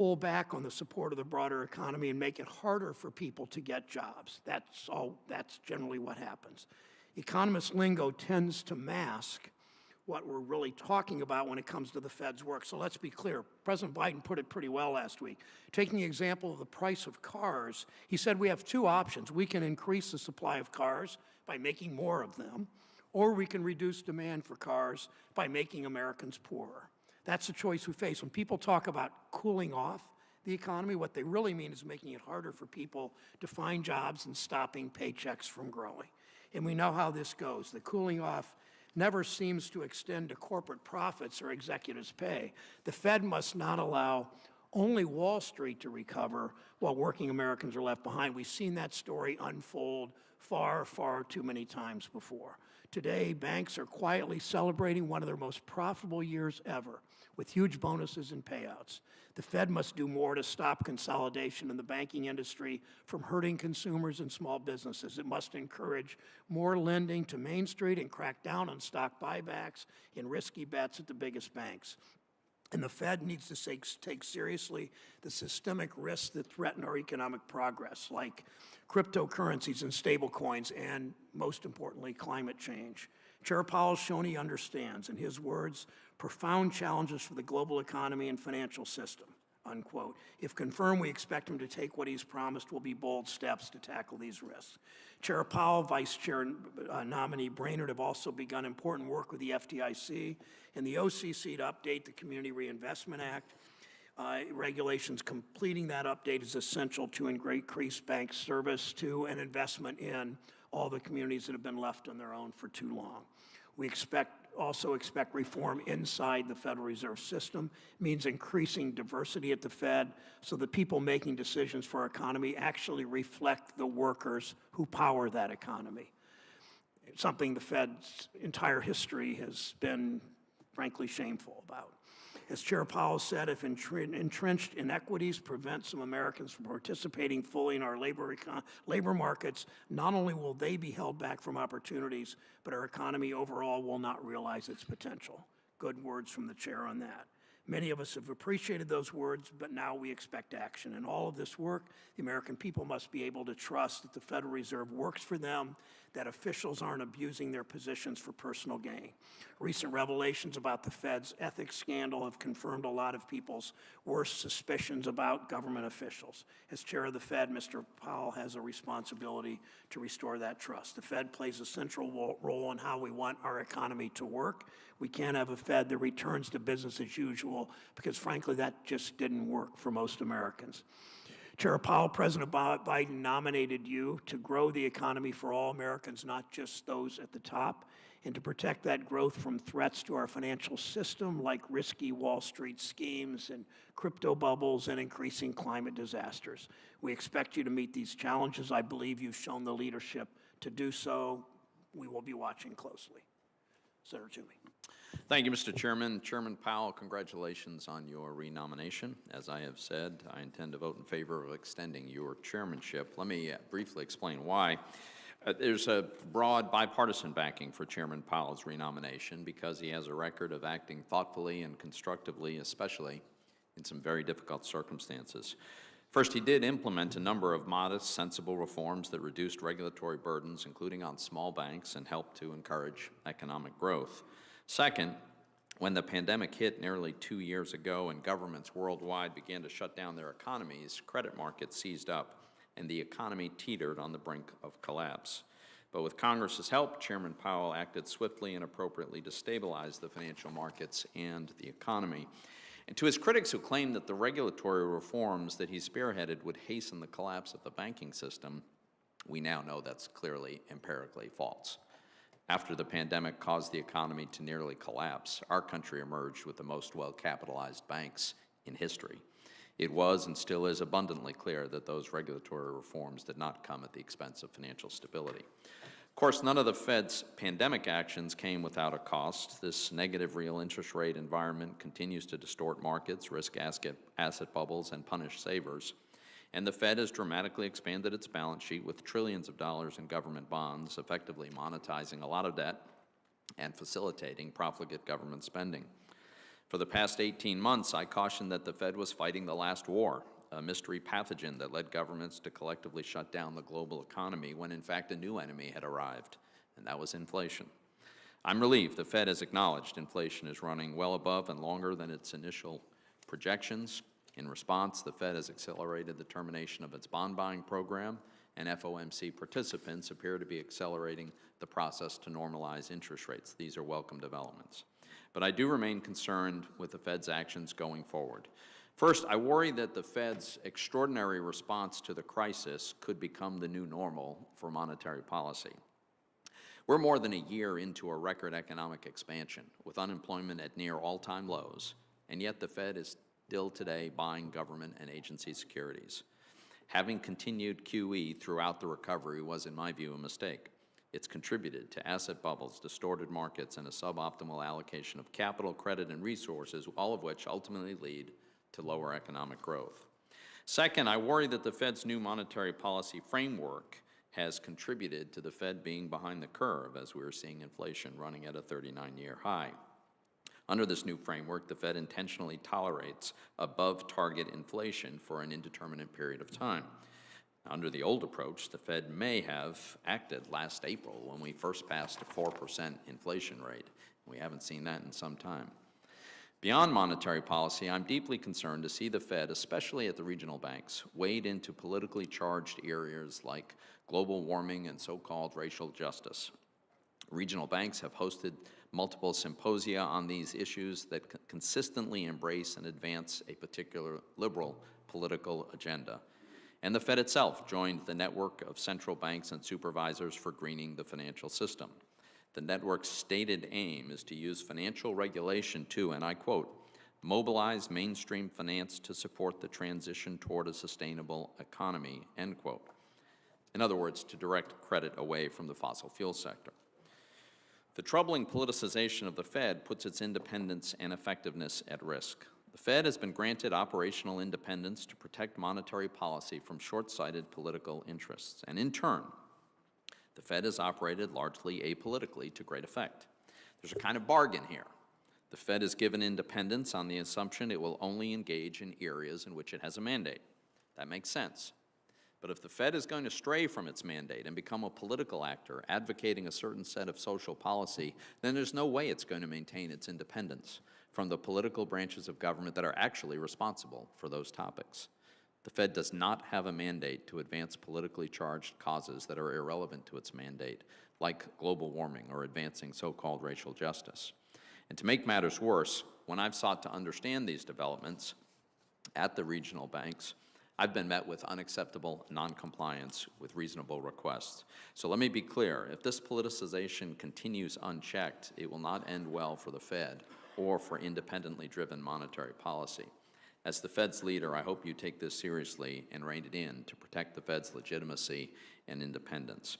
pull back on the support of the broader economy and make it harder for people to get jobs. That's generally what happens. Economist lingo tends to mask what we're really talking about when it comes to the Fed's work. So let's be clear. President Biden put it pretty well last week. Taking the example of the price of cars, he said we have two options. We can increase the supply of cars by making more of them, or we can reduce demand for cars by making Americans poorer. That's the choice we face. When people talk about cooling off the economy, what they really mean is making it harder for people to find jobs and stopping paychecks from growing. And we know how this goes. The cooling off never seems to extend to corporate profits or executives' pay. The Fed must not allow only Wall Street to recover while working Americans are left behind. We've seen that story unfold far, far too many times before. Today, banks are quietly celebrating one of their most profitable years ever, with huge bonuses and payouts. The Fed must do more to stop consolidation in the banking industry from hurting consumers and small businesses. It must encourage more lending to Main Street and crack down on stock buybacks and risky bets at the biggest banks. And the Fed needs to take seriously the systemic risks that threaten our economic progress, like cryptocurrencies and stablecoins, and most importantly, climate change. Chair Powell has shown he understands, in his words, profound challenges for the global economy and financial system, unquote. If confirmed, we expect him to take what he's promised will be bold steps to tackle these risks. Chair Powell, Vice Chair nominee Brainerd have also begun important work with the FDIC and the OCC to update the Community Reinvestment Act. Regulations completing that update is essential to increase bank service to and investment in all the communities that have been left on their own for too long. We also expect reform inside the Federal Reserve System. It means increasing diversity at the Fed so the people making decisions for our economy actually reflect the workers who power that economy. It's something the Fed's entire history has been, frankly, shameful about. As Chair Powell said, if entrenched inequities prevent some Americans from participating fully in our labor markets, not only will they be held back from opportunities, but our economy overall will not realize its potential. Good words from the chair on that. Many of us have appreciated those words, but now we expect action. In all of this work, the American people must be able to trust that the Federal Reserve works for them, that officials aren't abusing their positions for personal gain. Recent revelations about the Fed's ethics scandal have confirmed a lot of people's worst suspicions about government officials. As chair of the Fed, Mr. Powell has a responsibility to restore that trust. The Fed plays a central role in how we want our economy to work. We can't have a Fed that returns to business as usual because, frankly, that just didn't work for most Americans. Chair Powell, President Biden nominated you to grow the economy for all Americans, not just those at the top, and to protect that growth from threats to our financial system like risky Wall Street schemes and crypto bubbles and increasing climate disasters. We expect you to meet these challenges. I believe you've shown the leadership to do so. We will be watching closely. Senator Toomey. Thank you, Mr. Chairman. Chairman Powell, congratulations on your renomination. As I have said, I intend to vote in favor of extending your chairmanship. Let me briefly explain why. There's a broad bipartisan backing for Chairman Powell's renomination because he has a record of acting thoughtfully and constructively, especially in some very difficult circumstances. First, he did implement a number of modest, sensible reforms that reduced regulatory burdens, including on small banks, and helped to encourage economic growth. Second, when the pandemic hit nearly 2 years ago and governments worldwide began to shut down their economies, credit markets seized up and the economy teetered on the brink of collapse. But with Congress's help, Chairman Powell acted swiftly and appropriately to stabilize the financial markets and the economy. And to his critics who claimed that the regulatory reforms that he spearheaded would hasten the collapse of the banking system, we now know that's clearly empirically false. After the pandemic caused the economy to nearly collapse, our country emerged with the most well-capitalized banks in history. It was and still is abundantly clear that those regulatory reforms did not come at the expense of financial stability. Of course, none of the Fed's pandemic actions came without a cost. This negative real interest rate environment continues to distort markets, risk asset bubbles, and punish savers. And the Fed has dramatically expanded its balance sheet with trillions of dollars in government bonds, effectively monetizing a lot of debt and facilitating profligate government spending. For the past 18 months, I cautioned that the Fed was fighting the last war, a mystery pathogen that led governments to collectively shut down the global economy when in fact a new enemy had arrived, and that was inflation. I'm relieved the Fed has acknowledged inflation is running well above and longer than its initial projections. In response, the Fed has accelerated the termination of its bond buying program, and FOMC participants appear to be accelerating the process to normalize interest rates. These are welcome developments. But I do remain concerned with the Fed's actions going forward. First, I worry that the Fed's extraordinary response to the crisis could become the new normal for monetary policy. We're more than a year into a record economic expansion, with unemployment at near all-time lows, and yet the Fed is still today buying government and agency securities. Having continued QE throughout the recovery was, in my view, a mistake. It's contributed to asset bubbles, distorted markets, and a suboptimal allocation of capital, credit, and resources, all of which ultimately lead to lower economic growth. Second, I worry that the Fed's new monetary policy framework has contributed to the Fed being behind the curve, as we're seeing inflation running at a 39-year high. Under this new framework, the Fed intentionally tolerates above-target inflation for an indeterminate period of time. Under the old approach, the Fed may have acted last April when we first passed a 4% inflation rate. We haven't seen that in some time. Beyond monetary policy, I'm deeply concerned to see the Fed, especially at the regional banks, wade into politically charged areas like global warming and so-called racial justice. Regional banks have hosted multiple symposia on these issues that consistently embrace and advance a particular liberal political agenda. And the Fed itself joined the network of central banks and supervisors for greening the financial system. The network's stated aim is to use financial regulation to, and I quote, mobilize mainstream finance to support the transition toward a sustainable economy, end quote. In other words, to direct credit away from the fossil fuel sector. The troubling politicization of the Fed puts its independence and effectiveness at risk. The Fed has been granted operational independence to protect monetary policy from short-sighted political interests, and in turn, the Fed has operated largely apolitically to great effect. There's a kind of bargain here. The Fed is given independence on the assumption it will only engage in areas in which it has a mandate. That makes sense. But if the Fed is going to stray from its mandate and become a political actor advocating a certain set of social policy, then there's no way it's going to maintain its independence from the political branches of government that are actually responsible for those topics. The Fed does not have a mandate to advance politically charged causes that are irrelevant to its mandate, like global warming or advancing so-called racial justice. And to make matters worse, when I've sought to understand these developments at the regional banks, I've been met with unacceptable noncompliance with reasonable requests. So let me be clear, if this politicization continues unchecked, it will not end well for the Fed or for independently driven monetary policy. As the Fed's leader, I hope you take this seriously and rein it in to protect the Fed's legitimacy and independence.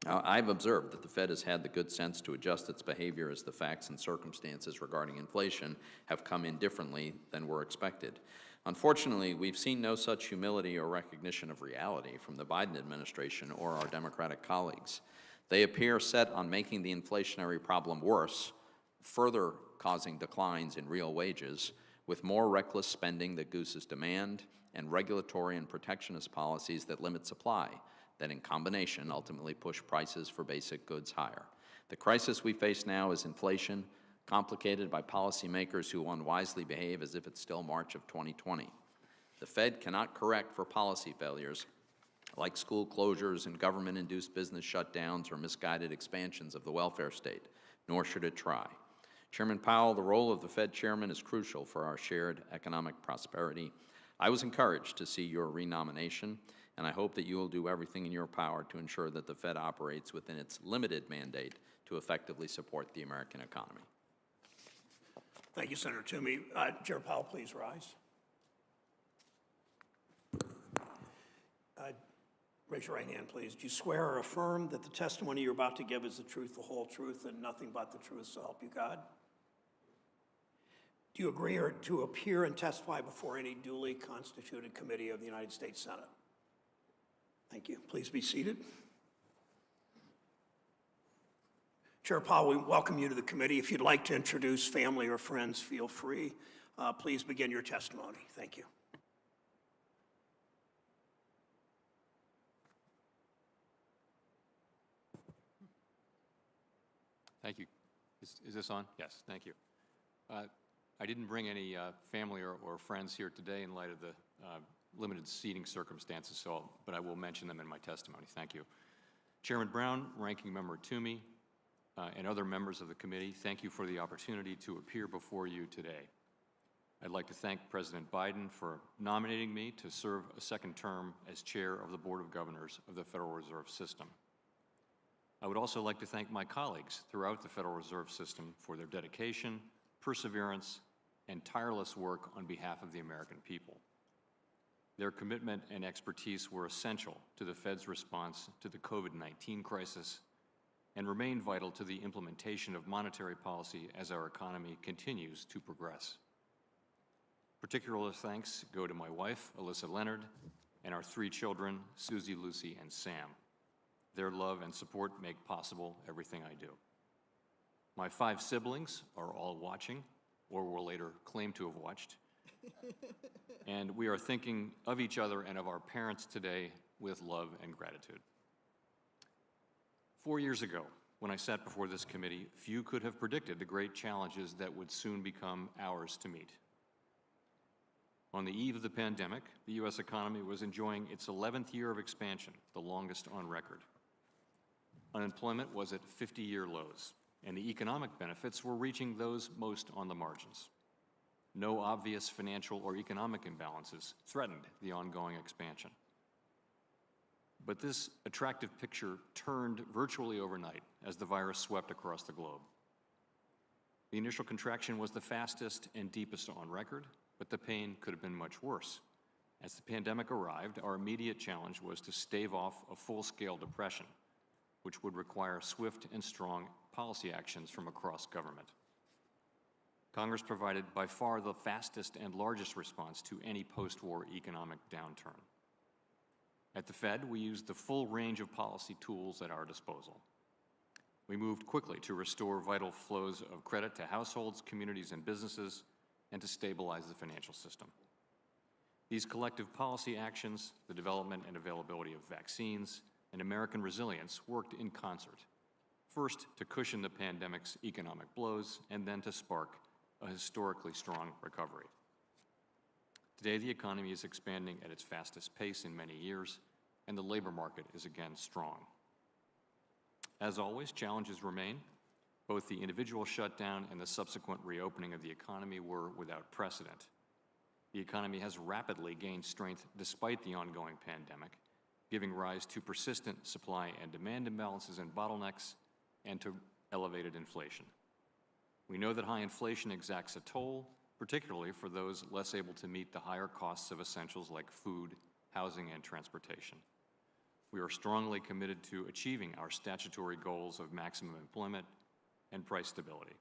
Now, I've observed that the Fed has had the good sense to adjust its behavior as the facts and circumstances regarding inflation have come in differently than were expected. Unfortunately, we've seen no such humility or recognition of reality from the Biden administration or our Democratic colleagues. They appear set on making the inflationary problem worse, further causing declines in real wages, with more reckless spending that gooses demand and regulatory and protectionist policies that limit supply, that in combination ultimately push prices for basic goods higher. The crisis we face now is inflation, complicated by policymakers who unwisely behave as if it's still March of 2020. The Fed cannot correct for policy failures like school closures and government-induced business shutdowns or misguided expansions of the welfare state, nor should it try. Chairman Powell, the role of the Fed chairman is crucial for our shared economic prosperity. I was encouraged to see your renomination, and I hope that you will do everything in your power to ensure that the Fed operates within its limited mandate to effectively support the American economy. Thank you, Senator Toomey. Chair Powell, please rise. Raise your right hand, please. Do you swear or affirm that the testimony you're about to give is the truth, the whole truth, and nothing but the truth, so help you God? Do you agree to appear and testify before any duly constituted committee of the United States Senate? Thank you. Please be seated. Chair Powell, we welcome you to the committee. If you'd like to introduce family or friends, feel free. Please begin your testimony. Thank you. Thank you. Is this on? Yes, thank you. I didn't bring any family or friends here today in light of the limited seating circumstances, but I will mention them in my testimony. Thank you. Chairman Brown, Ranking Member Toomey, and other members of the committee, thank you for the opportunity to appear before you today. I'd like to thank President Biden for nominating me to serve a second term as chair of the Board of Governors of the Federal Reserve System. I would also like to thank my colleagues throughout the Federal Reserve System for their dedication, perseverance, and tireless work on behalf of the American people. Their commitment and expertise were essential to the Fed's response to the COVID-19 crisis and remain vital to the implementation of monetary policy as our economy continues to progress. Particular thanks go to my wife, Alyssa Leonard, and our 3 children, Susie, Lucy, and Sam. Their love and support make possible everything I do. My 5 siblings are all watching, or will later claim to have watched, and we are thinking of each other and of our parents today with love and gratitude. 4 years ago, when I sat before this committee, few could have predicted the great challenges that would soon become ours to meet. On the eve of the pandemic, the U.S. economy was enjoying its 11th year of expansion, the longest on record. Unemployment was at 50-year lows, and the economic benefits were reaching those most on the margins. No obvious financial or economic imbalances threatened the ongoing expansion. But this attractive picture turned virtually overnight as the virus swept across the globe. The initial contraction was the fastest and deepest on record, but the pain could have been much worse. As the pandemic arrived, our immediate challenge was to stave off a full-scale depression, which would require swift and strong policy actions from across government. Congress provided by far the fastest and largest response to any post-war economic downturn. At the Fed, we used the full range of policy tools at our disposal. We moved quickly to restore vital flows of credit to households, communities, and businesses, and to stabilize the financial system. These collective policy actions, the development and availability of vaccines, and American resilience worked in concert, first to cushion the pandemic's economic blows, and then to spark a historically strong recovery. Today, the economy is expanding at its fastest pace in many years, and the labor market is again strong. As always, challenges remain. Both the individual shutdown and the subsequent reopening of the economy were without precedent. The economy has rapidly gained strength despite the ongoing pandemic, giving rise to persistent supply and demand imbalances and bottlenecks, and to elevated inflation. We know that high inflation exacts a toll, particularly for those less able to meet the higher costs of essentials like food, housing, and transportation. We are strongly committed to achieving our statutory goals of maximum employment and price stability.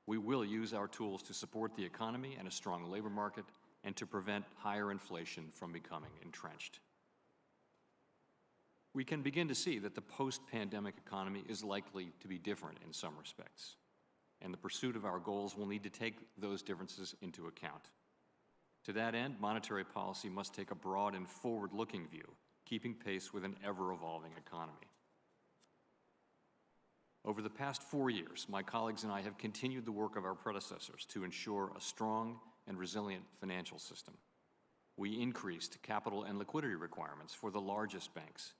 We will use our tools to support the economy and a strong labor market and to prevent higher inflation from becoming entrenched. We can begin to see that the post-pandemic economy is likely to be different in some respects, and the pursuit of our goals will need to take those differences into account. To that end, monetary policy must take a broad and forward-looking view, keeping pace with an ever-evolving economy. Over the past 4 years, my colleagues and I have continued the work of our predecessors to ensure a strong and resilient financial system. We increased capital and liquidity requirements for the largest banks,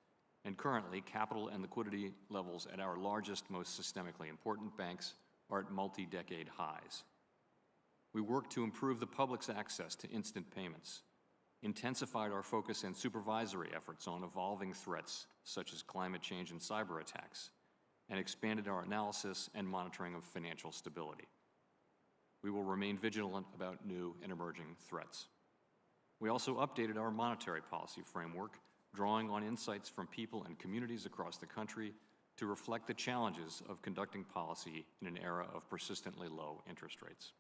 and currently capital and liquidity levels at our largest, most systemically important banks are at multi-decade highs. We worked to improve the public's access to instant payments, intensified our focus and supervisory efforts on evolving threats such as climate change and cyber attacks, and expanded our analysis and monitoring of financial stability. We will remain vigilant about new and emerging threats. We also updated our monetary policy framework, drawing on insights from people and communities across the country to reflect the challenges of conducting policy in an era of persistently low interest rates.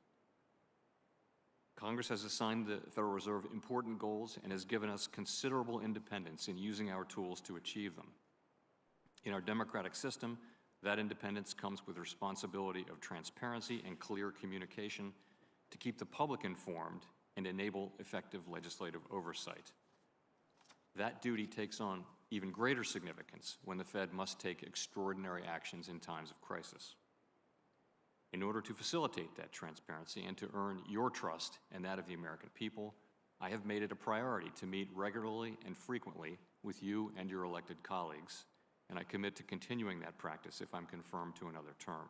Congress has assigned the Federal Reserve important goals and has given us considerable independence in using our tools to achieve them. In our democratic system, That independence comes with the responsibility of transparency and clear communication to keep the public informed and enable effective legislative oversight. That duty takes on even greater significance when the Fed must take extraordinary actions in times of crisis. In order to facilitate that transparency and to earn your trust and that of the American people, I have made it a priority to meet regularly and frequently with you and your elected colleagues, and I commit to continuing that practice if I'm confirmed to another term.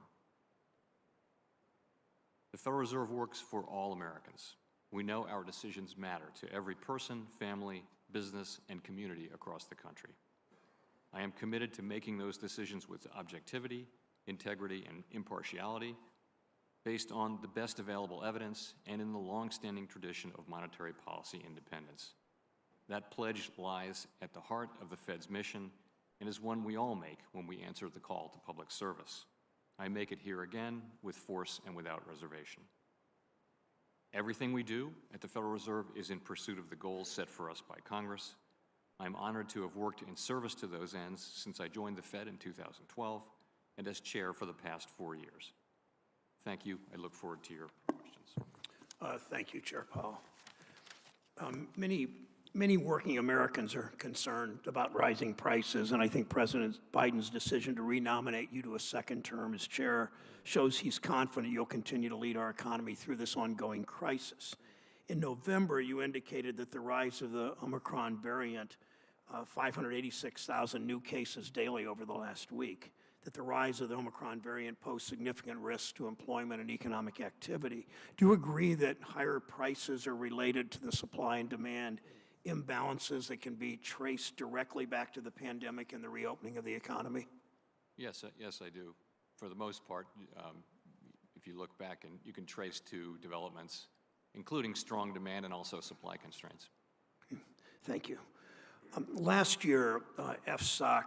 The Federal Reserve works for all Americans. We know our decisions matter to every person, family, business, and community across the country. I am committed to making those decisions with objectivity, integrity, and impartiality, based on the best available evidence and in the long-standing tradition of monetary policy independence. That pledge lies at the heart of the Fed's mission and is one we all make when we answer the call to public service. I make it here again with force and without reservation. Everything we do at the Federal Reserve is in pursuit of the goals set for us by Congress. I'm honored to have worked in service to those ends since I joined the Fed in 2012 and as chair for the past 4 years. Thank you. I look forward to your questions. Thank you, Chair Powell. Many working Americans are concerned about rising prices, and I think President Biden's decision to renominate you to a second term as chair shows he's confident you'll continue to lead our economy through this ongoing crisis. In November, you indicated that the rise of the Omicron variant, 586,000 new cases daily over the last week, that the rise of the Omicron variant posed significant risks to employment and economic activity. Do you agree that higher prices are related to the supply and demand imbalances that can be traced directly back to the pandemic and the reopening of the economy? Yes, I do. For the most part, if you look back, and you can trace to developments, including strong demand and also supply constraints. Thank you. Last year, FSOC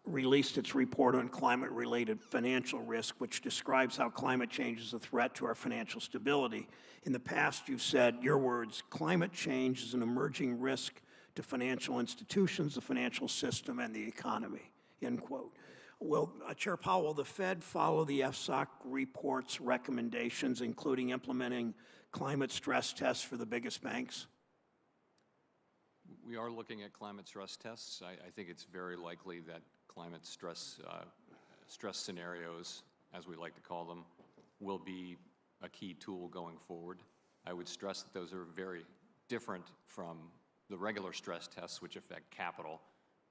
released its report on climate-related financial risk, which describes how climate change is a threat to our financial stability. In the past, you've said, your words, climate change is an emerging risk to financial institutions, the financial system, and the economy, end quote. Will, Chair Powell, will the Fed follow the FSOC report's recommendations, including implementing climate stress tests for the biggest banks? We are looking at climate stress tests. I think it's very likely that climate stress scenarios, as we like to call them, will be a key tool going forward. I would stress that those are very different from the regular stress tests, which affect capital.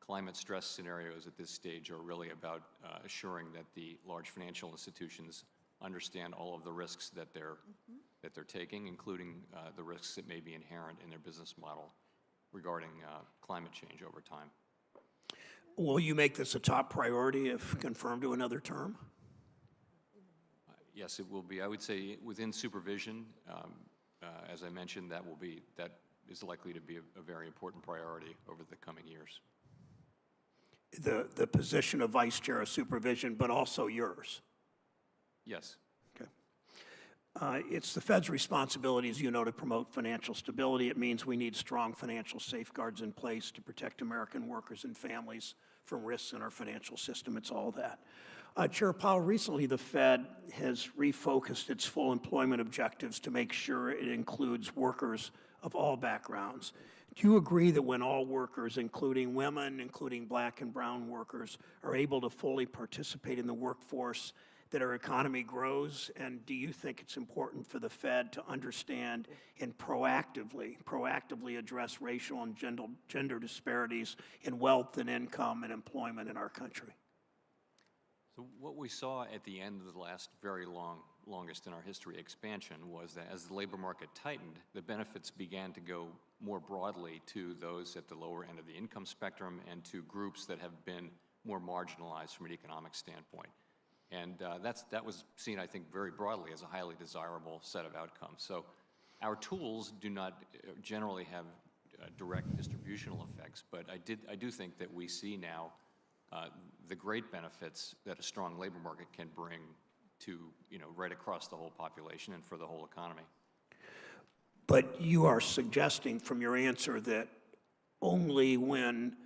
Climate stress scenarios at this stage are really about assuring that the large financial institutions understand all of the risks that they're taking, including the risks that may be inherent in their business model regarding climate change over time. Will you make this a top priority if confirmed to another term? Yes, it will be. I would say within supervision, as I mentioned, that is likely to be a very important priority over the coming years. The position of Vice Chair of Supervision, but also yours? Yes. Okay. It's the Fed's responsibility, as you know, to promote financial stability. It means we need strong financial safeguards in place to protect American workers and families from risks in our financial system. It's all that. Chair Powell, recently the Fed has refocused its full employment objectives to make sure it includes workers of all backgrounds. Do you agree that when all workers, including women, including black and brown workers, are able to fully participate in the workforce, that our economy grows? And do you think it's important for the Fed to understand and proactively address racial and gender disparities in wealth and income and employment in our country? So what we saw at the end of the last longest in our history expansion was that as the labor market tightened, the benefits began to go more broadly to those at the lower end of the income spectrum and to groups that have been more marginalized from an economic standpoint. And that was seen, I think, very broadly as a highly desirable set of outcomes. So our tools do not generally have direct distributional effects, but I do think that we see now the great benefits that a strong labor market can bring to, right across the whole population and for the whole economy. But you are suggesting from your answer that only when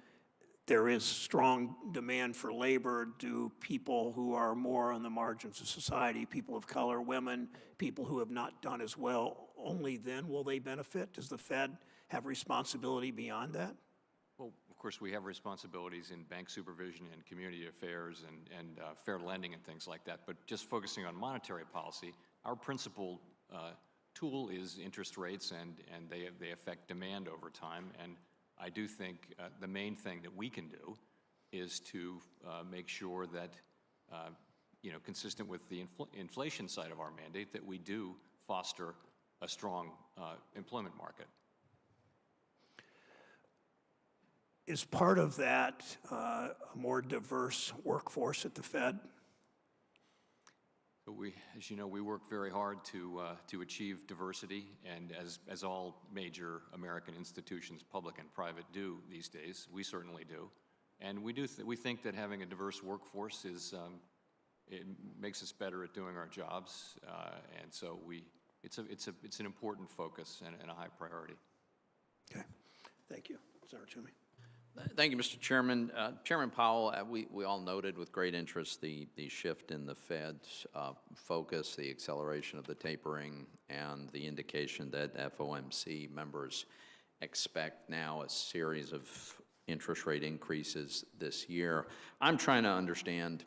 there is strong demand for labor, do people who are more on the margins of society, people of color, women, people who have not done as well, only then will they benefit? Does the Fed have responsibility beyond that? Well, of course, we have responsibilities in bank supervision and community affairs and fair lending and things like that. But just focusing on monetary policy, our principal tool is interest rates, and they affect demand over time. And I do think the main thing that we can do is to make sure that, consistent with the inflation side of our mandate, that we do foster a strong employment market. Is part of that a more diverse workforce at the Fed? But as you know, we work very hard to achieve diversity, and as all major American institutions, public and private, do these days, we certainly do. And we think that having a diverse workforce it makes us better at doing our jobs, and so it's an important focus and a high priority. Okay, thank you, Senator Toomey. Thank you, Mr. Chairman. Chairman Powell, we all noted with great interest the shift in the Fed's focus, the acceleration of the tapering, and the indication that FOMC members expect now a series of interest rate increases this year. I'm trying to understand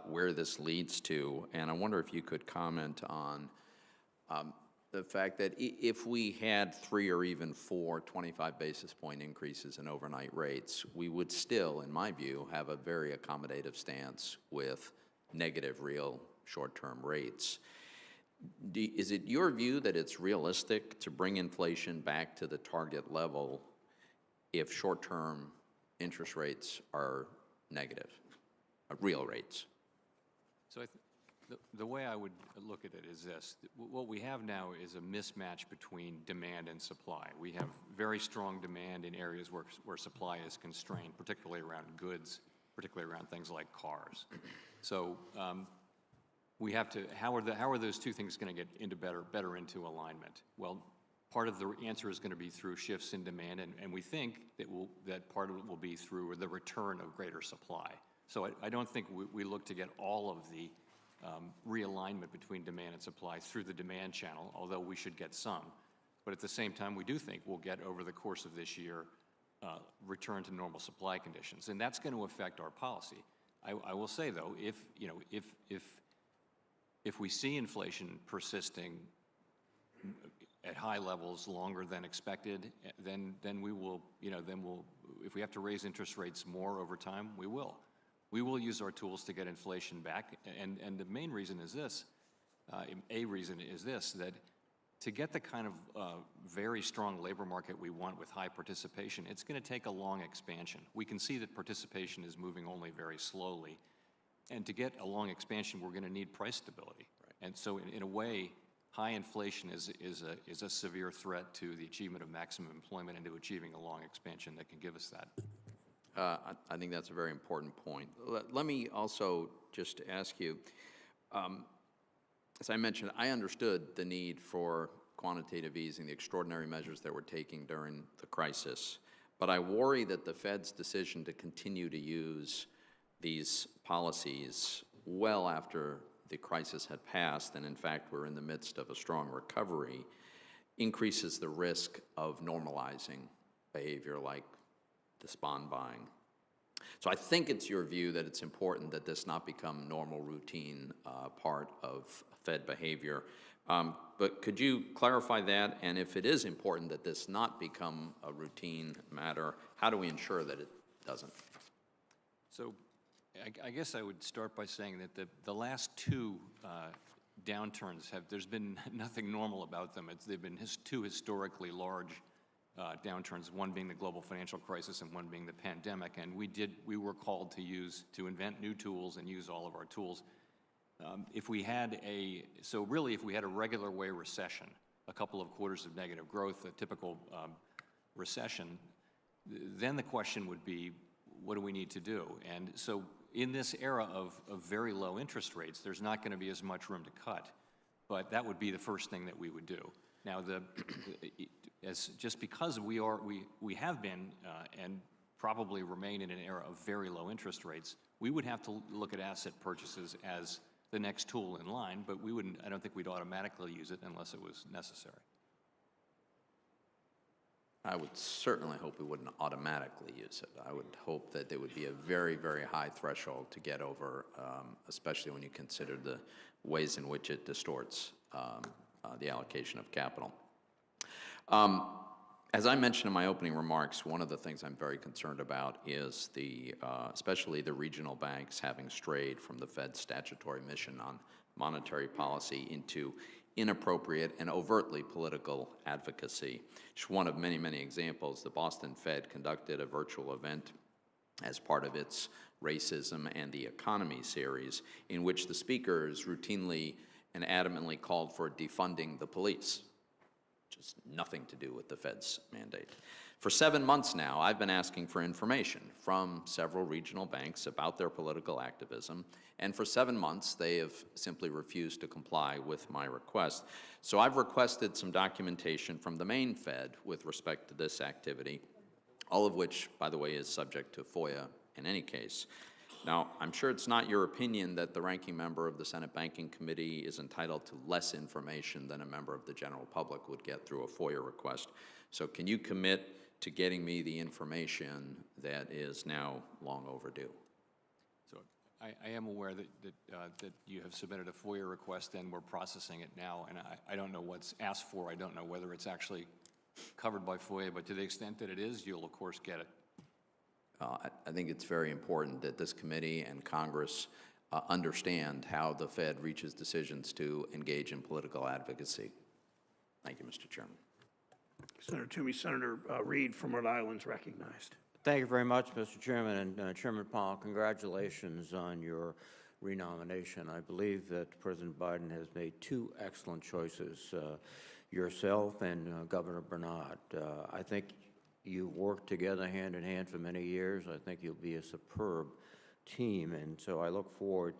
where this leads to, and I wonder if you could comment on the fact that if we had 3 or even 4 25 basis point increases in overnight rates, we would still, in my view, have a very accommodative stance with negative real short-term rates. Is it your view that it's realistic to bring inflation back to the target level if short-term interest rates are negative, real rates? So the way I would look at it is this. What we have now is a mismatch between demand and supply. We have very strong demand in areas where supply is constrained, particularly around goods, particularly around things like cars. So we have to, how are those two things going to get into better into alignment? Well, part of the answer is going to be through shifts in demand, and we think that part of it will be through the return of greater supply. So I don't think we look to get all of the realignment between demand and supply through the demand channel, although we should get some. But at the same time, we do think we'll get, over the course of this year, return to normal supply conditions, and that's going to affect our policy. I will say, though, if we see inflation persisting at high levels longer than expected, then we will, if we have to raise interest rates more over time, we will. We will use our tools to get inflation back, and the main reason is this, that to get the kind of very strong labor market we want with high participation, it's going to take a long expansion. We can see that participation is moving only very slowly, and to get a long expansion, we're going to need price stability. Right. And so in a way, high inflation is a severe threat to the achievement of maximum employment and to achieving a long expansion that can give us that. I think that's a very important point. Let me also just ask you, as I mentioned, I understood the need for quantitative easing, the extraordinary measures that we're taking during the crisis, but I worry that the Fed's decision to continue to use these policies well after the crisis had passed, and in fact we're in the midst of a strong recovery, increases the risk of normalizing behavior like this bond buying. So I think it's your view that it's important that this not become normal routine part of Fed behavior. But could you clarify that? And if it is important that this not become a routine matter, how do we ensure that it doesn't? So I guess I would start by saying that the last 2 downturns there's been nothing normal about them. They've been 2 historically large downturns, one being the global financial crisis and one being the pandemic, and we were called to invent new tools and use all of our tools. If we had a regular way recession, a couple of quarters of negative growth, a typical recession, then the question would be, what do we need to do? And so in this era of very low interest rates, there's not going to be as much room to cut, but that would be the first thing that we would do. Now, just because we have been and probably remain in an era of very low interest rates, we would have to look at asset purchases as the next tool in line, but we wouldn't, I don't think we'd automatically use it unless it was necessary. I would certainly hope we wouldn't automatically use it. I would hope that there would be a very, very high threshold to get over, especially when you consider the ways in which it distorts the allocation of capital. As I mentioned in my opening remarks, one of the things I'm very concerned about is especially the regional banks having strayed from the Fed's statutory mission on monetary policy into inappropriate and overtly political advocacy. Just one of many, many examples, the Boston Fed conducted a virtual event as part of its Racism and the Economy series, in which the speakers routinely and adamantly called for defunding the police. Just nothing to do with the Fed's mandate. For 7 months now, I've been asking for information from several regional banks about their political activism, and for 7 months, they have simply refused to comply with my request. So I've requested some documentation from the main Fed with respect to this activity, all of which, by the way, is subject to FOIA in any case. Now, I'm sure it's not your opinion that the ranking member of the Senate Banking Committee is entitled to less information than a member of the general public would get through a FOIA request. So can you commit to getting me the information that is now long overdue? So I am aware that you have submitted a FOIA request and we're processing it now, and I don't know what's asked for. I don't know whether it's actually covered by FOIA, but to the extent that it is, you'll of course get it. I think it's very important that this committee and Congress understand how the Fed reaches decisions to engage in political advocacy. Thank you, Mr. Chairman. Senator Toomey. Senator Reid from Rhode Island is recognized. Thank you very much, Mr. Chairman. And Chairman Powell, congratulations on your renomination. I believe that President Biden has made two excellent choices, yourself and Governor Bernard. I think you worked together hand in hand for many years. I think you'll be a superb team, and so I look forward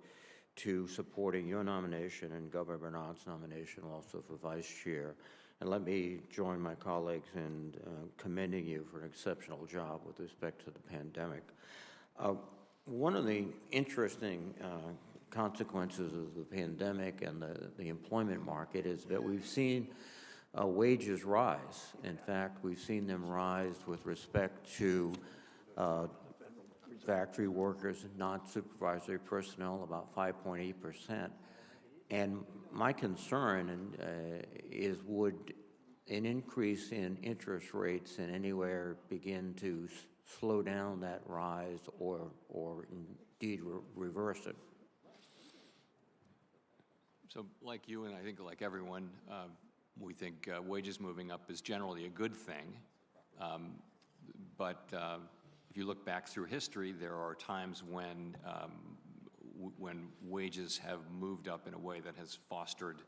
to supporting your nomination and Governor Bernard's nomination also for Vice Chair. And let me join my colleagues in commending you for an exceptional job with respect to the pandemic. One of the interesting consequences of the pandemic and the employment market is that we've seen wages rise. In fact, we've seen them rise with respect to factory workers, non-supervisory personnel, about 5.8%. And my concern is, would an increase in interest rates in anywhere begin to slow down that rise or indeed reverse it? So like you, and I think like everyone, we think wages moving up is generally a good thing. But if you look back through history, there are times when wages have moved up in a way that has fostered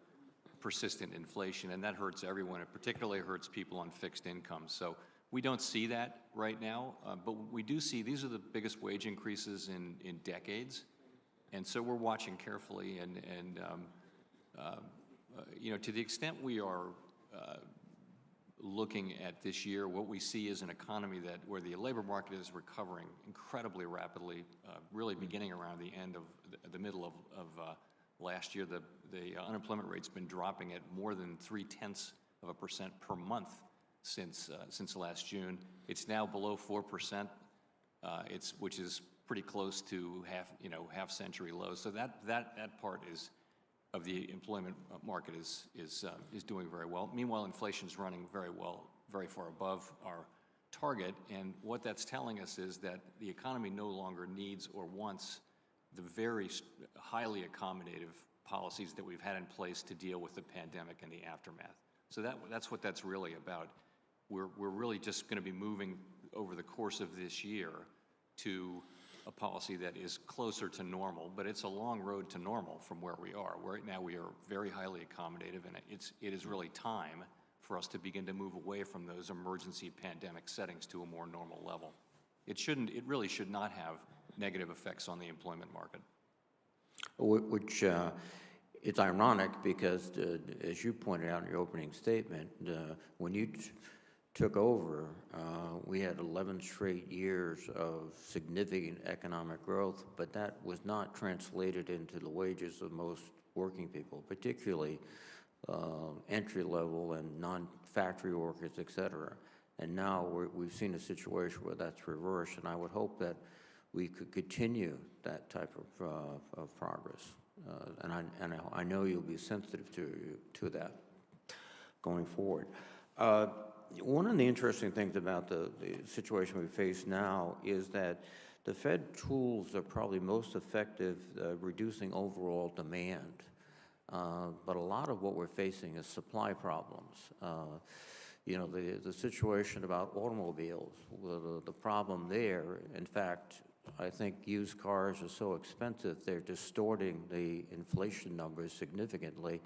persistent inflation, and that hurts everyone. It particularly hurts people on fixed incomes. So we don't see that right now, but we do see these are the biggest wage increases in decades, and so we're watching carefully. And you know, to the extent we are looking at this year, what we see is an economy where the labor market is recovering incredibly rapidly, really beginning around the middle of last year. The unemployment rate's been dropping at more than 0.3% per month since last June. It's now below 4%, which is pretty close to half-century lows. So that part of the employment market is doing very well. Meanwhile, inflation is running very well, very far above our target. And what that's telling us is that the economy no longer needs or wants the very highly accommodative policies that we've had in place to deal with the pandemic and the aftermath. So that's what that's really about. We're really just going to be moving over the course of this year to a policy that is closer to normal, but it's a long road to normal from where we are. Right now we are very highly accommodative, and it is really time for us to begin to move away from those emergency pandemic settings to a more normal level. It really should not have negative effects on the employment market. Which it's ironic because, as you pointed out in your opening statement, when you took over, we had 11 straight years of significant economic growth, but that was not translated into the wages of most working people, particularly entry-level and non-factory workers, et cetera. And now we've seen a situation where that's reversed, and I would hope that we could continue that type of progress. And I know you'll be sensitive to that going forward. One of the interesting things about the situation we face now is that the Fed tools are probably most effective reducing overall demand. But a lot of what we're facing is supply problems. You know, the situation about automobiles, the problem there, in fact, I think used cars are so expensive, they're distorting the inflation numbers significantly,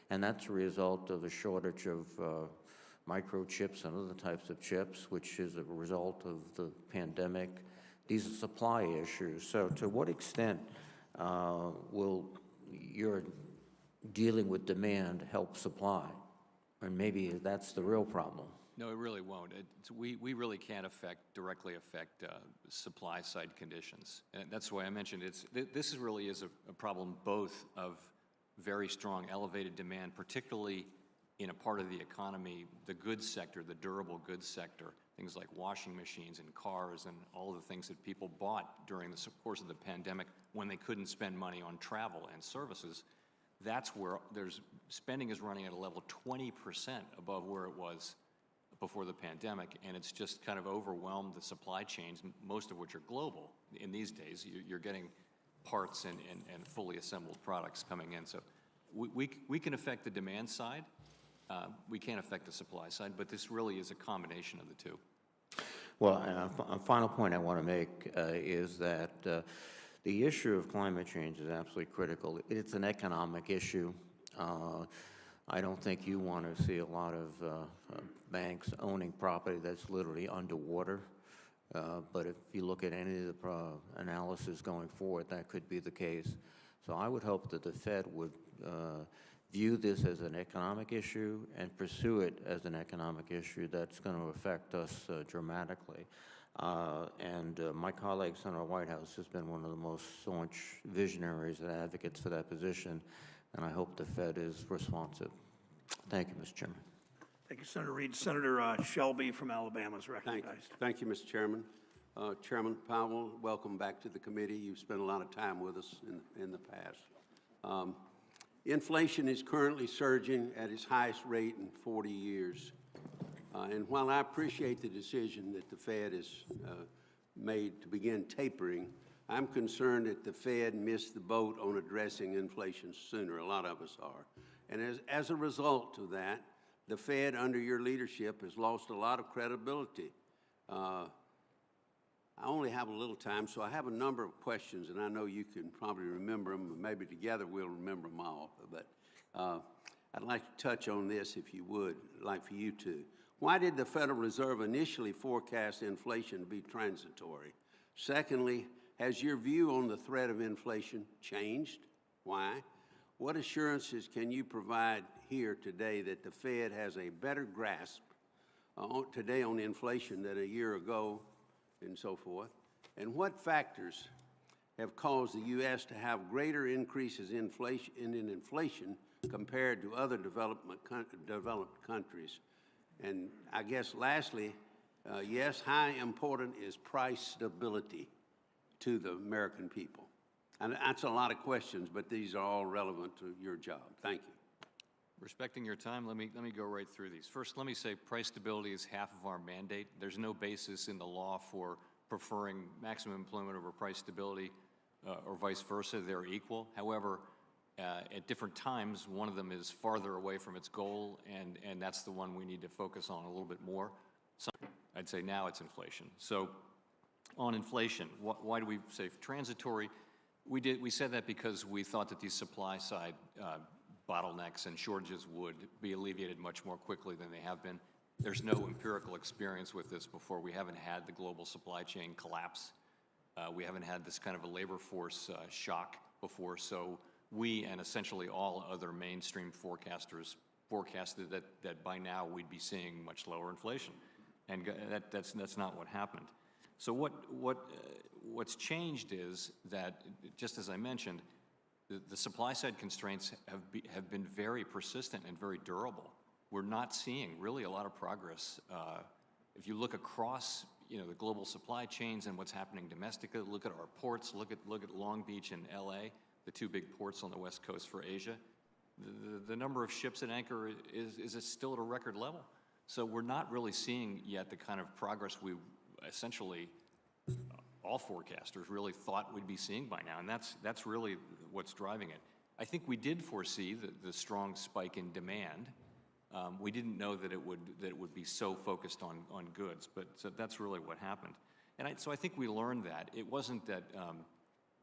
and that's a result of the shortage of microchips and other types of chips, which is a result of the pandemic. These are supply issues. So to what extent will your dealing with demand help supply? And maybe that's the real problem. No, it really won't. We really can't directly affect supply side conditions. And that's why I mentioned this really is a problem both of very strong elevated demand, particularly in a part of the economy, the goods sector, the durable goods sector, things like washing machines and cars and all of the things that people bought during the course of the pandemic when they couldn't spend money on travel and services. That's where spending is running at a level 20% above where it was before the pandemic, and it's just kind of overwhelmed the supply chains, most of which are global. In these days, you're getting parts and fully assembled products coming in. So we can affect the demand side. We can't affect the supply side, but this really is a combination of the two. Well, a final point I want to make is that the issue of climate change is absolutely critical. It's an economic issue. I don't think you want to see a lot of banks owning property that's literally underwater. But if you look at any of the analysis going forward, that could be the case. So I would hope that the Fed would view this as an economic issue and pursue it as an economic issue that's going to affect us dramatically. My colleague, Senator Whitehouse, has been one of the most staunch visionaries and advocates for that position, and I hope the Fed is responsive. Thank you, Mr. Chairman. Thank you, Senator Reid. Senator Shelby from Alabama is recognized. Thank you, Mr. Chairman. Chairman Powell, welcome back to the committee. You've spent a lot of time with us in the past. Inflation is currently surging at its highest rate in 40 years. And while I appreciate the decision that the Fed has made to begin tapering, I'm concerned that the Fed missed the boat on addressing inflation sooner. A lot of us are. And as a result of that, the Fed, under your leadership, has lost a lot of credibility. I only have a little time, so I have a number of questions, and I know you can probably remember them, and maybe together we'll remember them all. But I'd like to touch on this, if you would, I'd like for you to. Why did the Federal Reserve initially forecast inflation to be transitory? Secondly, has your view on the threat of inflation changed? Why? What assurances can you provide here today that the Fed has a better grasp today on inflation than a year ago, and so forth? And what factors have caused the U.S. to have greater increases in inflation compared to other developed countries? And I guess lastly, yes, how important is price stability to the American people? And that's a lot of questions, but these are all relevant to your job. Thank you. Respecting your time, let me go right through these. First, let me say price stability is half of our mandate. There's no basis in the law for preferring maximum employment over price stability or vice versa. They're equal. However, at different times, one of them is farther away from its goal, and that's the one we need to focus on a little bit more. So I'd say now it's inflation. So on inflation, why do we say transitory? We said that because we thought that these supply side bottlenecks and shortages would be alleviated much more quickly than they have been. There's no empirical experience with this before. We haven't had the global supply chain collapse. We haven't had this kind of a labor force shock before. So we and essentially all other mainstream forecasters forecasted that by now we'd be seeing much lower inflation. And that's not what happened. So what's changed is that, just as I mentioned, the supply side constraints have been very persistent and very durable. We're not seeing really a lot of progress. If you look across, the global supply chains and what's happening domestically, look at our ports, look at Long Beach and LA, the two big ports on the West Coast for Asia. The number of ships at anchor is still at a record level. So we're not really seeing yet the kind of progress we essentially, all forecasters really thought we'd be seeing by now, and that's really what's driving it. I think we did foresee the strong spike in demand. We didn't know that it would be so focused on goods, but so that's really what happened. And so I think we learned that. It wasn't that,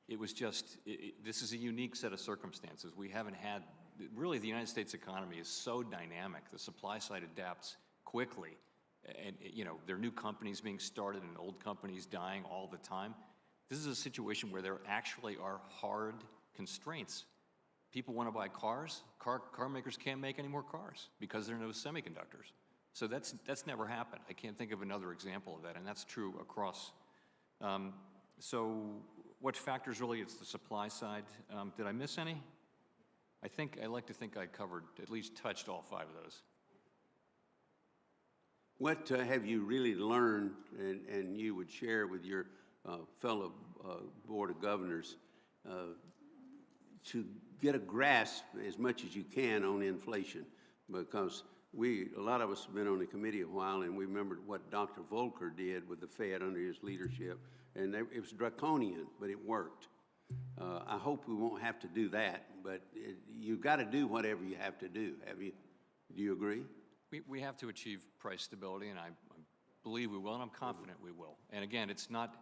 it was just, this is a unique set of circumstances. We haven't had, really the United States economy is so dynamic. The supply side adapts quickly. And, there are new companies being started and old companies dying all the time. This is a situation where there actually are hard constraints. People want to buy cars. Car makers can't make any more cars because there are no semiconductors. So that's never happened. I can't think of another example of that, and that's true across. So what factors really? It's the supply side. Did I miss any? I like to think I covered, at least touched all 5 of those. What have you really learned and you would share with your fellow Board of Governors to get a grasp as much as you can on inflation? Because a lot of us have been on the committee a while, and we remembered what Dr. Volcker did with the Fed under his leadership, and it was draconian, but it worked. I hope we won't have to do that, but you've got to do whatever you have to do. Do you agree? We have to achieve price stability, and I believe we will, and I'm confident we will. And again, it's not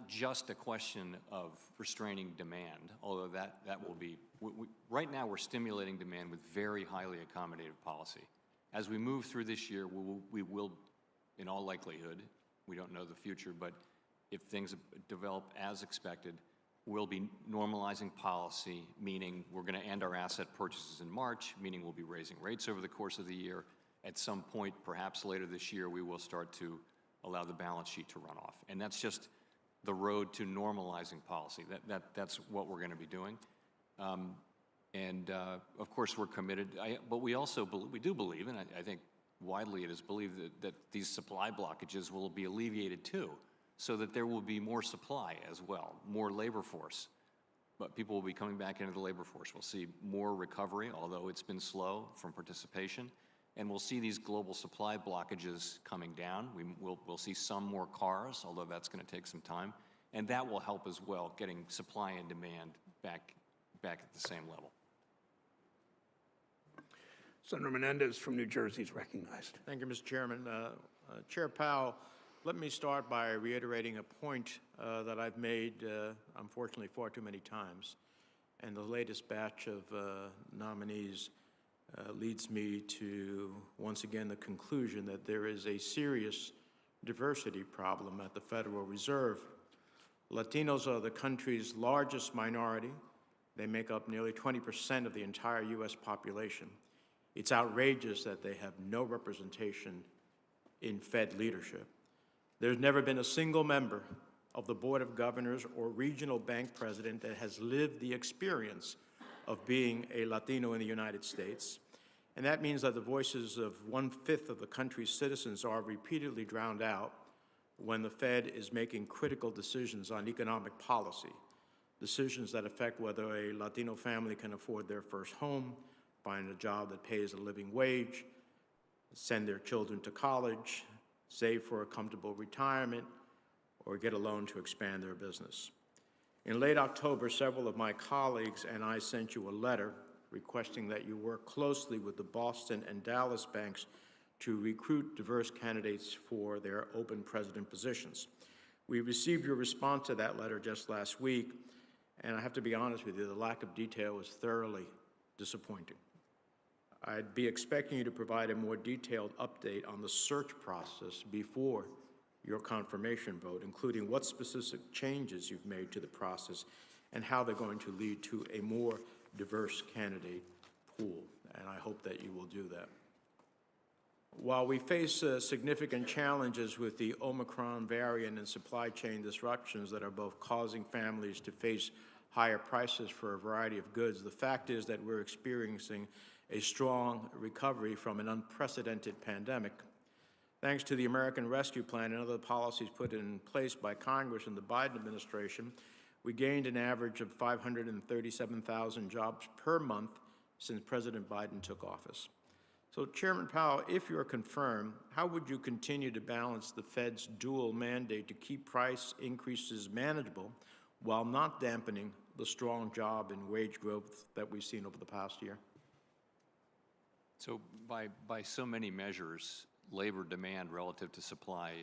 just a question of restraining demand, although that will be, right now we're stimulating demand with very highly accommodative policy. As we move through this year, we will, in all likelihood, we don't know the future, but if things develop as expected, we'll be normalizing policy, meaning we're going to end our asset purchases in March, meaning we'll be raising rates over the course of the year. At some point, perhaps later this year, we will start to allow the balance sheet to run off. And that's just the road to normalizing policy. That's what we're going to be doing. Of course, we're committed. But we also we do believe, and I think widely it is believed that these supply blockages will be alleviated too, so that there will be more supply as well, more labor force. But people will be coming back into the labor force. We'll see more recovery, although it's been slow from participation. And we'll see these global supply blockages coming down. We'll see some more cars, although that's going to take some time. And that will help as well, getting supply and demand back at the same level. Senator Menendez from New Jersey is recognized. Thank you, Mr. Chairman. Chair Powell, let me start by reiterating a point that I've made, unfortunately, far too many times. And the latest batch of nominees leads me to, once again, the conclusion that there is a serious diversity problem at the Federal Reserve. Latinos are the country's largest minority. They make up nearly 20% of the entire U.S. population. It's outrageous that they have no representation in Fed leadership. There's never been a single member of the Board of Governors or regional bank president that has lived the experience of being a Latino in the United States. And that means that the voices of 1/5 of the country's citizens are repeatedly drowned out when the Fed is making critical decisions on economic policy, decisions that affect whether a Latino family can afford their first home, find a job that pays a living wage, send their children to college, save for a comfortable retirement, or get a loan to expand their business. In late October, several of my colleagues and I sent you a letter requesting that you work closely with the Boston and Dallas banks to recruit diverse candidates for their open president positions. We received your response to that letter just last week, and I have to be honest with you, the lack of detail was thoroughly disappointing. I'd be expecting you to provide a more detailed update on the search process before your confirmation vote, including what specific changes you've made to the process and how they're going to lead to a more diverse candidate pool. And I hope that you will do that. While we face significant challenges with the Omicron variant and supply chain disruptions that are both causing families to face higher prices for a variety of goods, the fact is that we're experiencing a strong recovery from an unprecedented pandemic. Thanks to the American Rescue Plan and other policies put in place by Congress and the Biden administration, we gained an average of 537,000 jobs per month since President Biden took office. So, Chairman Powell, if you're confirmed, how would you continue to balance the Fed's dual mandate to keep price increases manageable while not dampening the strong job and wage growth that we've seen over the past year? So by so many measures, labor demand relative to supply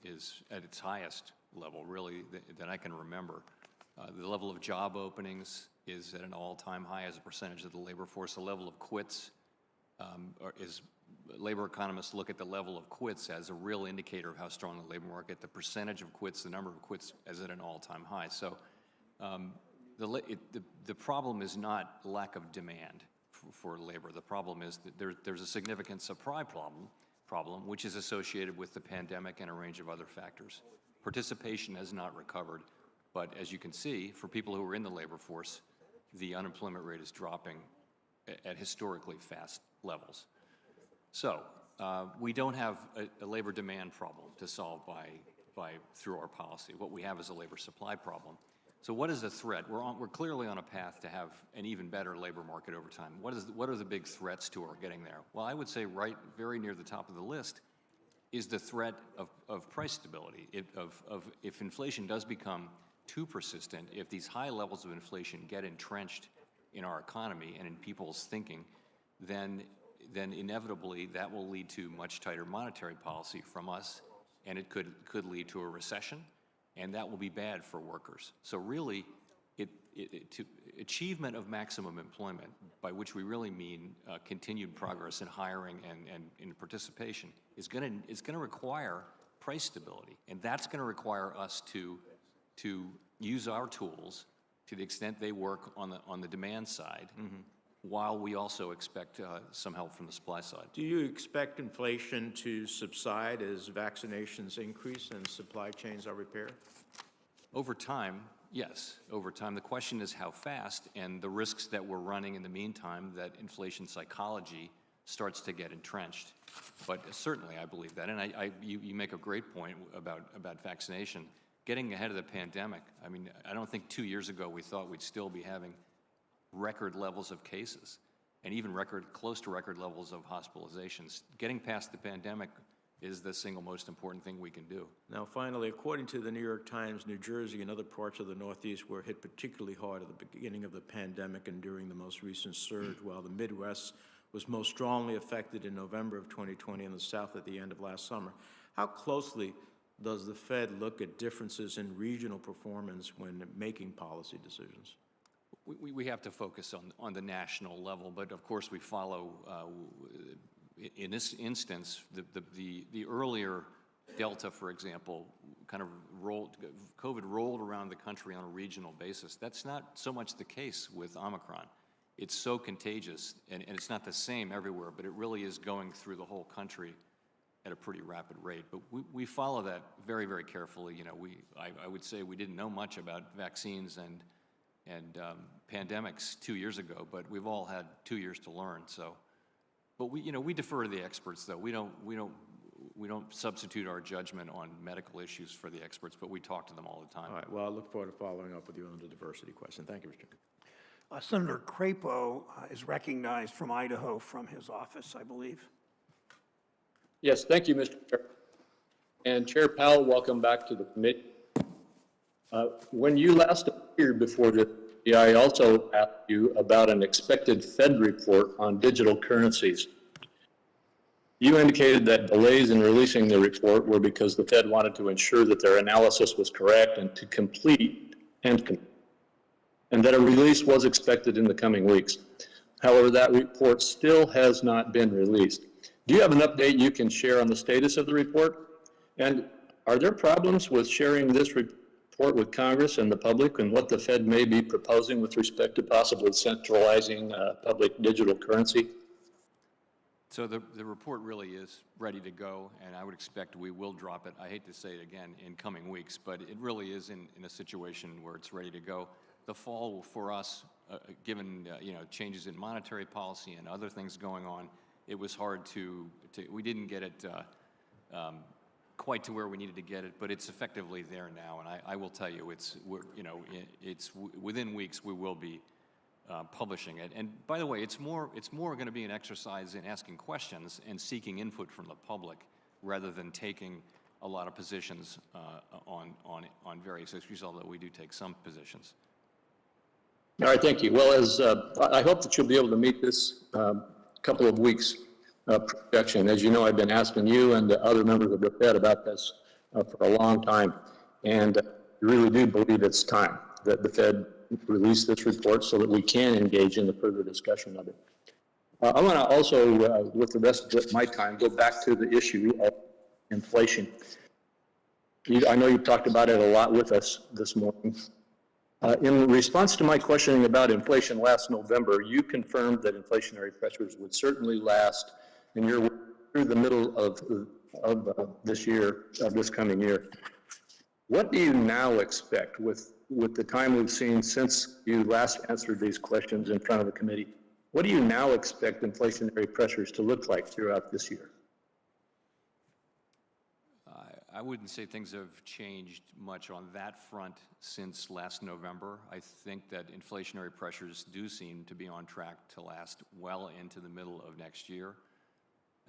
is at its highest level, really, that I can remember. The level of job openings is at an all-time high as a percentage of the labor force. The level of quits labor economists look at the level of quits as a real indicator of how strong the labor market. The percentage of quits, the number of quits, is at an all-time high. So the problem is not lack of demand for labor. The problem is that there's a significant supply problem, which is associated with the pandemic and a range of other factors. Participation has not recovered, but as you can see, for people who are in the labor force, the unemployment rate is dropping at historically fast levels. So we don't have a labor demand problem to solve through our policy. What we have is a labor supply problem. So what is the threat? We're clearly on a path to have an even better labor market over time. What are the big threats to our getting there? Well, I would say very near the top of the list is the threat of price stability. If inflation does become too persistent, if these high levels of inflation get entrenched in our economy and in people's thinking, then inevitably that will lead to much tighter monetary policy from us, and it could lead to a recession, and that will be bad for workers. So really, achievement of maximum employment, by which we really mean continued progress in hiring and in participation, is going to require price stability, and that's going to require us to use our tools to the extent they work on the demand side, while we also expect some help from the supply side. Do you expect inflation to subside as vaccinations increase and supply chains are repaired? Over time, yes. Over time. The question is how fast, and the risks that we're running in the meantime that inflation psychology starts to get entrenched. But certainly I believe that. And you make a great point about vaccination. Getting ahead of the pandemic, I mean, I don't think 2 years ago we thought we'd still be having record levels of cases and even close to record levels of hospitalizations. Getting past the pandemic is the single most important thing we can do. Now, finally, according to the New York Times, New Jersey and other parts of the Northeast were hit particularly hard at the beginning of the pandemic and during the most recent surge, while the Midwest was most strongly affected in November of 2020 and the South at the end of last summer. How closely does the Fed look at differences in regional performance when making policy decisions? We have to focus on the national level, but of course we follow, in this instance, the earlier Delta, for example, COVID rolled around the country on a regional basis. That's not so much the case with Omicron. It's so contagious, and it's not the same everywhere, but it really is going through the whole country at a pretty rapid rate. But we follow that very, very carefully. You know, I would say we didn't know much about vaccines and pandemics 2 years ago, but we've all had 2 years to learn. So, but we defer to the experts, though. We don't substitute our judgment on medical issues for the experts, but we talk to them all the time. All right. Well, I look forward to following up with you on the diversity question. Thank you, Mr. Chairman. Senator Crapo is recognized from Idaho from his office, I believe. Yes, thank you, Mr. Chair. And Chair Powell, welcome back to the committee. When you last appeared before the committee, I also asked you about an expected Fed report on digital currencies. You indicated that delays in releasing the report were because the Fed wanted to ensure that their analysis was correct and to complete and that a release was expected in the coming weeks. However, that report still has not been released. Do you have an update you can share on the status of the report? And are there problems with sharing this report with Congress and the public and what the Fed may be proposing with respect to possibly centralizing public digital currency? So the report really is ready to go, and I would expect we will drop it. I hate to say it again, in coming weeks, but it really is in a situation where it's ready to go. The fall for us, given changes in monetary policy and other things going on, it was hard to we didn't get it quite to where we needed to get it, but it's effectively there now. And I will tell you, it's within weeks we will be publishing it. And by the way, it's more going to be an exercise in asking questions and seeking input from the public rather than taking a lot of positions on various issues, although we do take some positions. All right, thank you. Well, as I hope that you'll be able to meet this couple of weeks projection. As you know, I've been asking you and the other members of the Fed about this for a long time, and I really do believe it's time that the Fed release this report so that we can engage in the further discussion of it. I want to also, with the rest of my time, go back to the issue of inflation. I know you've talked about it a lot with us this morning. In response to my questioning about inflation last November, you confirmed that inflationary pressures would certainly last in through the middle of this year, of this coming year. What do you now expect with the time we've seen since you last answered these questions in front of the committee? What do you now expect inflationary pressures to look like throughout this year? I wouldn't say things have changed much on that front since last November. I think that inflationary pressures do seem to be on track to last well into the middle of next year.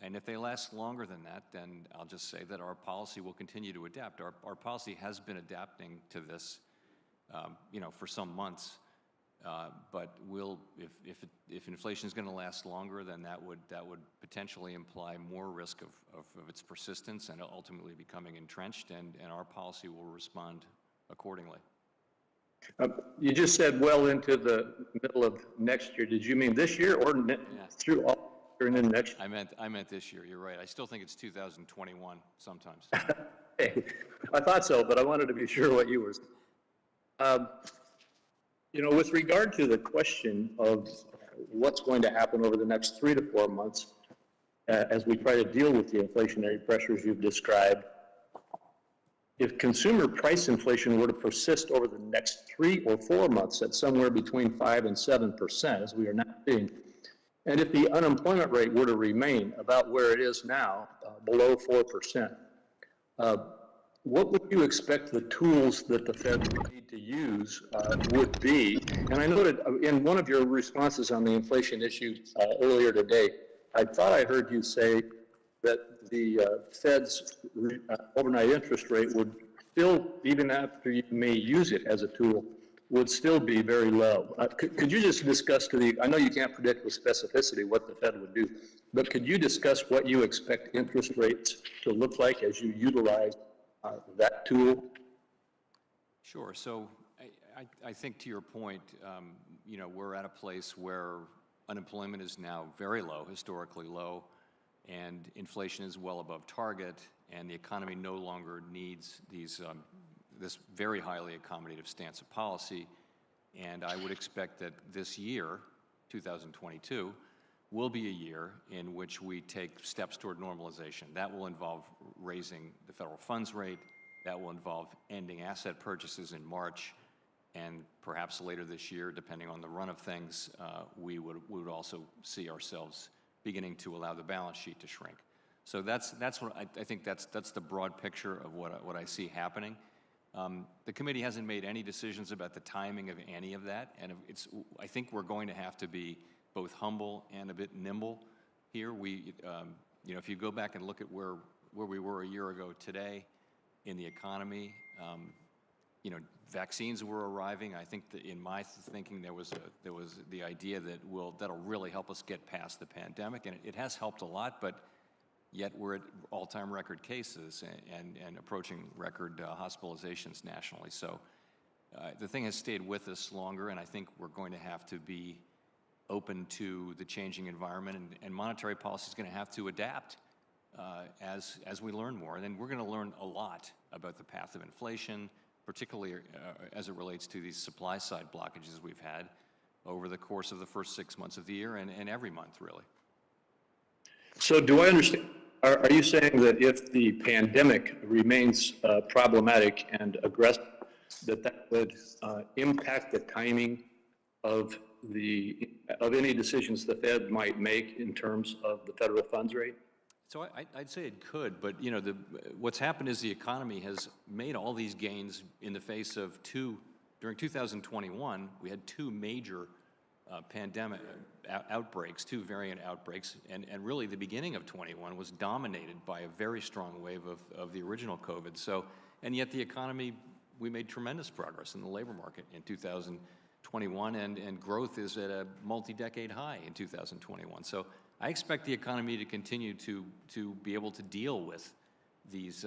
And if they last longer than that, then I'll just say that our policy will continue to adapt. Our policy has been adapting to this, for some months. But if inflation is going to last longer, then that would potentially imply more risk of its persistence and ultimately becoming entrenched, and our policy will respond accordingly. You just said well into the middle of next year. Did you mean this year or through all year and then next year? I meant this year. You're right. I still think it's 2021 sometimes. Hey, I thought so, but I wanted to be sure what you were saying. With regard to the question of what's going to happen over the next 3 to 4 months, as we try to deal with the inflationary pressures you've described, if consumer price inflation were to persist over the next 3 or 4 months at somewhere between 5 and 7%, as we are now seeing, and if the unemployment rate were to remain about where it is now, below 4%, what would you expect the tools that the Fed would need to use would be? And I noted in one of your responses on the inflation issue earlier today, I thought I heard you say that the Fed's overnight interest rate would still, even after you may use it as a tool, would still be very low. Could you just discuss I know you can't predict with specificity what the Fed would do, but could you discuss what you expect interest rates to look like as you utilize that tool? Sure. So I think to your point, we're at a place where unemployment is now very low, historically low, and inflation is well above target, and the economy no longer needs this very highly accommodative stance of policy. And I would expect that this year, 2022, will be a year in which we take steps toward normalization. That will involve raising the federal funds rate. That will involve ending asset purchases in March. And perhaps later this year, depending on the run of things, we would also see ourselves beginning to allow the balance sheet to shrink. So that's what I think that's the broad picture of what I see happening. The committee hasn't made any decisions about the timing of any of that, and I think we're going to have to be both humble and a bit nimble here. If you go back and look at where we were a year ago today in the economy, vaccines were arriving. I think that in my thinking there was the idea that'll really help us get past the pandemic, and it has helped a lot, but yet we're at all-time record cases and approaching record hospitalizations nationally. So the thing has stayed with us longer, and I think we're going to have to be open to the changing environment, and monetary policy is going to have to adapt as we learn more. And then we're going to learn a lot about the path of inflation, particularly as it relates to these supply-side blockages we've had over the course of the first 6 months of the year and every month, really. So do I understand, are you saying that if the pandemic remains problematic and aggressive, that would impact the timing of any decisions the Fed might make in terms of the federal funds rate? So I'd say it could, but you know, what's happened is the economy has made all these gains in the face of during 2021, we had two major pandemic outbreaks, two variant outbreaks, and really the beginning of 21 was dominated by a very strong wave of the original COVID. So, and yet the economy, we made tremendous progress in the labor market in 2021, and growth is at a multi-decade high in 2021. So I expect the economy to continue to be able to deal with these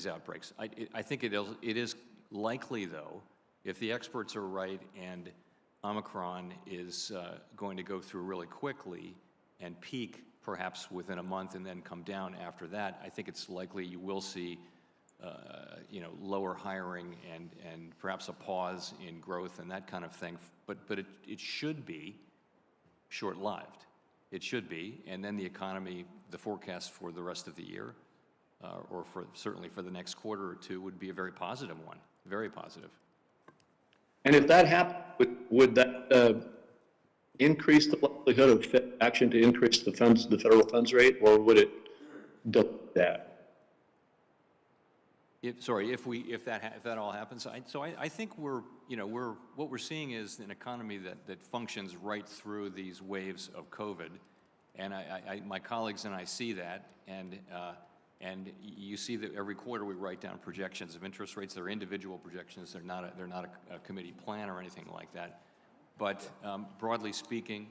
outbreaks. I think it is likely, though, if the experts are right and Omicron is going to go through really quickly and peak perhaps within a month and then come down after that, I think it's likely you will see lower hiring and perhaps a pause in growth and that kind of thing. But it should be short-lived. It should be, and then the economy, the forecast for the rest of the year, or certainly for the next quarter or two, would be a very positive one, very positive. And if that happened, would that increase the likelihood of Fed action to increase the federal funds rate, or would it delay that? If that all happens, I think what we're seeing is an economy that functions right through these waves of COVID, and my colleagues and I see that, and you see that every quarter we write down projections of interest rates. They're individual projections. They're not a committee plan or anything like that. But broadly speaking,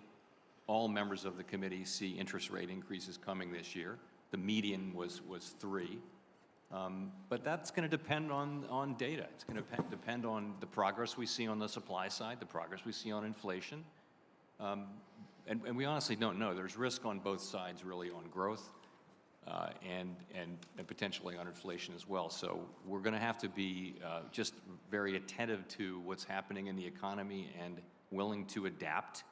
all members of the committee see interest rate increases coming this year. The median was 3. But that's going to depend on data. It's going to depend on the progress we see on the supply side, the progress we see on inflation. And we honestly don't know. There's risk on both sides, really, on growth and potentially on inflation as well. So we're going to have to be just very attentive to what's happening in the economy and willing to adapt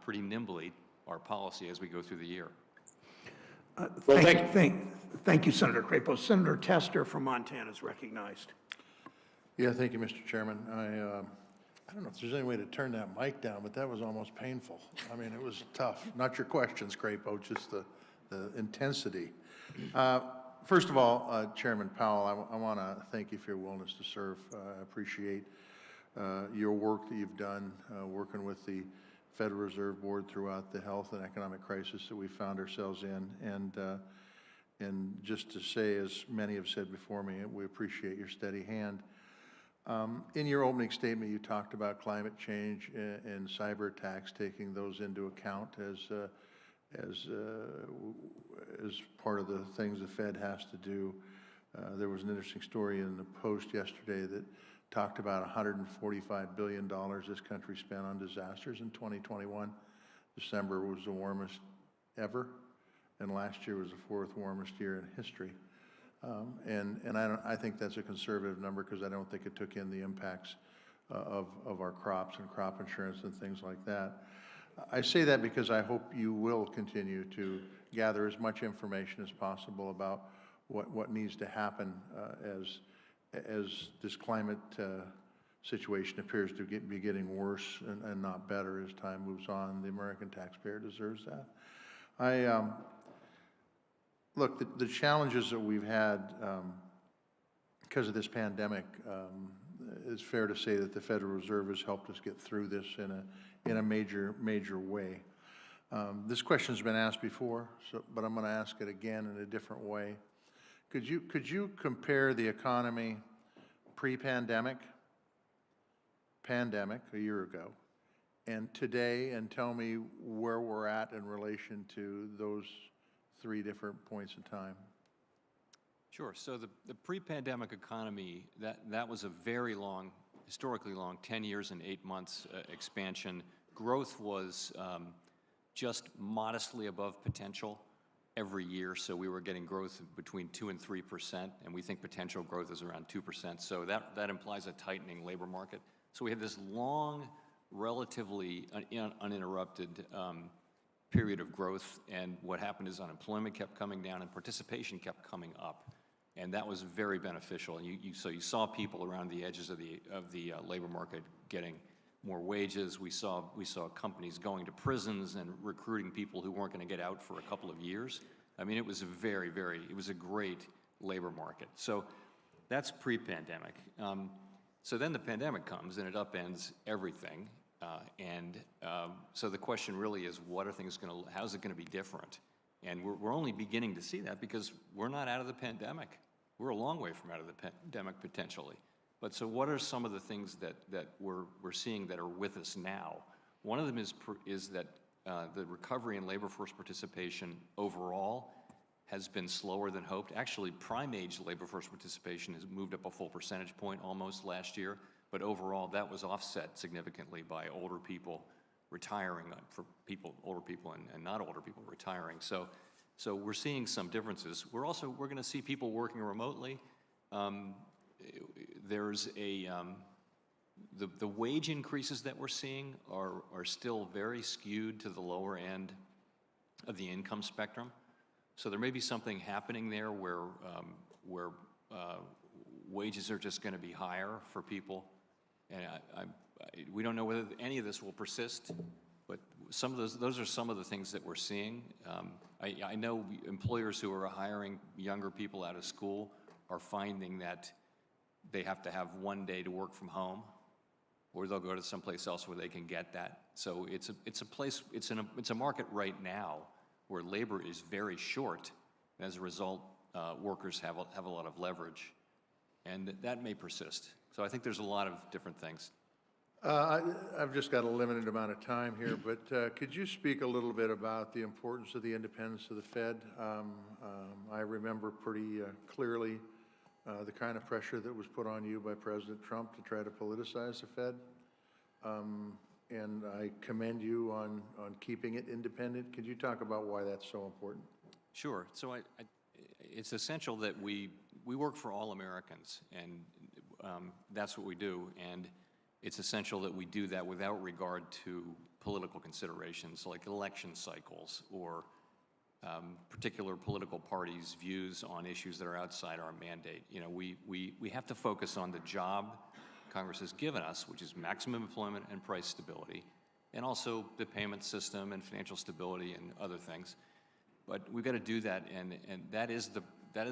pretty nimbly our policy as we go through the year. Thank you, Senator Crapo. Senator Tester from Montana is recognized. Yeah, thank you, Mr. Chairman. I don't know if there's any way to turn that mic down, but that was almost painful. I mean, it was tough. Not your questions, Crapo, just the intensity. First of all, Chairman Powell, I want to thank you for your willingness to serve. I appreciate your work that you've done working with the Federal Reserve Board throughout the health and economic crisis that we found ourselves in. And just to say, as many have said before me, we appreciate your steady hand. In your opening statement, you talked about climate change and cyber attacks, taking those into account as part of the things the Fed has to do. There was an interesting story in the Post yesterday that talked about $145 billion this country spent on disasters in 2021. December was the warmest ever, and last year was the 4th warmest year in history. I think that's a conservative number because I don't think it took in the impacts of our crops and crop insurance and things like that. I say that because I hope you will continue to gather as much information as possible about what needs to happen as this climate situation appears to be getting worse and not better as time moves on. The American taxpayer deserves that. Look, the challenges that we've had because of this pandemic, it's fair to say that the Federal Reserve has helped us get through this in a major way. This question has been asked before, but I'm going to ask it again in a different way. Could you compare the economy pre-pandemic, pandemic a year ago, and today, and tell me where we're at in relation to those 3 different points in time? Sure. So the pre-pandemic economy, that was a very long, historically long, 10 years and 8 months expansion. Growth was just modestly above potential every year, so we were getting growth between 2% and 3%, and we think potential growth is around 2%. So that implies a tightening labor market. So we had this long, relatively uninterrupted period of growth, and what happened is unemployment kept coming down and participation kept coming up, and that was very beneficial. And so you saw people around the edges of the labor market getting more wages. We saw companies going to prisons and recruiting people who weren't going to get out for a couple of years. I mean, it was it was a great labor market. So that's pre-pandemic. So then the pandemic comes and it upends everything. So the question really is, how's it going to be different? And we're only beginning to see that because we're not out of the pandemic. We're a long way from out of the pandemic potentially. But so what are some of the things that we're seeing that are with us now? One of them is that the recovery in labor force participation overall has been slower than hoped. Actually, prime age labor force participation has moved up a full percentage point almost last year, but overall that was offset significantly by older people retiring, older people and not older people retiring. So we're seeing some differences. We're going to see people working remotely. There's the wage increases that we're seeing are still very skewed to the lower end of the income spectrum. So there may be something happening there where wages are just going to be higher for people, and we don't know whether any of this will persist. But some of those are some of the things that we're seeing. I know employers who are hiring younger people out of school are finding that they have to have one day to work from home, or they'll go to someplace else where they can get that. So it's a market right now where labor is very short. As a result, workers have a lot of leverage, and that may persist. So I think there's a lot of different things. I've just got a limited amount of time here, but could you speak a little bit about the importance of the independence of the Fed? I remember pretty clearly the kind of pressure that was put on you by President Trump to try to politicize the Fed. And I commend you on keeping it independent. Could you talk about why that's so important? Sure. So it's essential that we work for all Americans, and that's what we do. And it's essential that we do that without regard to political considerations like election cycles or particular political parties' views on issues that are outside our mandate. You know, we have to focus on the job Congress has given us, which is maximum employment and price stability, and also the payment system and financial stability and other things. But we've got to do that, and that is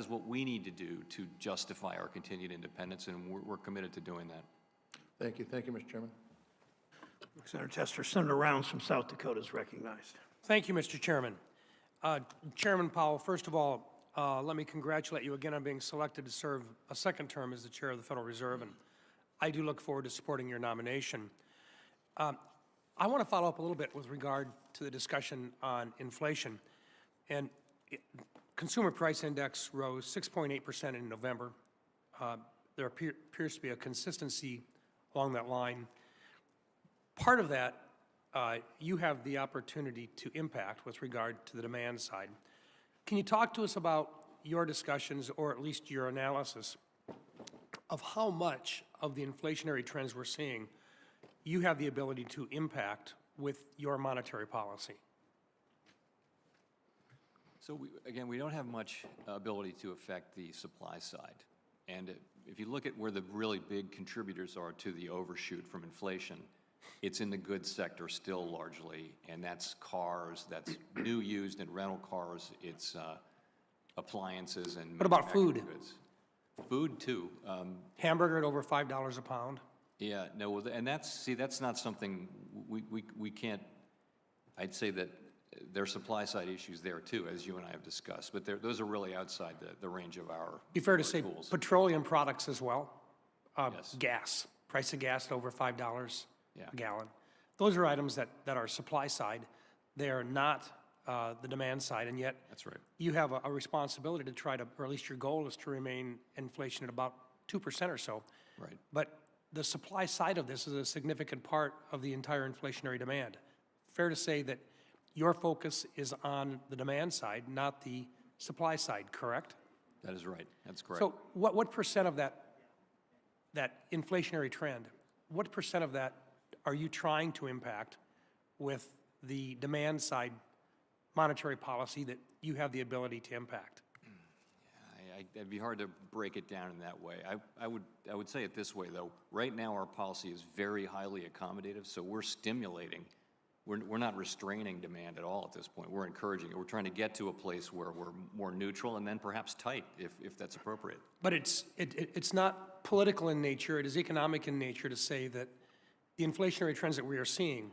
what we need to do to justify our continued independence, and we're committed to doing that. Thank you. Thank you, Mr. Chairman. Senator Tester. Senator Rounds from South Dakota is recognized. Thank you, Mr. Chairman. Chairman Powell, first of all, let me congratulate you again on being selected to serve a second term as the chair of the Federal Reserve, and I do look forward to supporting your nomination. I want to follow up a little bit with regard to the discussion on inflation. And consumer price index rose 6.8% in November. There appears to be a consistency along that line. Part of that, you have the opportunity to impact with regard to the demand side. Can you talk to us about your discussions, or at least your analysis, of how much of the inflationary trends we're seeing you have the ability to impact with your monetary policy? So again, we don't have much ability to affect the supply side. And if you look at where the really big contributors are to the overshoot from inflation, it's in the goods sector still largely, and that's cars, that's new, used, and rental cars, it's appliances and What about food? Goods. Food too. Hamburger at over $5 a pound? Yeah, no, and that's not something we can't, I'd say that there are supply side issues there too, as you and I have discussed, but those are really outside the range of our Be fair to say tools. petroleum products as well? Yes. Gas, price of gas at over $5 Yeah. a gallon. Those are items that are supply side. They are not the demand side, and yet That's right. you have a responsibility to try to, or at least your goal is to remain inflation at about 2% or so. Right. But the supply side of this is a significant part of the entire inflationary demand. Fair to say that your focus is on the demand side, not the supply side, correct? That is right. That's correct. So what percent of that inflationary trend, what percent of that are you trying to impact with the demand side monetary policy that you have the ability to impact? It'd be hard to break it down in that way. I would say it this way, though. Right now, our policy is very highly accommodative, so we're stimulating. We're not restraining demand at all at this point. We're encouraging it. We're trying to get to a place where we're more neutral and then perhaps tight, if that's appropriate. But it's not political in nature, it is economic in nature to say that the inflationary trends that we are seeing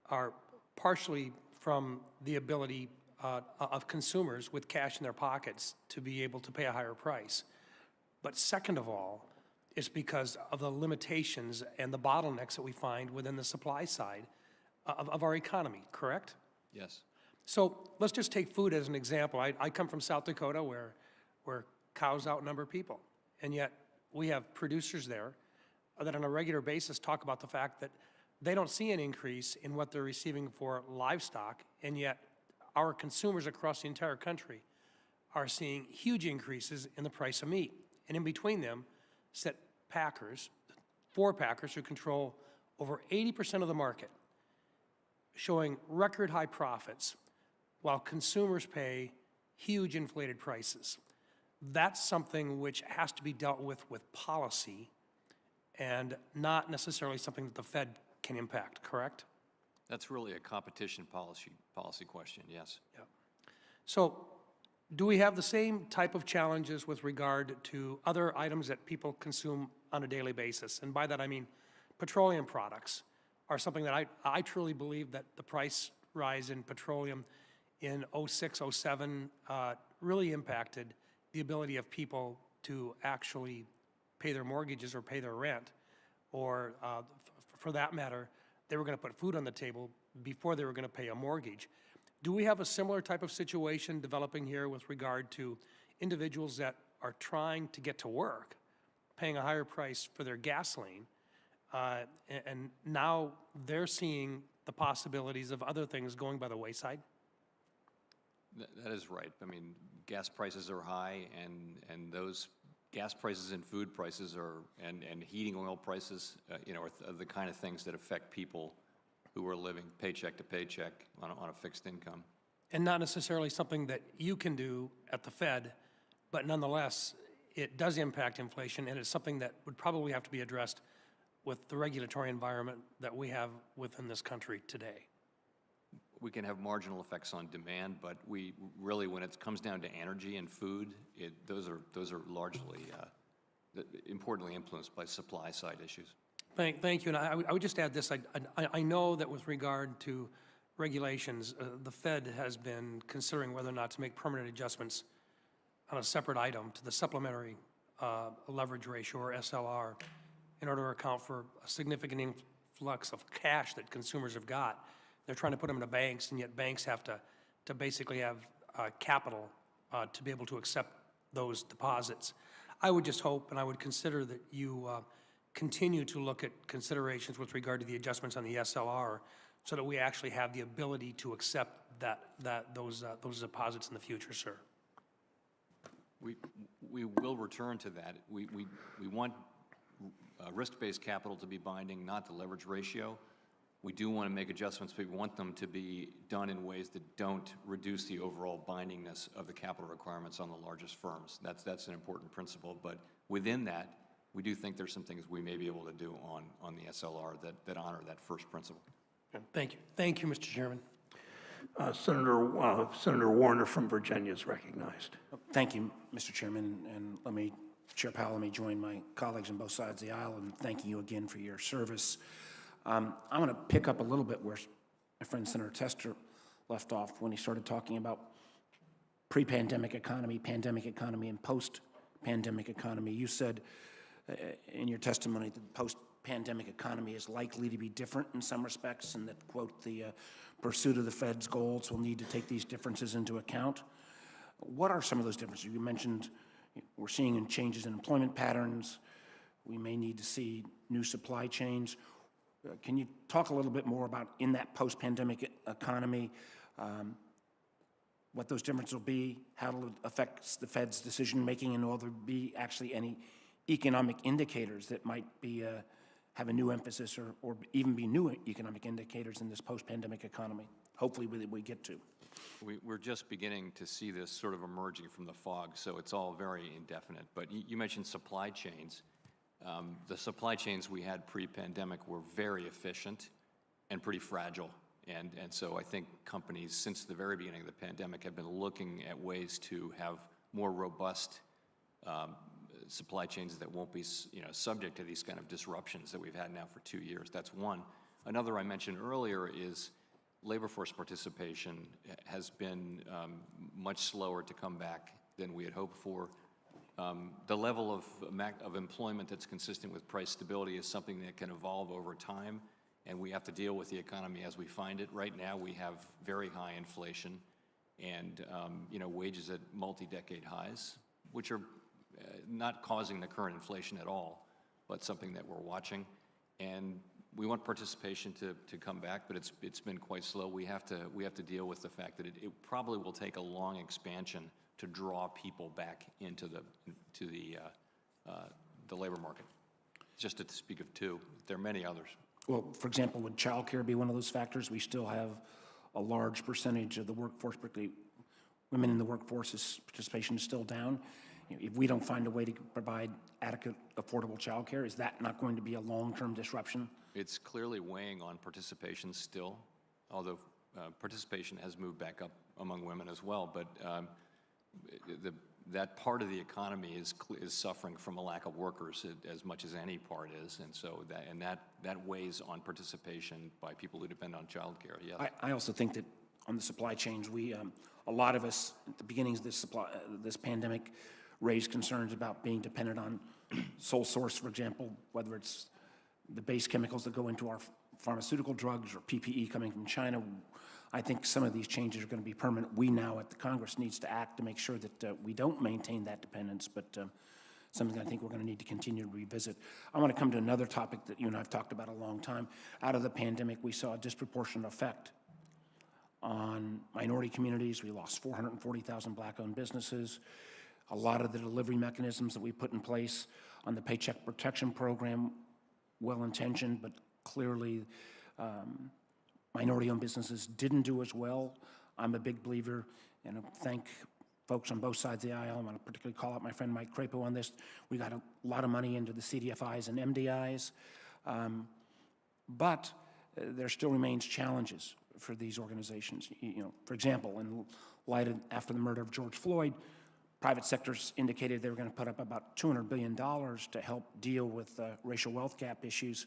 are partially from the ability of consumers with cash in their pockets to be able to pay a higher price. But second of all, it's because of the limitations and the bottlenecks that we find within the supply side of our economy, correct? Yes. So let's just take food as an example. I come from South Dakota where cows outnumber people, and yet we have producers there that on a regular basis talk about the fact that they don't see an increase in what they're receiving for livestock, and yet our consumers across the entire country are seeing huge increases in the price of meat. And in between them sit packers, 4 packers who control over 80% of the market, showing record high profits while consumers pay huge inflated prices. That's something which has to be dealt with policy and not necessarily something that the Fed can impact, correct? That's really a competition policy question, yes. Yeah. So do we have the same type of challenges with regard to other items that people consume on a daily basis? And by that I mean petroleum products are something that I truly believe that the price rise in petroleum in 06, 07 really impacted the ability of people to actually pay their mortgages or pay their rent, or for that matter, they were going to put food on the table before they were going to pay a mortgage. Do we have a similar type of situation developing here with regard to individuals that are trying to get to work, paying a higher price for their gasoline, and now they're seeing the possibilities of other things going by the wayside? That is right. I mean, gas prices are high, and those gas prices and food prices and heating oil prices, are the kind of things that affect people who are living paycheck to paycheck on a fixed income. And not necessarily something that you can do at the Fed, but nonetheless, it does impact inflation, and it's something that would probably have to be addressed with the regulatory environment that we have within this country today. We can have marginal effects on demand, but we really, when it comes down to energy and food, those are largely importantly influenced by supply side issues. Thank you, and I would just add this. I know that with regard to regulations, the Fed has been considering whether or not to make permanent adjustments on a separate item to the supplementary leverage ratio, or SLR, in order to account for a significant influx of cash that consumers have got. They're trying to put them into banks, and yet banks have to basically have capital to be able to accept those deposits. I would just hope, and I would consider that you continue to look at considerations with regard to the adjustments on the SLR, so that we actually have the ability to accept those deposits in the future, sir. We will return to that. We want risk-based capital to be binding, not the leverage ratio. We do want to make adjustments, but we want them to be done in ways that don't reduce the overall bindingness of the capital requirements on the largest firms. That's an important principle, but within that, we do think there's some things we may be able to do on the SLR that honor that first principle. Thank you. Thank you, Mr. Chairman. Senator Warner from Virginia is recognized. Thank you, Mr. Chairman, and Chair Powell, let me join my colleagues on both sides of the aisle in thanking you again for your service. I'm going to pick up a little bit where my friend Senator Tester left off when he started talking about pre-pandemic economy, pandemic economy, and post-pandemic economy. You said in your testimony that the post-pandemic economy is likely to be different in some respects, and that, quote, the pursuit of the Fed's goals will need to take these differences into account. What are some of those differences? You mentioned we're seeing changes in employment patterns. We may need to see new supply chains. Can you talk a little bit more about, in that post-pandemic economy, what those differences will be, how it affects the Fed's decision-making, and will there be actually any economic indicators that might be have a new emphasis, or even be new economic indicators in this post-pandemic economy? Hopefully we get to. We're just beginning to see this sort of emerging from the fog, so it's all very indefinite. But you mentioned supply chains. The supply chains we had pre-pandemic were very efficient and pretty fragile. And so I think companies, since the very beginning of the pandemic, have been looking at ways to have more robust supply chains that won't be, subject to these kind of disruptions that we've had now for 2 years. That's one. Another I mentioned earlier is labor force participation has been much slower to come back than we had hoped for. The level of employment that's consistent with price stability is something that can evolve over time, and we have to deal with the economy as we find it. Right now, we have very high inflation and wages at multi-decade highs, which are not causing the current inflation at all, but something that we're watching. And we want participation to come back, but it's been quite slow. We have to deal with the fact that it probably will take a long expansion to draw people back into the labor market. Just to speak of two, there are many others. Well, for example, would childcare be one of those factors? We still have a large percentage of the workforce, particularly women in the workforce's participation is still down. If we don't find a way to provide adequate, affordable childcare, is that not going to be a long-term disruption? It's clearly weighing on participation still, although participation has moved back up among women as well. But that part of the economy is suffering from a lack of workers as much as any part is, and so that weighs on participation by people who depend on childcare. Yes. I also think that on the supply chains, a lot of us at the beginnings of this pandemic raised concerns about being dependent on sole source, for example, whether it's the base chemicals that go into our pharmaceutical drugs or PPE coming from China. I think some of these changes are going to be permanent. We now at the Congress needs to act to make sure that we don't maintain that dependence, but something I think we're going to need to continue to revisit. I want to come to another topic that you and I have talked about a long time. Out of the pandemic, we saw a disproportionate effect on minority communities. We lost 440,000 black-owned businesses. A lot of the delivery mechanisms that we put in place on the Paycheck Protection Program, well-intentioned, but clearly minority-owned businesses didn't do as well. I'm a big believer, and I thank folks on both sides of the aisle. I want to particularly call out my friend Mike Crapo on this. We got a lot of money into the CDFIs and MDIs, but there still remains challenges for these organizations. For example, in light of after the murder of George Floyd, private sectors indicated they were going to put up about $200 billion to help deal with racial wealth gap issues.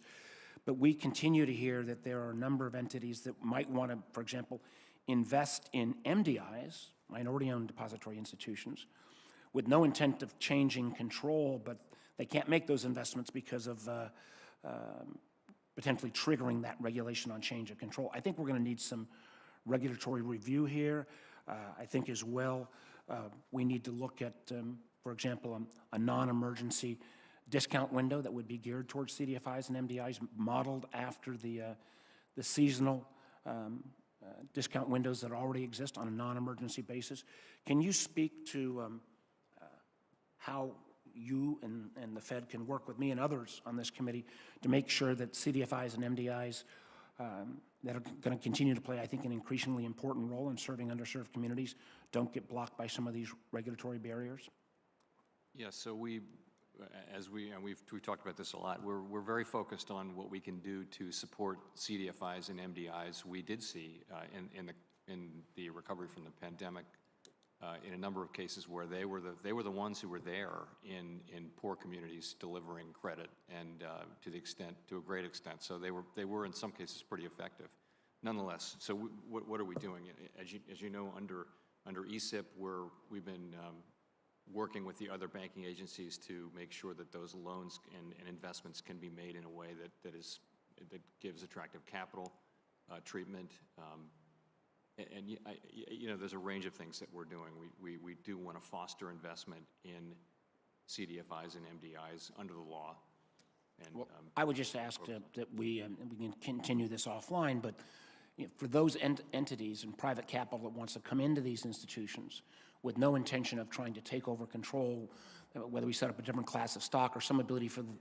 But we continue to hear that there are a number of entities that might want to, for example, invest in MDIs, minority-owned depository institutions, with no intent of changing control, but they can't make those investments because of potentially triggering that regulation on change of control. I think we're going to need some regulatory review here. I think as well, we need to look at, for example, a non-emergency discount window that would be geared towards CDFIs and MDIs, modeled after the seasonal discount windows that already exist on a non-emergency basis. Can you speak to how you and the Fed can work with me and others on this committee to make sure that CDFIs and MDIs that are going to continue to play, I think, an increasingly important role in serving underserved communities don't get blocked by some of these regulatory barriers? Yeah, so we've talked about this a lot. We're very focused on what we can do to support CDFIs and MDIs. We did see in the recovery from the pandemic, in a number of cases where they were the ones who were there in poor communities delivering credit, and to a great extent. So they were in some cases pretty effective. Nonetheless, so what are we doing? As you know, under ESIP, we've been working with the other banking agencies to make sure that those loans and investments can be made in a way that gives attractive capital treatment. There's a range of things that we're doing. We do want to foster investment in CDFIs and MDIs under the law. And, well, I would just ask that we can continue this offline, but for those entities and private capital that wants to come into these institutions with no intention of trying to take over control, whether we set up a different class of stock or some ability for the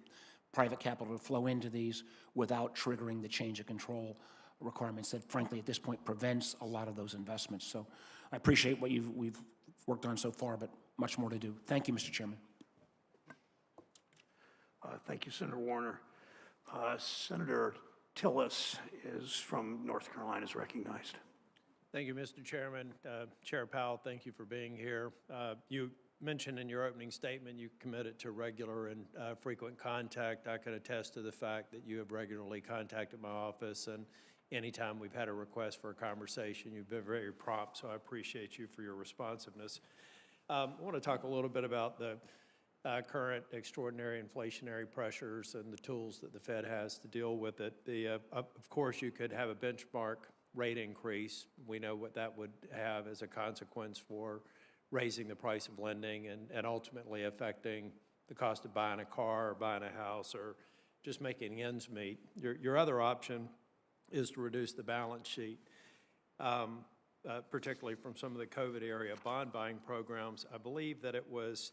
private capital to flow into these without triggering the change of control, requirements that frankly at this point prevents a lot of those investments. So I appreciate what we've worked on so far, but much more to do. Thank you, Mr. Chairman. Thank you, Senator Warner. Senator Tillis is from North Carolina, is recognized. Thank you, Mr. Chairman. Chair Powell, thank you for being here. You mentioned in your opening statement you committed to regular and frequent contact. I can attest to the fact that you have regularly contacted my office, and anytime we've had a request for a conversation, you've been very prompt, so I appreciate you for your responsiveness. I want to talk a little bit about the current extraordinary inflationary pressures and the tools that the Fed has to deal with it. Of course, you could have a benchmark rate increase. We know what that would have as a consequence for raising the price of lending and ultimately affecting the cost of buying a car or buying a house or just making ends meet. Your other option is to reduce the balance sheet, particularly from some of the COVID area bond buying programs. I believe that it was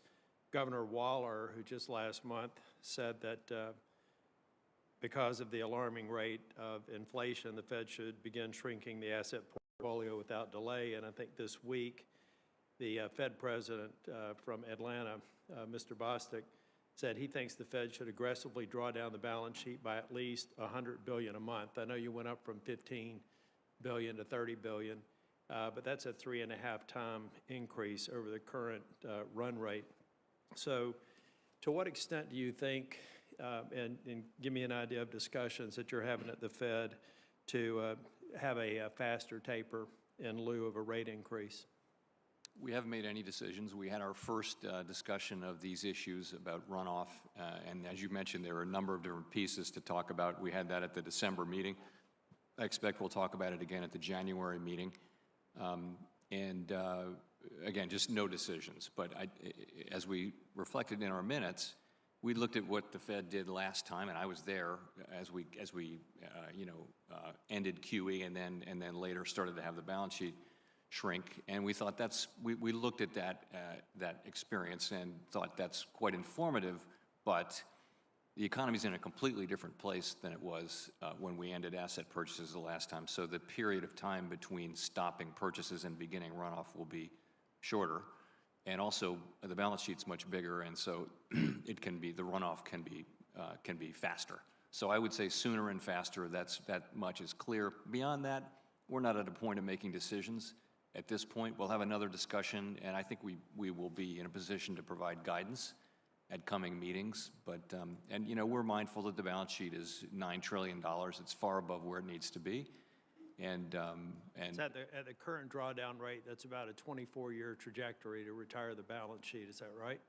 Governor Waller who just last month said that because of the alarming rate of inflation, the Fed should begin shrinking the asset portfolio without delay. And I think this week, the Fed president from Atlanta, Mr. Bostic, said he thinks the Fed should aggressively draw down the balance sheet by at least $100 billion a month. I know you went up from $15 billion to $30 billion, but that's a 3.5-time increase over the current run rate. So to what extent do you think, and give me an idea of discussions that you're having at the Fed to have a faster taper in lieu of a rate increase? We haven't made any decisions. We had our first discussion of these issues about runoff, and as you mentioned, there are a number of different pieces to talk about. We had that at the December meeting. I expect we'll talk about it again at the January meeting. Again, just no decisions. But as we reflected in our minutes, we looked at what the Fed did last time, and I was there as we ended QE and then later started to have the balance sheet shrink, and we thought we looked at that experience and thought that's quite informative, but the economy's in a completely different place than it was when we ended asset purchases the last time. So the period of time between stopping purchases and beginning runoff will be shorter, and also the balance sheet's much bigger, and so the runoff can be faster. So I would say sooner and faster. That much is clear. Beyond that, we're not at a point of making decisions. At this point, we'll have another discussion, and I think we will be in a position to provide guidance at coming meetings. But we're mindful that the balance sheet is $9 trillion. It's far above where it needs to be, and It's at the current drawdown rate, that's about a 24-year trajectory to retire the balance sheet. Is that right?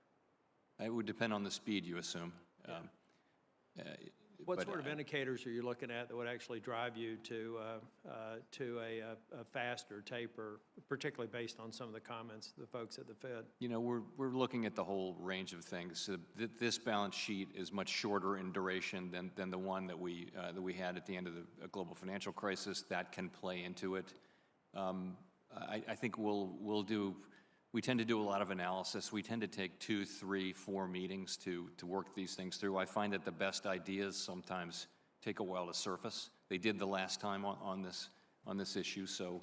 it would depend on the speed you assume. What sort of indicators are you looking at that would actually drive you to a faster taper, particularly based on some of the comments of the folks at the Fed? We're looking at the whole range of things. This balance sheet is much shorter in duration than the one that we had at the end of the global financial crisis. That can play into it. I think we tend to do a lot of analysis. We tend to take 2, 3, 4 meetings to work these things through. I find that the best ideas sometimes take a while to surface. They did the last time on this issue, so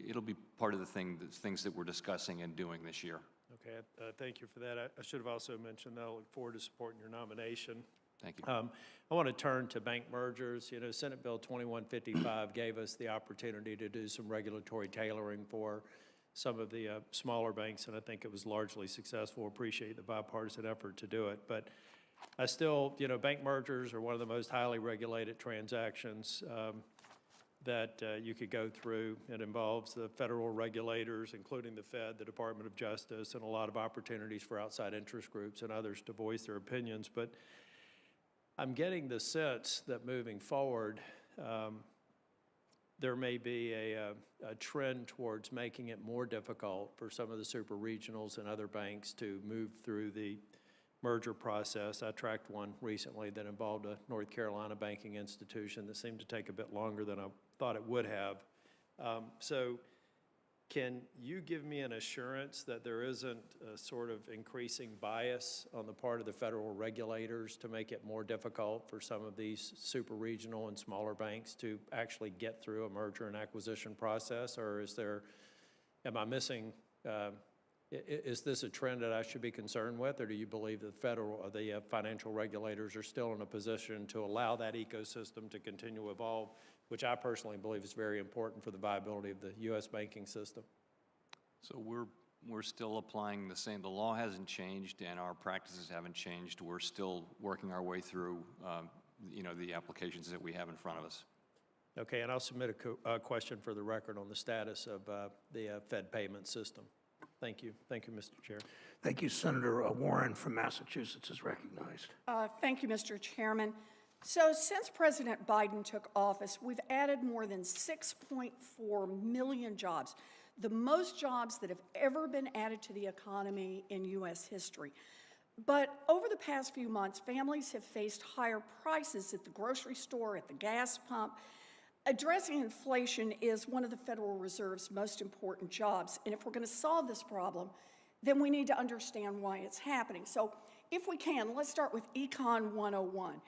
it'll be part of the things that we're discussing and doing this year. Okay, thank you for that. I should have also mentioned that I look forward to supporting your nomination. Thank you. I want to turn to bank mergers. Senate Bill 2155 gave us the opportunity to do some regulatory tailoring for some of the smaller banks, and I think it was largely successful. Appreciate the bipartisan effort to do it. But I still, bank mergers are one of the most highly regulated transactions that you could go through. It involves the federal regulators, including the Fed, the Department of Justice, and a lot of opportunities for outside interest groups and others to voice their opinions. But I'm getting the sense that moving forward, there may be a trend towards making it more difficult for some of the super regionals and other banks to move through the merger process. I tracked one recently that involved a North Carolina banking institution that seemed to take a bit longer than I thought it would have. So Can you give me an assurance that there isn't a sort of increasing bias on the part of the federal regulators to make it more difficult for some of these super regional and smaller banks to actually get through a merger and acquisition process? Or am I missing, is this a trend that I should be concerned with? Or do you believe that the financial regulators are still in a position to allow that ecosystem to continue to evolve, which I personally believe is very important for the viability of the U.S. banking system? So we're still applying the law hasn't changed and our practices haven't changed. We're still working our way through, the applications that we have in front of us. Okay, and I'll submit a question for the record on the status of the Fed payment system. Thank you. Thank you, Mr. Chair. Thank you. Senator Warren from Massachusetts is recognized. Thank you, Mr. Chairman. So since President Biden took office, we've added more than 6.4 million jobs, the most jobs that have ever been added to the economy in U.S. history. But over the past few months, families have faced higher prices at the grocery store, at the gas pump. Addressing inflation is one of the Federal Reserve's most important jobs. And if we're going to solve this problem, then we need to understand why it's happening. So if we can, let's start with Econ 101.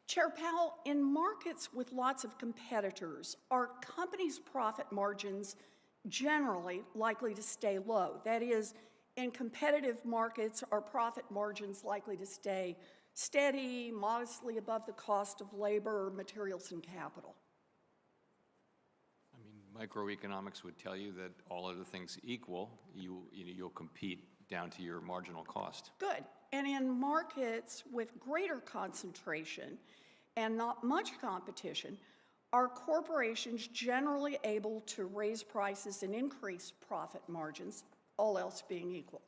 Chair Powell, in markets with lots of competitors, are companies' profit margins generally likely to stay low? That is, in competitive markets, are profit margins likely to stay steady, modestly above the cost of labor, materials, and capital? I mean, microeconomics would tell you that all other things equal, you'll compete down to your marginal cost. Good. And in markets with greater concentration and not much competition, are corporations generally able to raise prices and increase profit margins, all else being equal?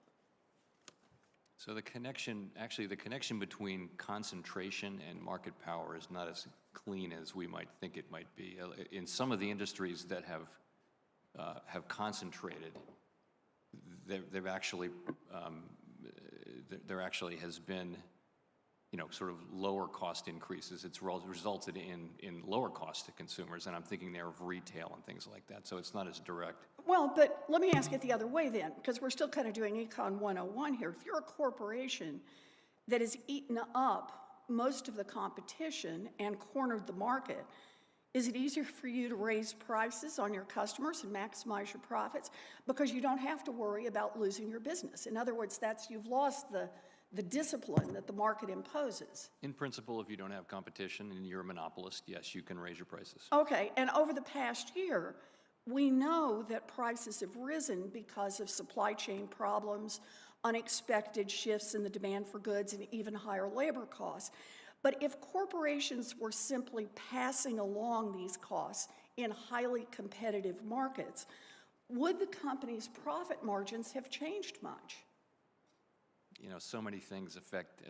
So the connection between concentration and market power is not as clean as we might think it might be. In some of the industries that have concentrated, there actually has been, sort of lower cost increases. It's resulted in lower cost to consumers, and I'm thinking there of retail and things like that. So it's not as direct. Well, but let me ask it the other way then, because we're still kind of doing Econ 101 here. If you're a corporation that has eaten up most of the competition and cornered the market, is it easier for you to raise prices on your customers and maximize your profits because you don't have to worry about losing your business? In other words, you've lost the discipline that the market imposes. In principle, if you don't have competition and you're a monopolist, yes, you can raise your prices. Okay, and over the past year, we know that prices have risen because of supply chain problems, unexpected shifts in the demand for goods, and even higher labor costs. But if corporations were simply passing along these costs in highly competitive markets, would the company's profit margins have changed much? So many things affect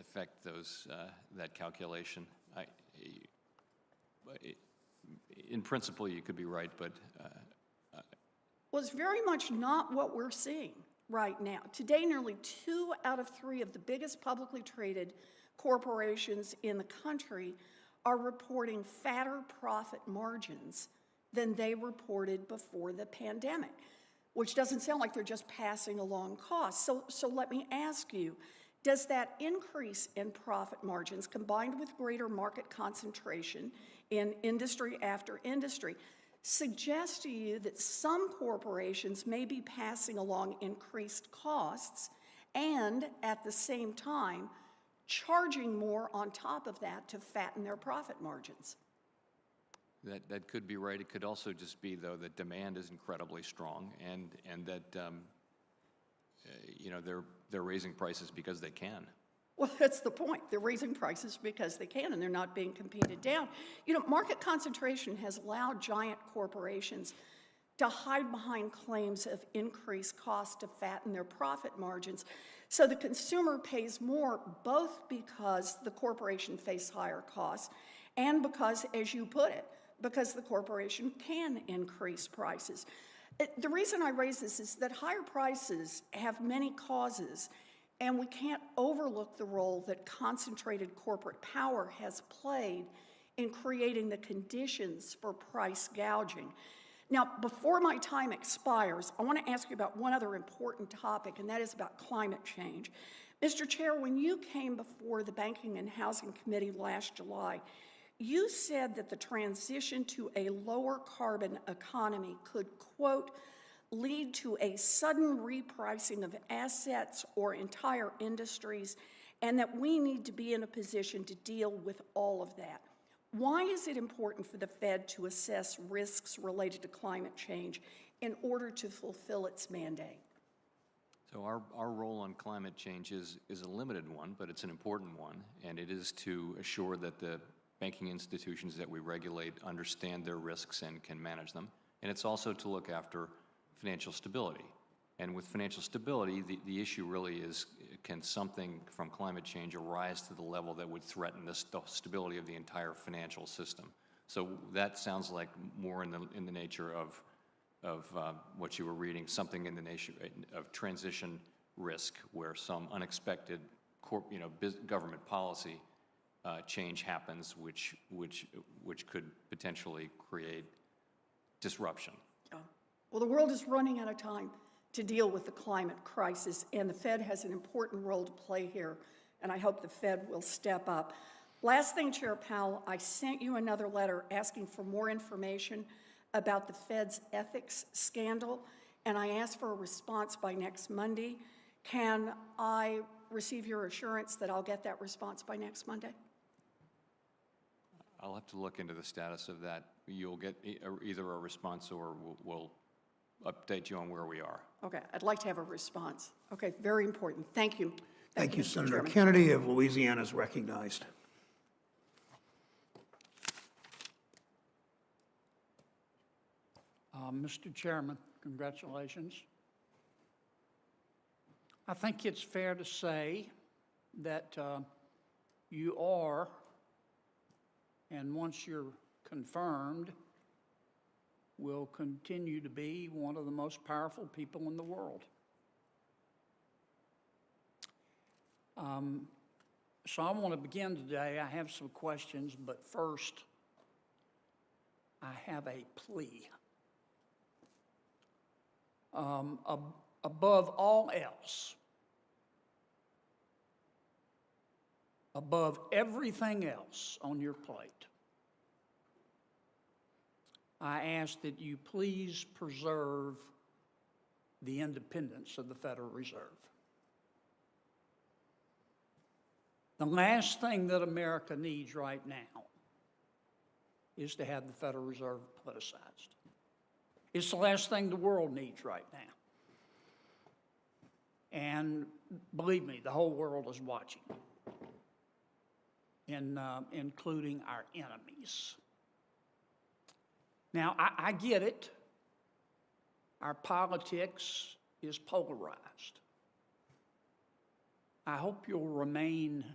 those that calculation. In principle, you could be right, but well, it's very much not what we're seeing right now. Today, nearly 2 out of 3 of the biggest publicly traded corporations in the country are reporting fatter profit margins than they reported before the pandemic, which doesn't sound like they're just passing along costs. So let me ask you, does that increase in profit margins combined with greater market concentration in industry after industry suggest to you that some corporations may be passing along increased costs and at the same time charging more on top of that to fatten their profit margins? that could be right. It could also just be, though, that demand is incredibly strong and that they're raising prices because they can. Well, that's the point. They're raising prices because they can, and they're not being competed down. Market concentration has allowed giant corporations to hide behind claims of increased cost to fatten their profit margins. So the consumer pays more, both because the corporation faces higher costs and because, as you put it, because the corporation can increase prices. The reason I raise this is that higher prices have many causes, and we can't overlook the role that concentrated corporate power has played in creating the conditions for price gouging. Now, before my time expires, I want to ask you about one other important topic, and that is about climate change. Mr. Chair, when you came before the Banking and Housing Committee last July, you said that the transition to a lower carbon economy could, quote, lead to a sudden repricing of assets or entire industries, and that we need to be in a position to deal with all of that. Why is it important for the Fed to assess risks related to climate change in order to fulfill its mandate? So our role on climate change is a limited one, but it's an important one, and it is to assure that the banking institutions that we regulate understand their risks and can manage them. And it's also to look after financial stability. And with financial stability, the issue really is, can something from climate change arise to the level that would threaten the stability of the entire financial system? So that sounds like more in the nature of what you were reading, something in the nature of transition risk, where some unexpected government policy change happens, which could potentially create disruption. Well, the world is running out of time to deal with the climate crisis, and the Fed has an important role to play here, and I hope the Fed will step up. Last thing, Chair Powell, I sent you another letter asking for more information about the Fed's ethics scandal, and I asked for a response by next Monday. Can I receive your assurance that I'll get that response by next Monday? I'll have to look into the status of that. You'll get either a response or we'll update you on where we are. Okay, I'd like to have a response. Okay, very important. Thank you. Thank you, Mr. Senator Chairman. Kennedy of Louisiana is recognized. Mr. Chairman, congratulations. I think it's fair to say that you are, and once you're confirmed, will continue to be one of the most powerful people in the world. So I want to begin today. I have some questions, but first, I have a plea. Above all else, above everything else on your plate, I ask that you please preserve the independence of the Federal Reserve. The last thing that America needs right now is to have the Federal Reserve politicized. It's the last thing the world needs right now. And believe me, the whole world is watching, including our enemies. Now, I get it. Our politics is polarized. I hope you'll remain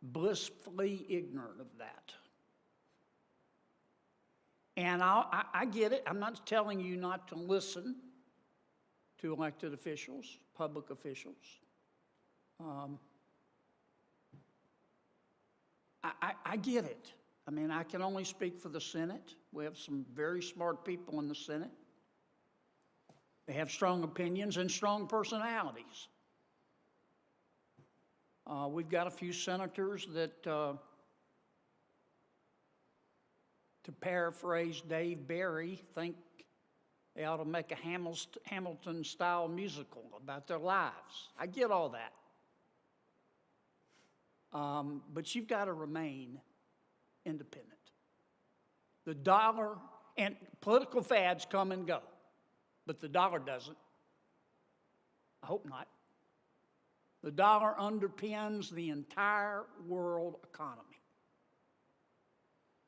blissfully ignorant of that. And I get it. I'm not telling you not to listen to elected officials, public officials. I get it. I mean, I can only speak for the Senate. We have some very smart people in the Senate. They have strong opinions and strong personalities. We've got a few senators that, to paraphrase Dave Barry, think they ought to make a Hamilton-style musical about their lives. I get all that. But you've got to remain independent. The dollar, and political fads come and go, but the dollar doesn't. I hope not. The dollar underpins the entire world economy.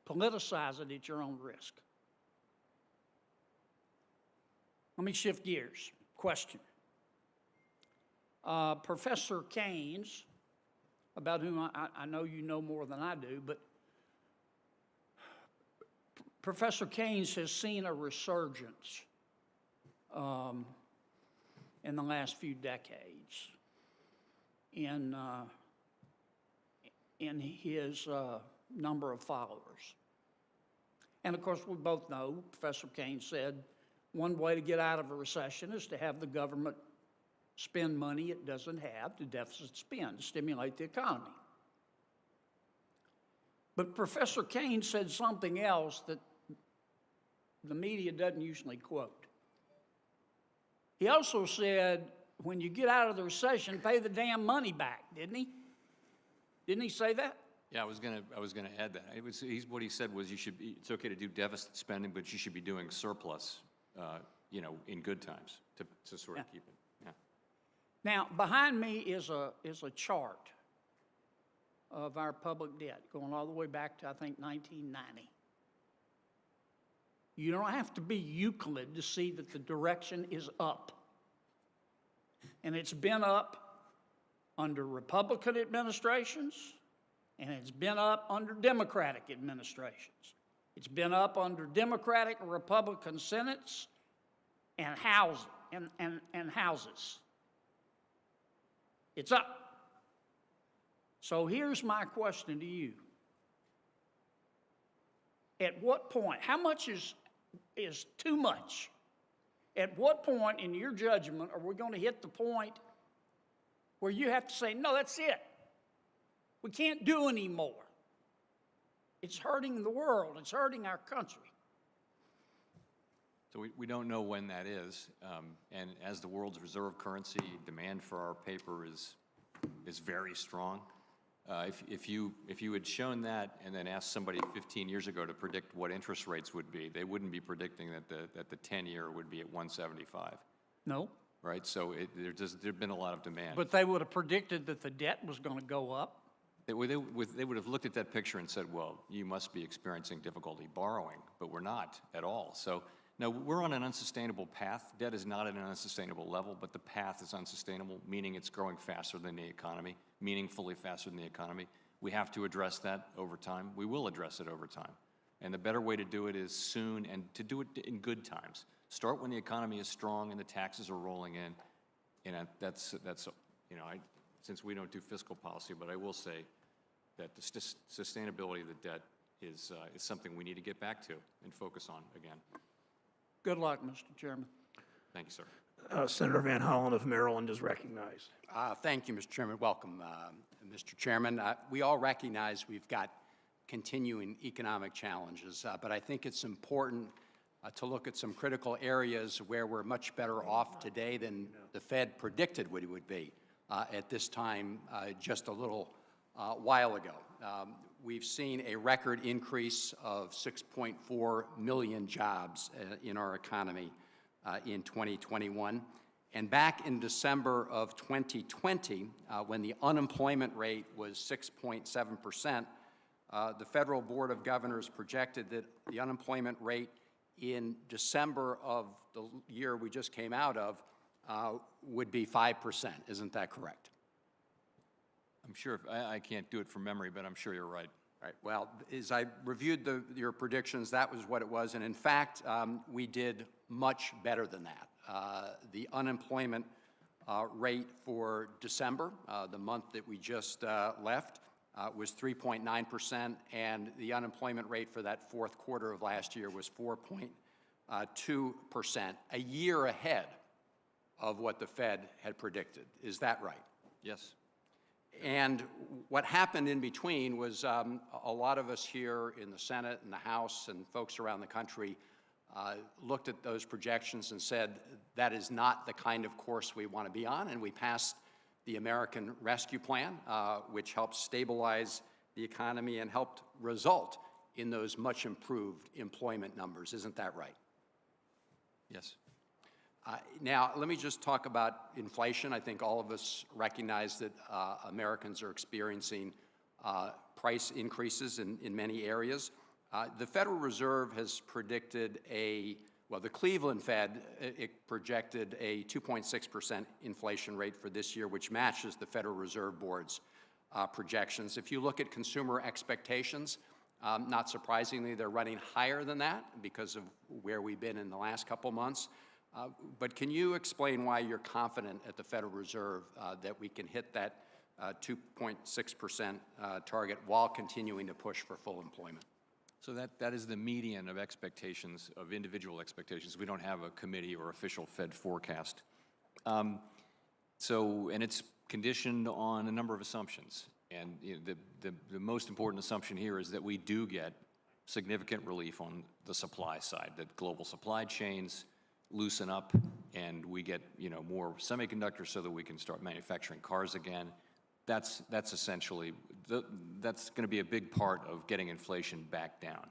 Politicize it at your own risk. Let me shift gears. Question. Professor Keynes, about whom I know you know more than I do, but Professor Keynes has seen a resurgence in the last few decades in his number of followers. And of course, we both know, Professor Keynes said, one way to get out of a recession is to have the government spend money it doesn't have, to deficit spend, to stimulate the economy. But Professor Keynes said something else that the media doesn't usually quote. He also said, when you get out of the recession, pay the damn money back, didn't he? Didn't he say that? Yeah, I was gonna add that. What he said was it's okay to do deficit spending, but you should be doing surplus, in good times to sort of keep it. Yeah. Now, behind me is a chart of our public debt going all the way back to, I think, 1990. You don't have to be Euclid to see that the direction is up. And it's been up under Republican administrations, and it's been up under Democratic administrations. It's been up under Democratic and Republican Senates and houses. It's up. So here's my question to you. At what point, how much is too much? At what point in your judgment are we going to hit the point where you have to say, no, that's it. We can't do any more. It's hurting the world. It's hurting our country. So we don't know when that is. And as the world's reserve currency, demand for our paper is very strong. If you had shown that and then asked somebody 15 years ago to predict what interest rates would be, they wouldn't be predicting that the 10-year would be at 175. No. Right? So there'd been a lot of demand. But they would have predicted that the debt was going to go up. They would have looked at that picture and said, well, you must be experiencing difficulty borrowing, but we're not at all. So no, we're on an unsustainable path. Debt is not at an unsustainable level, but the path is unsustainable, meaning it's growing faster than the economy, meaningfully faster than the economy. We have to address that over time. We will address it over time. And the better way to do it is soon and to do it in good times. Start when the economy is strong and the taxes are rolling in. And that's since we don't do fiscal policy, but I will say that the sustainability of the debt is something we need to get back to and focus on again. Good luck, Mr. Chairman. Thank you, sir. Senator Van Hollen of Maryland is recognized. Thank you, Mr. Chairman. Welcome, Mr. Chairman. We all recognize we've got continuing economic challenges, but I think it's important to look at some critical areas where we're much better off today than the Fed predicted we would be at this time just a little while ago. We've seen a record increase of 6.4 million jobs in our economy in 2021. And back in December of 2020, when the unemployment rate was 6.7%, the Federal Board of Governors projected that the unemployment rate in December of the year we just came out of would be 5%. Isn't that correct? I'm sure, I can't do it from memory, but I'm sure you're right. All right, well, as I reviewed your predictions, that was what it was. And in fact, we did much better than that. The unemployment rate for December, the month that we just left, was 3.9%, and the unemployment rate for that fourth quarter of last year was 4.2%, a year ahead of what the Fed had predicted. Is that right? Yes. And what happened in between was a lot of us here in the Senate and the House and folks around the country looked at those projections and said, that is not the kind of course we want to be on, and we passed the American Rescue Plan, which helped stabilize the economy and helped result in those much improved employment numbers. Isn't that right? Yes. Now, let me just talk about inflation. I think all of us recognize that Americans are experiencing price increases in many areas. The Federal Reserve has predicted the Cleveland Fed, it projected a 2.6% inflation rate for this year, which matches the Federal Reserve Board's projections. If you look at consumer expectations, not surprisingly, they're running higher than that because of where we've been in the last couple months. But can you explain why you're confident at the Federal Reserve that we can hit that 2.6% target while continuing to push for full employment? So that is the median of expectations, of individual expectations. We don't have a committee or official Fed forecast. And it's conditioned on a number of assumptions. And you know, the most important assumption here is that we do get significant relief on the supply side, that global supply chains loosen up and we get, you know, more semiconductors so that we can start manufacturing cars again. That's essentially, that's going to be a big part of getting inflation back down.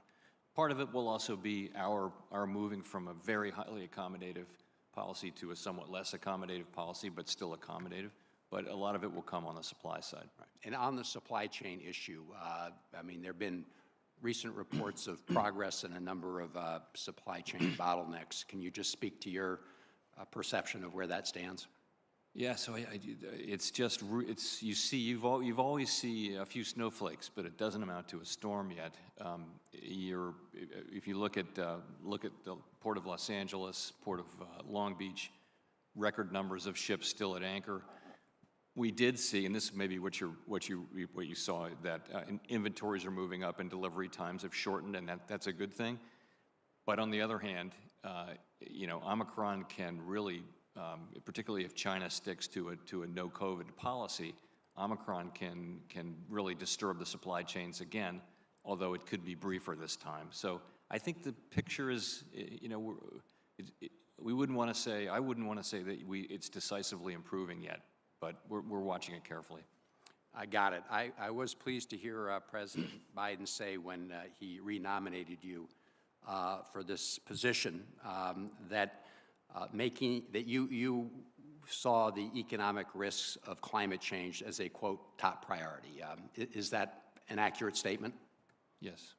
Part of it will also be our moving from a very highly accommodative policy to a somewhat less accommodative policy, but still accommodative. But a lot of it will come on the supply side. Right. And on the supply chain issue, I mean, there have bbeen recent reports of progress in a number of supply chain bottlenecks. Can you just speak to your perception of where that stands? Yeah, so it's just, you've always see a few snowflakes, but it doesn't amount to a storm yet. If you look at the Port of Los Angeles, Port of Long Beach, record numbers of ships still at anchor. We did see, and this may be what you saw, that inventories are moving up and delivery times have shortened, and that's a good thing. But on the other hand, you know, Omicron can really, particularly if China sticks to a no COVID policy, Omicron can really disturb the supply chains again, although it could be briefer this time. So I think the picture is, you know, we wouldn't want to say, I wouldn't want to say that it's decisively improving yet, but we're watching it carefully. I got it. I was pleased to hear President Biden say when he renominated you for this position that you saw the economic risks of climate change as a, quote, top priority. Is that an accurate statement? Yes.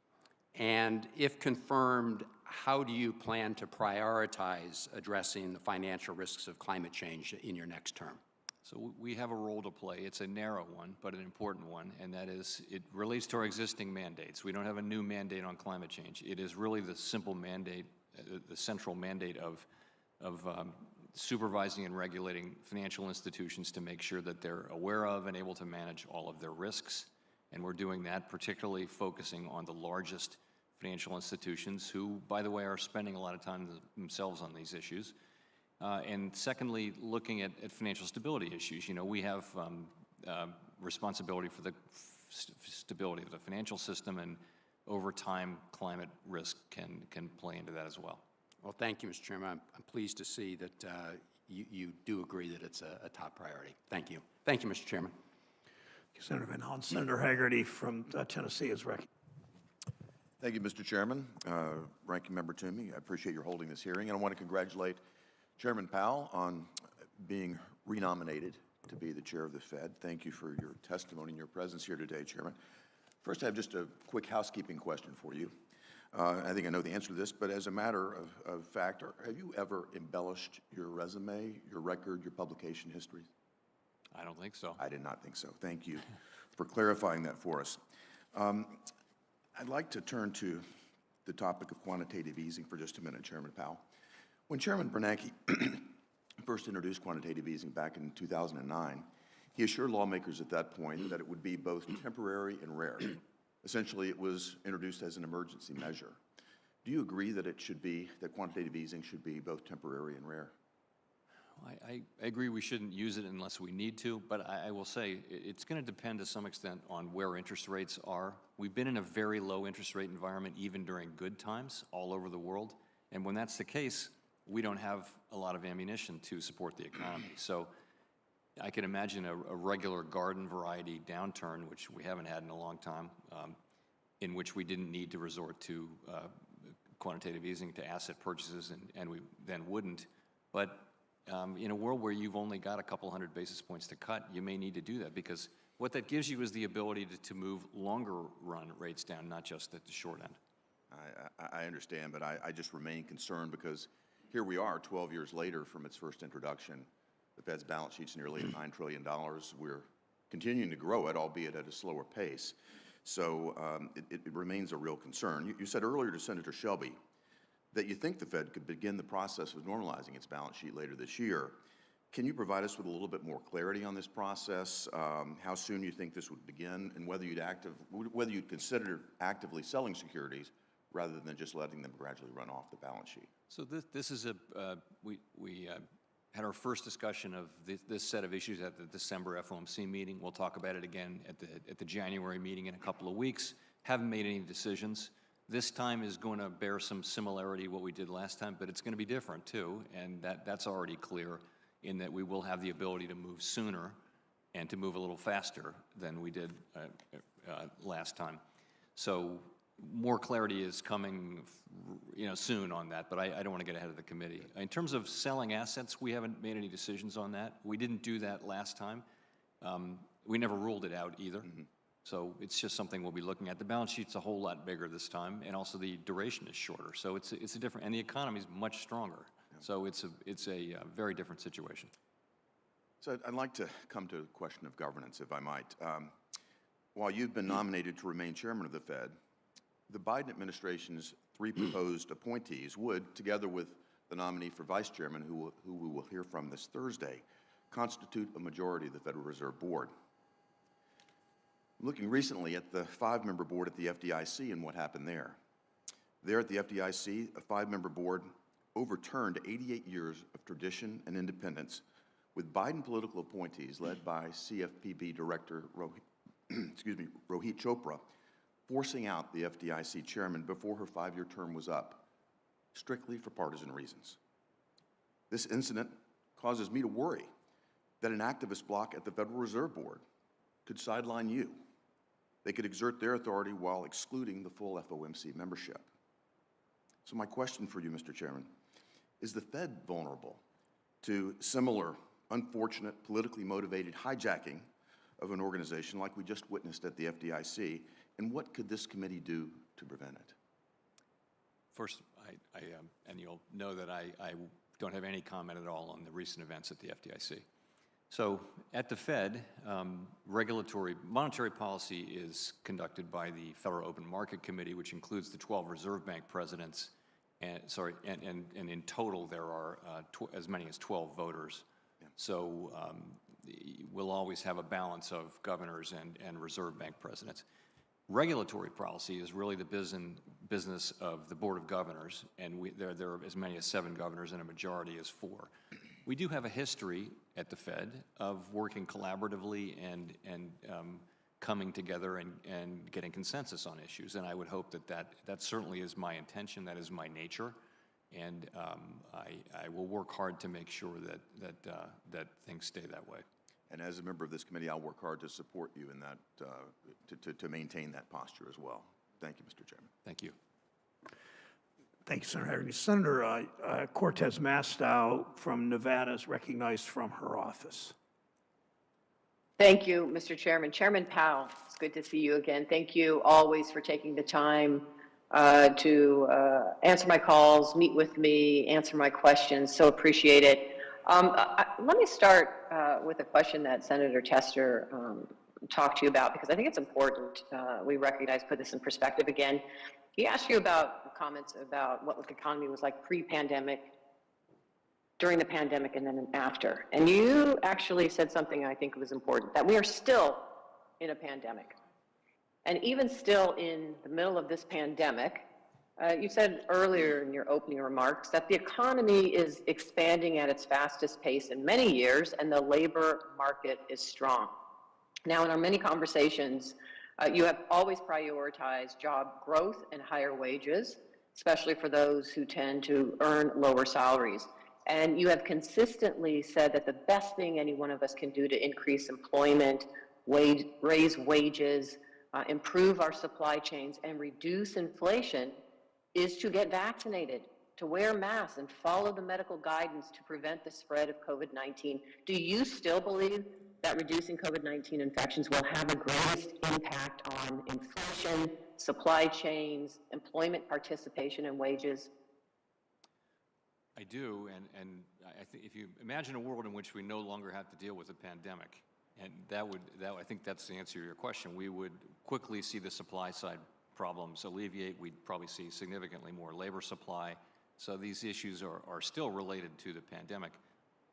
And if confirmed, how do you plan to prioritize addressing the financial risks of climate change in your next term? So we have a role to play. It's a narrow one, but an important one, and that is it relates to our existing mandates. We don't have a new mandate on climate change. It is really the simple mandate, the central mandate of supervising and regulating financial institutions to make sure that they're aware of and able to manage all of their risks. And we're doing that particularly focusing on the largest financial institutions who, by the way, are spending a lot of time themselves on these issues. And secondly, looking at financial stability issues. You know, we have responsibility for the stability of the financial system, and over time, climate risk can play into that as well. Well, thank you, Mr. Chairman. I'm pleased to see that you do agree that it's a top priority. Thank you. Thank you, Mr. Chairman. Senator Van Hollen. Senator Hagerty from Tennessee is recognized. Thank you, Mr. Chairman. Ranking Member Toomey, I appreciate your holding this hearing, and I want to congratulate Chairman Powell on being renominated to be the chair of the Fed. Thank you for your testimony and your presence here today, Chairman. First, I have just a quick housekeeping question for you. I think I know the answer to this, but as a matter of fact, have you ever embellished your resume, your record, your publication history? I don't think so. I did not think so. Thank you for clarifying that for us. I'd like to turn to the topic of quantitative easing for just a minute, Chairman Powell. When Chairman Bernanke first introduced quantitative easing back in 2009, he assured lawmakers at that point that it would be both temporary and rare. Essentially, it was introduced as an emergency measure. Do you agree that that quantitative easing should be both temporary and rare? I agree we shouldn't use it unless we need to, but I will say it's going to depend to some extent on where interest rates are. We've been in a very low interest rate environment even during good times all over the world, and when that's the case, we don't have a lot of ammunition to support the economy. So I can imagine a regular garden variety downturn, which we haven't had in a long time, in which we didn't need to resort to quantitative easing to asset purchases, and we then wouldn't. But in a world where you've only got a couple hundred basis points to cut, you may need to do that, because what that gives you is the ability to move longer run rates down, not just at the short end. I understand, but I just remain concerned because here we are 12 years later from its first introduction. The Fed's balance sheet's nearly at $9 trillion. We're continuing to grow it, albeit at a slower pace. So it remains a real concern. You said earlier to Senator Shelby that you think the Fed could begin the process of normalizing its balance sheet later this year. Can you provide us with a little bit more clarity on this process, how soon you think this would begin, and whether you'd consider actively selling securities rather than just letting them gradually run off the balance sheet? So this is we had our first discussion of this set of issues at the December FOMC meeting. We'll talk about it again at the January meeting in a couple of weeks. Haven't made any decisions. This time is going to bear some similarity to what we did last time, but it's going to be different too, and that's already clear in that we will have the ability to move sooner and to move a little faster than we did last time. So more clarity is coming, soon on that, but I don't want to get ahead of the committee. In terms of selling assets, we haven't made any decisions on that. We didn't do that last time. We never ruled it out either. So it's just something we'll be looking at. The balance sheet's a whole lot bigger this time, and also the duration is shorter. So it's a different, and the economy is much stronger. So it's a very different situation. So I'd like to come to a question of governance, if I might. While you've been nominated to remain chairman of the Fed, the Biden administration's 3 proposed appointees would, together with the nominee for vice chairman, who we will hear from this Thursday, constitute a majority of the Federal Reserve Board. Looking recently at the 5-member board at the FDIC and what happened there. There at the FDIC, a 5-member board overturned 88 years of tradition and independence with Biden political appointees led by CFPB Director Rohit Chopra forcing out the FDIC chairman before her 5-year term was up, strictly for partisan reasons. This incident causes me to worry that an activist bloc at the Federal Reserve Board could sideline you. They could exert their authority while excluding the full FOMC membership. So my question for you, Mr. Chairman, is the Fed vulnerable to similar unfortunate, politically motivated hijacking of an organization like we just witnessed at the FDIC, and what could this committee do to prevent it? First, and you'll know that I don't have any comment at all on the recent events at the FDIC. So at the Fed, monetary policy is conducted by the Federal Open Market Committee, which includes the 12 Reserve Bank presidents, and in total there are as many as 12 voters. Yeah. So we'll always have a balance of governors and Reserve Bank presidents. Regulatory policy is really the business of the Board of Governors, and there are as many as 7 governors and a majority is 4. We do have a history at the Fed of working collaboratively and coming together and getting consensus on issues, and I would hope that certainly is my intention, that is my nature, and I will work hard to make sure that things stay that way. And as a member of this committee, I'll work hard to support you in that, to maintain that posture as well. Thank you, Mr. Chairman. Thank you. Thank you, Senator Hagerty. Senator Cortez Masto from Nevada is recognized from her office. Thank you, Mr. Chairman. Chairman Powell, it's good to see you again. Thank you always for taking the time to answer my calls, meet with me, answer my questions. So appreciate it. Let me start with a question that Senator Tester talked to you about, because I think it's important we recognize, put this in perspective again. He asked you about comments about what the economy was like pre-pandemic, during the pandemic, and then after. And you actually said something I think was important, that we are still in a pandemic. And even still in the middle of this pandemic, you said earlier in your opening remarks that the economy is expanding at its fastest pace in many years, and the labor market is strong. Now, in our many conversations, you have always prioritized job growth and higher wages, especially for those who tend to earn lower salaries. And you have consistently said that the best thing any one of us can do to increase employment, raise wages, improve our supply chains, and reduce inflation is to get vaccinated, to wear masks, and follow the medical guidance to prevent the spread of COVID-19. Do you still believe that reducing COVID-19 infections will have the greatest impact on inflation, supply chains, employment participation, and wages? I do, and I think if you imagine a world in which we no longer have to deal with a pandemic, and I think that's the answer to your question, we would quickly see the supply side problems alleviate. We'd probably see significantly more labor supply. So these issues are still related to the pandemic.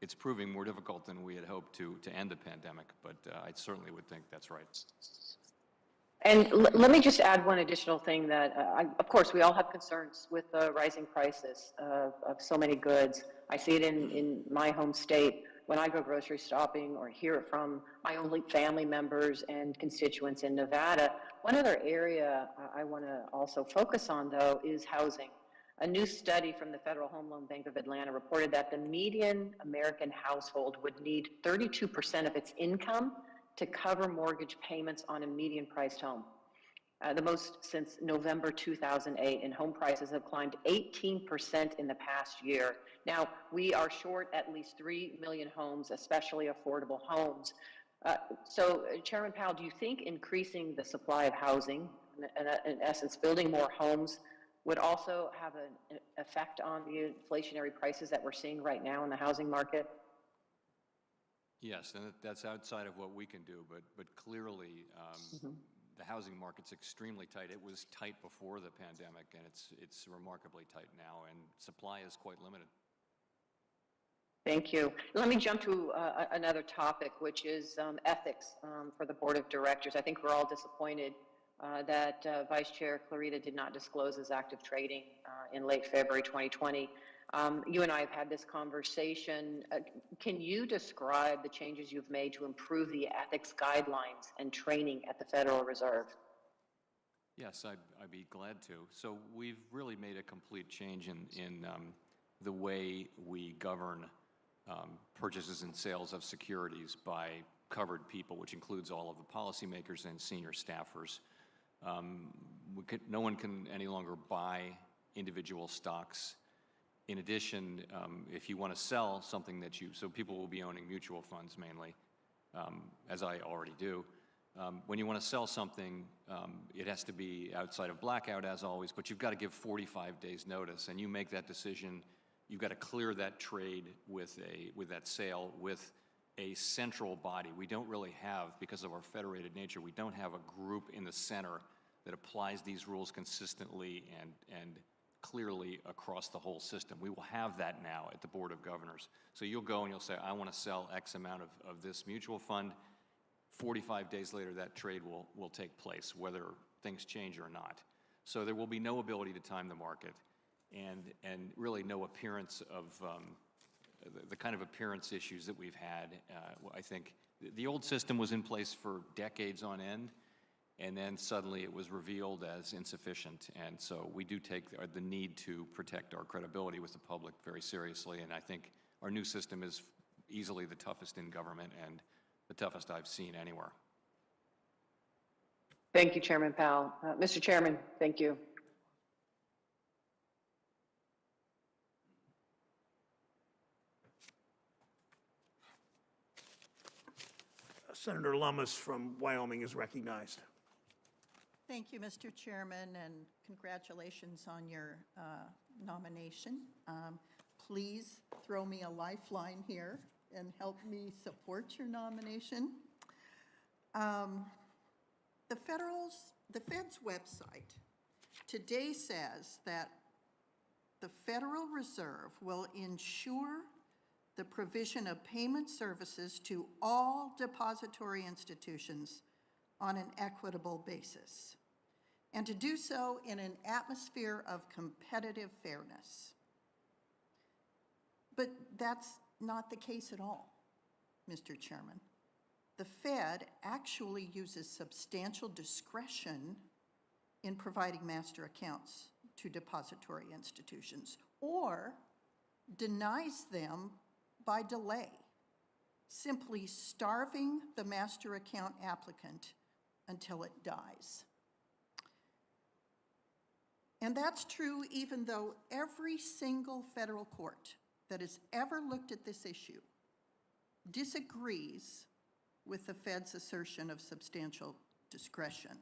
It's proving more difficult than we had hoped to end the pandemic, but I certainly would think that's right. And let me just add one additional thing that, of course, we all have concerns with the rising prices of so many goods. I see it in my home state when I go grocery shopping or hear it from my own family members and constituents in Nevada. One other area I want to also focus on, though, is housing. A new study from the Federal Home Loan Bank of Atlanta reported that the median American household would need 32% of its income to cover mortgage payments on a median-priced home, the most since November 2008, and home prices have climbed 18% in the past year. Now, we are short at least 3 million homes, especially affordable homes. So, Chairman Powell, do you think increasing the supply of housing, in essence, building more homes, would also have an effect on the inflationary prices that we're seeing right now in the housing market? Yes, and that's outside of what we can do, but clearly the housing market's extremely tight. It was tight before the pandemic, and it's remarkably tight now, and supply is quite limited. Thank you. Let me jump to another topic, which is ethics for the board of directors. I think we're all disappointed that Vice Chair Clarita did not disclose his active trading in late February 2020. You and I have had this conversation. Can you describe the changes you've made to improve the ethics guidelines and training at the Federal Reserve? Yes, I'd be glad to. So we've really made a complete change in the way we govern purchases and sales of securities by covered people, which includes all of the policymakers and senior staffers. No one can any longer buy individual stocks. In addition, if you want to sell something so people will be owning mutual funds mainly, as I already do. When you want to sell something, it has to be outside of blackout, as always, but you've got to give 45 days notice, and you make that decision. You've got to clear that trade with that sale with a central body. We don't really have, because of our federated nature, we don't have a group in the center that applies these rules consistently and clearly across the whole system. We will have that now at the Board of Governors. So you'll go and you'll say, I want to sell X amount of this mutual fund. 45 days later, that trade will take place, whether things change or not. So there will be no ability to time the market and really no appearance of the kind of appearance issues that we've had. I think the old system was in place for decades on end, and then suddenly it was revealed as insufficient. And so we do take the need to protect our credibility with the public very seriously, and I think our new system is easily the toughest in government and the toughest I've seen anywhere. Thank you, Chairman Powell. Mr. Chairman, thank you. Senator Lummis from Wyoming is recognized. Thank you, Mr. Chairman, and congratulations on your nomination. Please throw me a lifeline here and help me support your nomination. The Fed's website today says that the Federal Reserve will ensure the provision of payment services to all depository institutions on an equitable basis, and to do so in an atmosphere of competitive fairness. But that's not the case at all, Mr. Chairman. The Fed actually uses substantial discretion in providing master accounts to depository institutions, or denies them by delay, simply starving the master account applicant until it dies. And that's true even though every single federal court that has ever looked at this issue disagrees with the Fed's assertion of substantial discretion.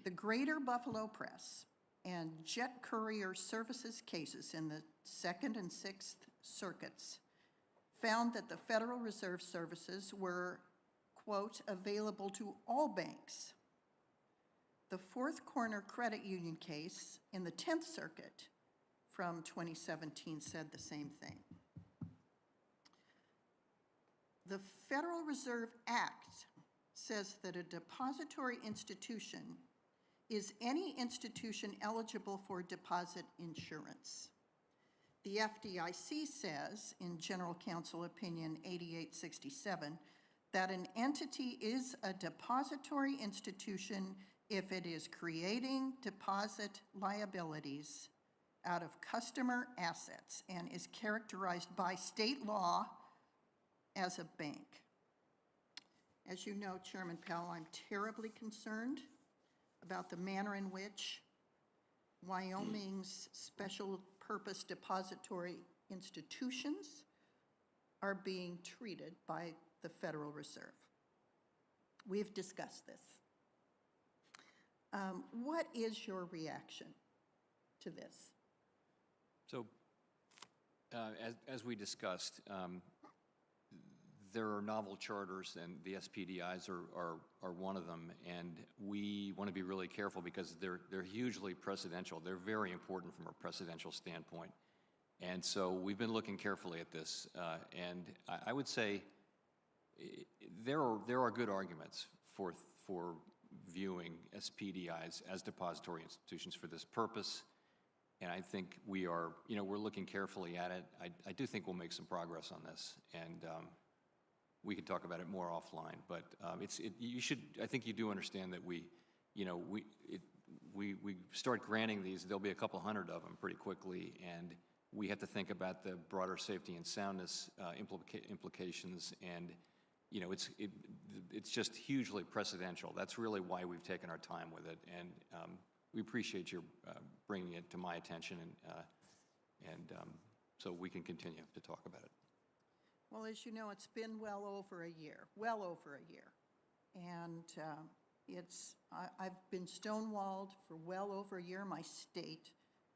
The Greater Buffalo Press and Jet Courier Services cases in the Second and Sixth Circuits found that the Federal Reserve services were, quote, available to all banks. The Fourth Corner Credit Union case in the 10th Circuit from 2017 said the same thing. The Federal Reserve Act says that a depository institution is any institution eligible for deposit insurance. The FDIC says, in General Counsel Opinion 8867, that an entity is a depository institution if it is creating deposit liabilities out of customer assets and is characterized by state law as a bank. As you know, Chairman Powell, I'm terribly concerned about the manner in which Wyoming's special purpose depository institutions are being treated by the Federal Reserve. We've discussed this. What is your reaction to this? So, as we discussed, there are novel charters, and the SPDIs are one of them, and we want to be really careful because they're hugely precedential. They're very important from a precedential standpoint. And so we've been looking carefully at this, and I would say there are good arguments for viewing SPDIs as depository institutions for this purpose. And I think we're looking carefully at it. I do think we'll make some progress on this, and we can talk about it more offline. But I think you do understand that we start granting these. There'll be a couple hundred of them pretty quickly, and we have to think about the broader safety and soundness implications. And it's just hugely precedential. That's really why we've taken our time with it, and we appreciate your bringing it to my attention, and so we can continue to talk about it. Well, as you know, it's been well over a year, and I've been stonewalled for well over a year. My state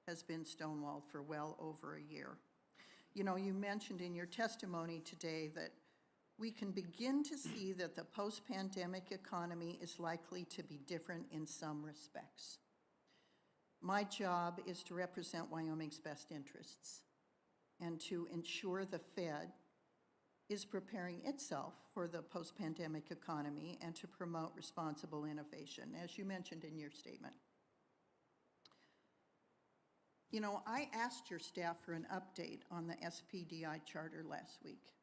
has been stonewalled for well over a year. You know, you mentioned in your testimony today that we can begin to see that the post-pandemic economy is likely to be different in some respects. My job is to represent Wyoming's best interests and to ensure the Fed is preparing itself for the post-pandemic economy and to promote responsible innovation, as you mentioned in your statement. You know, I asked your staff for an update on the SPDI charter last week,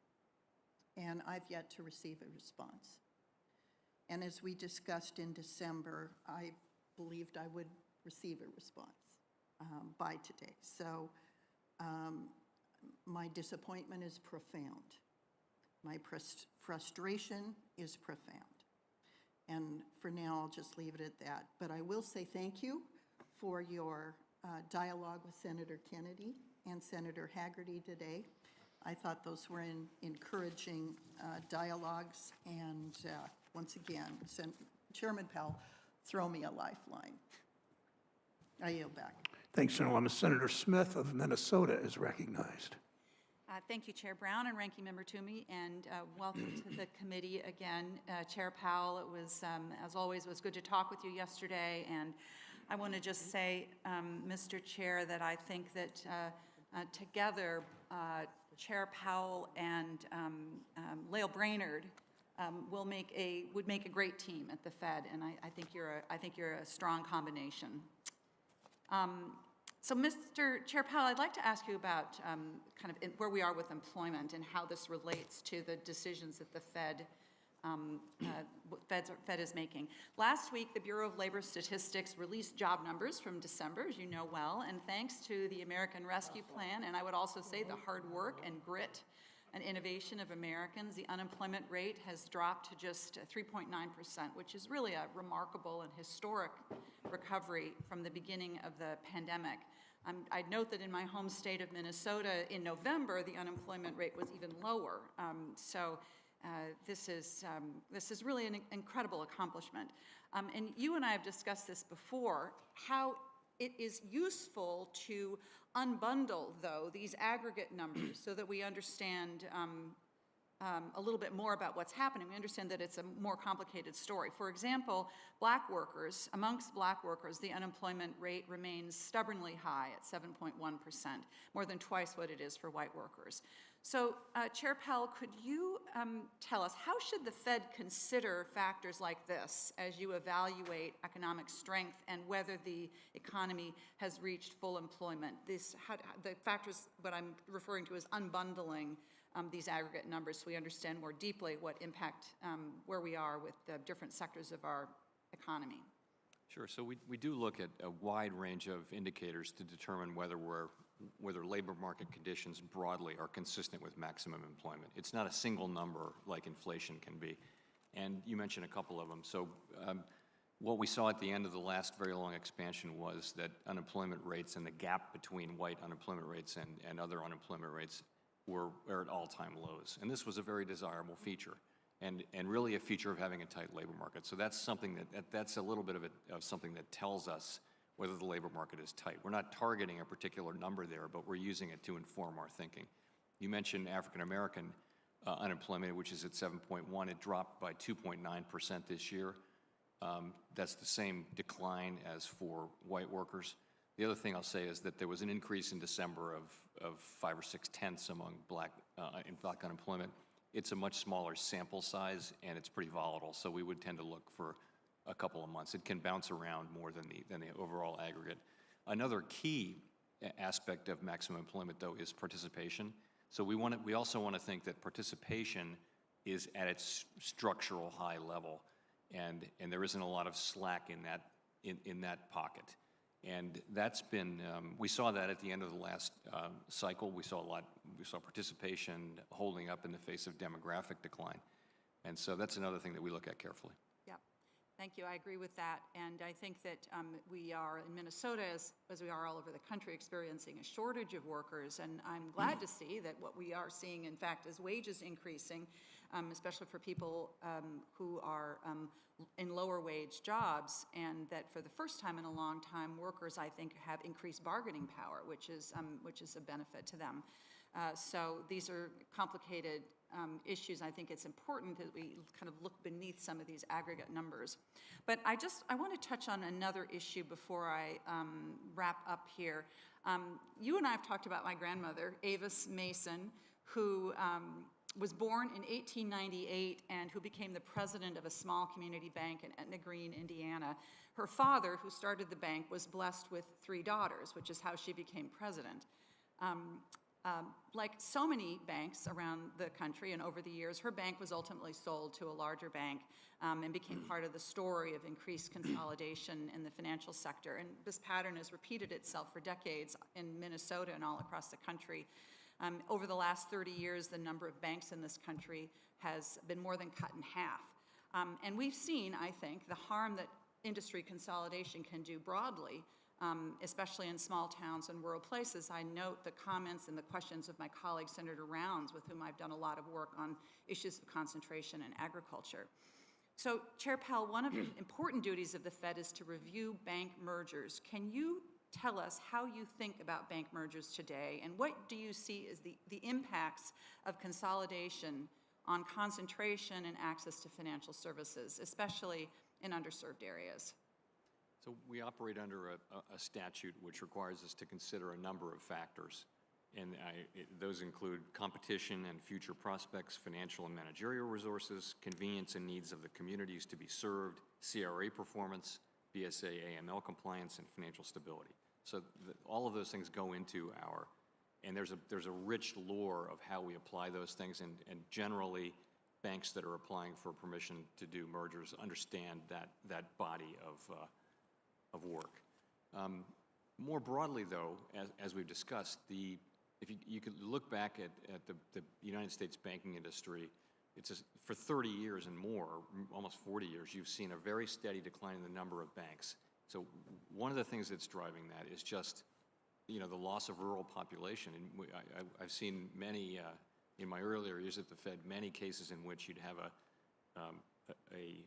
and I've yet to receive a response. And as we discussed in December, I believed I would receive a response by today. So my disappointment is profound. My frustration is profound. And for now, I'll just leave it at that. But I will say thank you for your dialogue with Senator Kennedy and Senator Hagerty today. I thought those were encouraging dialogues. And once again, Chairman Powell, throw me a lifeline. I yield back. Thanks, Gentlewoman. Senator Smith of Minnesota is recognized. Thank you, Chair Brown and Ranking Member Toomey, and welcome to the committee again. Chair Powell, it was, as always, it was good to talk with you yesterday, and I want to just say, Mr. Chair, that I think that together, Chair Powell and Lael Brainerd would make a great team at the Fed, and I think you're a strong combination. So, Mr. Chair Powell, I'd like to ask you about where we are with employment and how this relates to the decisions that the Fed is making. Last week, the Bureau of Labor Statistics released job numbers from December, as you know well, and thanks to the American Rescue Plan, and I would also say the hard work and grit and innovation of Americans, the unemployment rate has dropped to just 3.9%, which is really a remarkable and historic recovery from the beginning of the pandemic. I'd note that in my home state of Minnesota, in November, the unemployment rate was even lower. This is really an incredible accomplishment. And you and I have discussed this before, how it is useful to unbundle, though, these aggregate numbers so that we understand a little bit more about what's happening. We understand that it's a more complicated story. For example, amongst black workers, the unemployment rate remains stubbornly high at 7.1%, more than twice what it is for white workers. So, Chair Powell, could you tell us, how should the Fed consider factors like this as you evaluate economic strength and whether the economy has reached full employment? The factors, what I'm referring to is unbundling these aggregate numbers so we understand more deeply what impact, where we are with the different sectors of our economy. Sure. So we do look at a wide range of indicators to determine whether labor market conditions broadly are consistent with maximum employment. It's not a single number like inflation can be. And you mentioned a couple of them. So what we saw at the end of the last very long expansion was that unemployment rates and the gap between white unemployment rates and other unemployment rates were at all-time lows. And this was a very desirable feature. And really a feature of having a tight labor market. So that's something that's a little bit of something that tells us whether the labor market is tight. We're not targeting a particular number there, but we're using it to inform our thinking. You mentioned African American unemployment, which is at 7.1. It dropped by 2.9% this year. That's the same decline as for white workers. The other thing I'll say is that there was an increase in December of 5 or 6 tenths among black unemployment. It's a much smaller sample size, and it's pretty volatile, so we would tend to look for a couple of months. It can bounce around more than the overall aggregate. Another key aspect of maximum employment, though, is participation. So we also want to think that participation is at its structural high level, and there isn't a lot of slack in that pocket. And that's been, we saw that at the end of the last cycle. We saw participation holding up in the face of demographic decline. And so that's another thing that we look at carefully. Yeah, thank you. I agree with that. And I think that we are in Minnesota, as we are all over the country, experiencing a shortage of workers. And I'm glad to see that what we are seeing, in fact, is wages increasing, especially for people who are in lower wage jobs, and that for the first time in a long time, workers, I think, have increased bargaining power, which is a benefit to them. So these are complicated issues. I think it's important that we kind of look beneath some of these aggregate numbers. But I want to touch on another issue before I wrap up here. You and I have talked about my grandmother, Avis Mason, who was born in 1898 and who became the president of a small community bank in Etna Green, Indiana. Her father, who started the bank, was blessed with 3 daughters, which is how she became president. Like so many banks around the country and over the years, her bank was ultimately sold to a larger bank and became part of the story of increased consolidation in the financial sector. And this pattern has repeated itself for decades in Minnesota and all across the country. Over the last 30 years, the number of banks in this country has been more than cut in half. And we've seen, I think, the harm that industry consolidation can do broadly, especially in small towns and rural places. I note the comments and the questions of my colleague, Senator Rounds, with whom I've done a lot of work on issues of concentration in agriculture. So, Chair Powell, one of the important duties of the Fed is to review bank mergers. Can you tell us how you think about bank mergers today, and what do you see as the impacts of consolidation on concentration and access to financial services, especially in underserved areas? So we operate under a statute which requires us to consider a number of factors. And those include competition and future prospects, financial and managerial resources, convenience and needs of the communities to be served, CRA performance, BSA AML compliance, and financial stability. So all of those things go into and there's a rich lore of how we apply those things, and generally banks that are applying for permission to do mergers understand that body of work. More broadly, though, as we've discussed, if you could look back at the United States banking industry, for 30 years and more, almost 40 years, you've seen a very steady decline in the number of banks. So one of the things that's driving that is just, the loss of rural population. And I've seen many, in my earlier years at the Fed, many cases in which you'd have a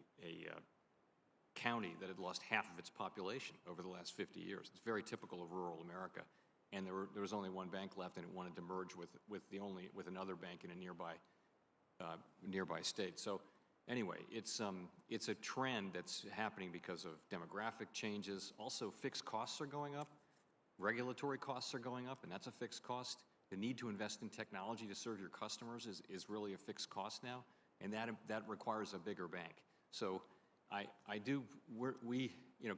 county that had lost half of its population over the last 50 years. It's very typical of rural America. And there was only one bank left, and it wanted to merge with another bank in a nearby state. So anyway, it's a trend that's happening because of demographic changes. Also, fixed costs are going up. Regulatory costs are going up, and that's a fixed cost. the need to invest in technology to serve your customers is really a fixed cost now, and that requires a bigger bank. So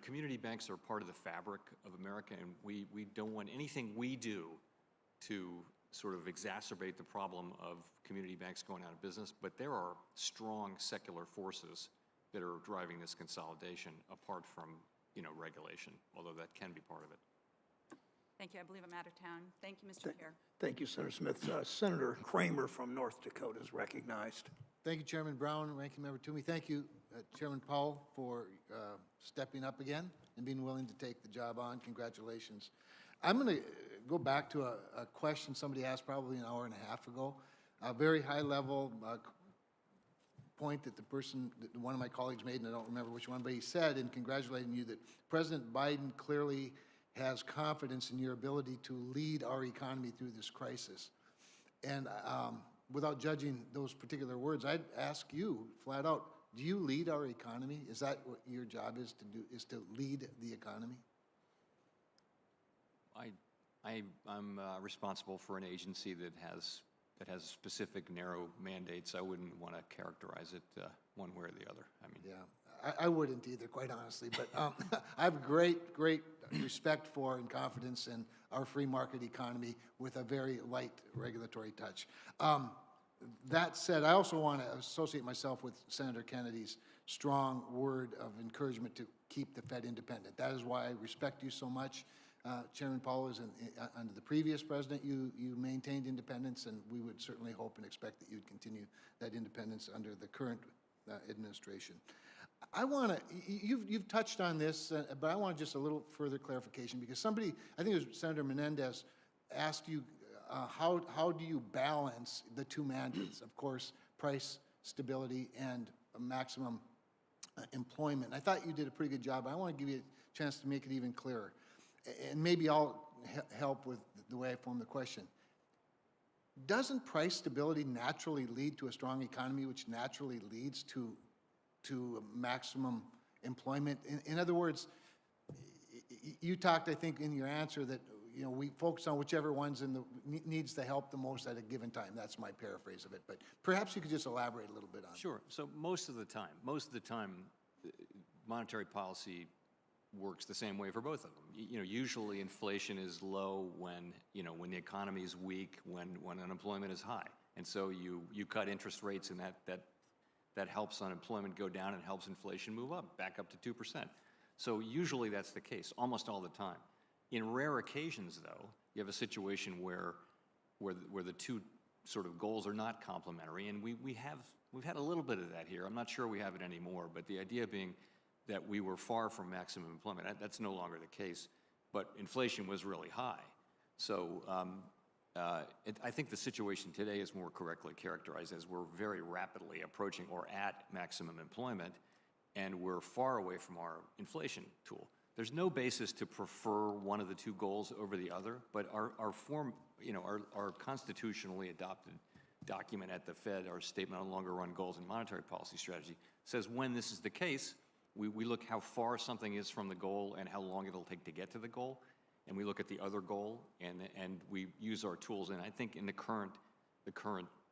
community banks are part of the fabric of America, and we don't want anything we do to sort of exacerbate the problem of community banks going out of business, but there are strong secular forces that are driving this consolidation apart from, regulation, although that can be part of it. Thank you. I believe I'm out of town. Thank you, Mr. Chair. Thank you, Senator Smith. Senator Kramer from North Dakota is recognized. Thank you, Chairman Brown, Ranking Member Toomey. Thank you, Chairman Powell, for stepping up again and being willing to take the job on. Congratulations. I'm going to go back to a question somebody asked probably an hour and a half ago, a very high-level point that one of my colleagues made, and I don't remember which one, but he said, in congratulating you, that President Biden clearly has confidence in your ability to lead our economy through this crisis. And without judging those particular words, I'd ask you flat out, do you lead our economy? Is that what your job is to do, is to lead the economy? I'm responsible for an agency that has specific narrow mandates. I wouldn't want to characterize it one way or the other. Yeah, I wouldn't either, quite honestly. But I have great respect for and confidence in our free market economy with a very light regulatory touch. That said, I also want to associate myself with Senator Kennedy's strong word of encouragement to keep the Fed independent. That is why I respect you so much. Chairman Powell, under the previous president, you maintained independence, and we would certainly hope and expect that you'd continue that independence under the current administration. I want to, you've touched on this, but I want just a little further clarification, because somebody, I think it was Senator Menendez, asked you how do you balance the two mandates, of course, price stability and maximum employment. I thought you did a pretty good job. I want to give you a chance to make it even clearer. And maybe I'll help with the way I form the question. Doesn't price stability naturally lead to a strong economy, which naturally leads to maximum employment? In other words, you talked, I think, in your answer that we focus on whichever one's needs the help the most at a given time. That's my paraphrase of it. But perhaps you could just elaborate a little bit on it. Sure. So most of the time, monetary policy works the same way for both of them. Usually inflation is low when the economy is weak, when unemployment is high, and so you cut interest rates, and that helps unemployment go down and helps inflation move up, back up to 2%. So usually that's the case, almost all the time. In rare occasions, though, you have a situation where the two sort of goals are not complementary, and we've had a little bit of that here. I'm not sure we have it anymore, but the idea being that we were far from maximum employment. That's no longer the case, but inflation was really high. So I think the situation today is more correctly characterized as we're very rapidly approaching or at maximum employment, and we're far away from our inflation tool. There's no basis to prefer one of the two goals over the other, but our constitutionally adopted document at the Fed, our Statement on Longer Run Goals and Monetary Policy Strategy, says when this is the case, we look how far something is from the goal and how long it'll take to get to the goal, and we look at the other goal, and we use our tools. And I think in the current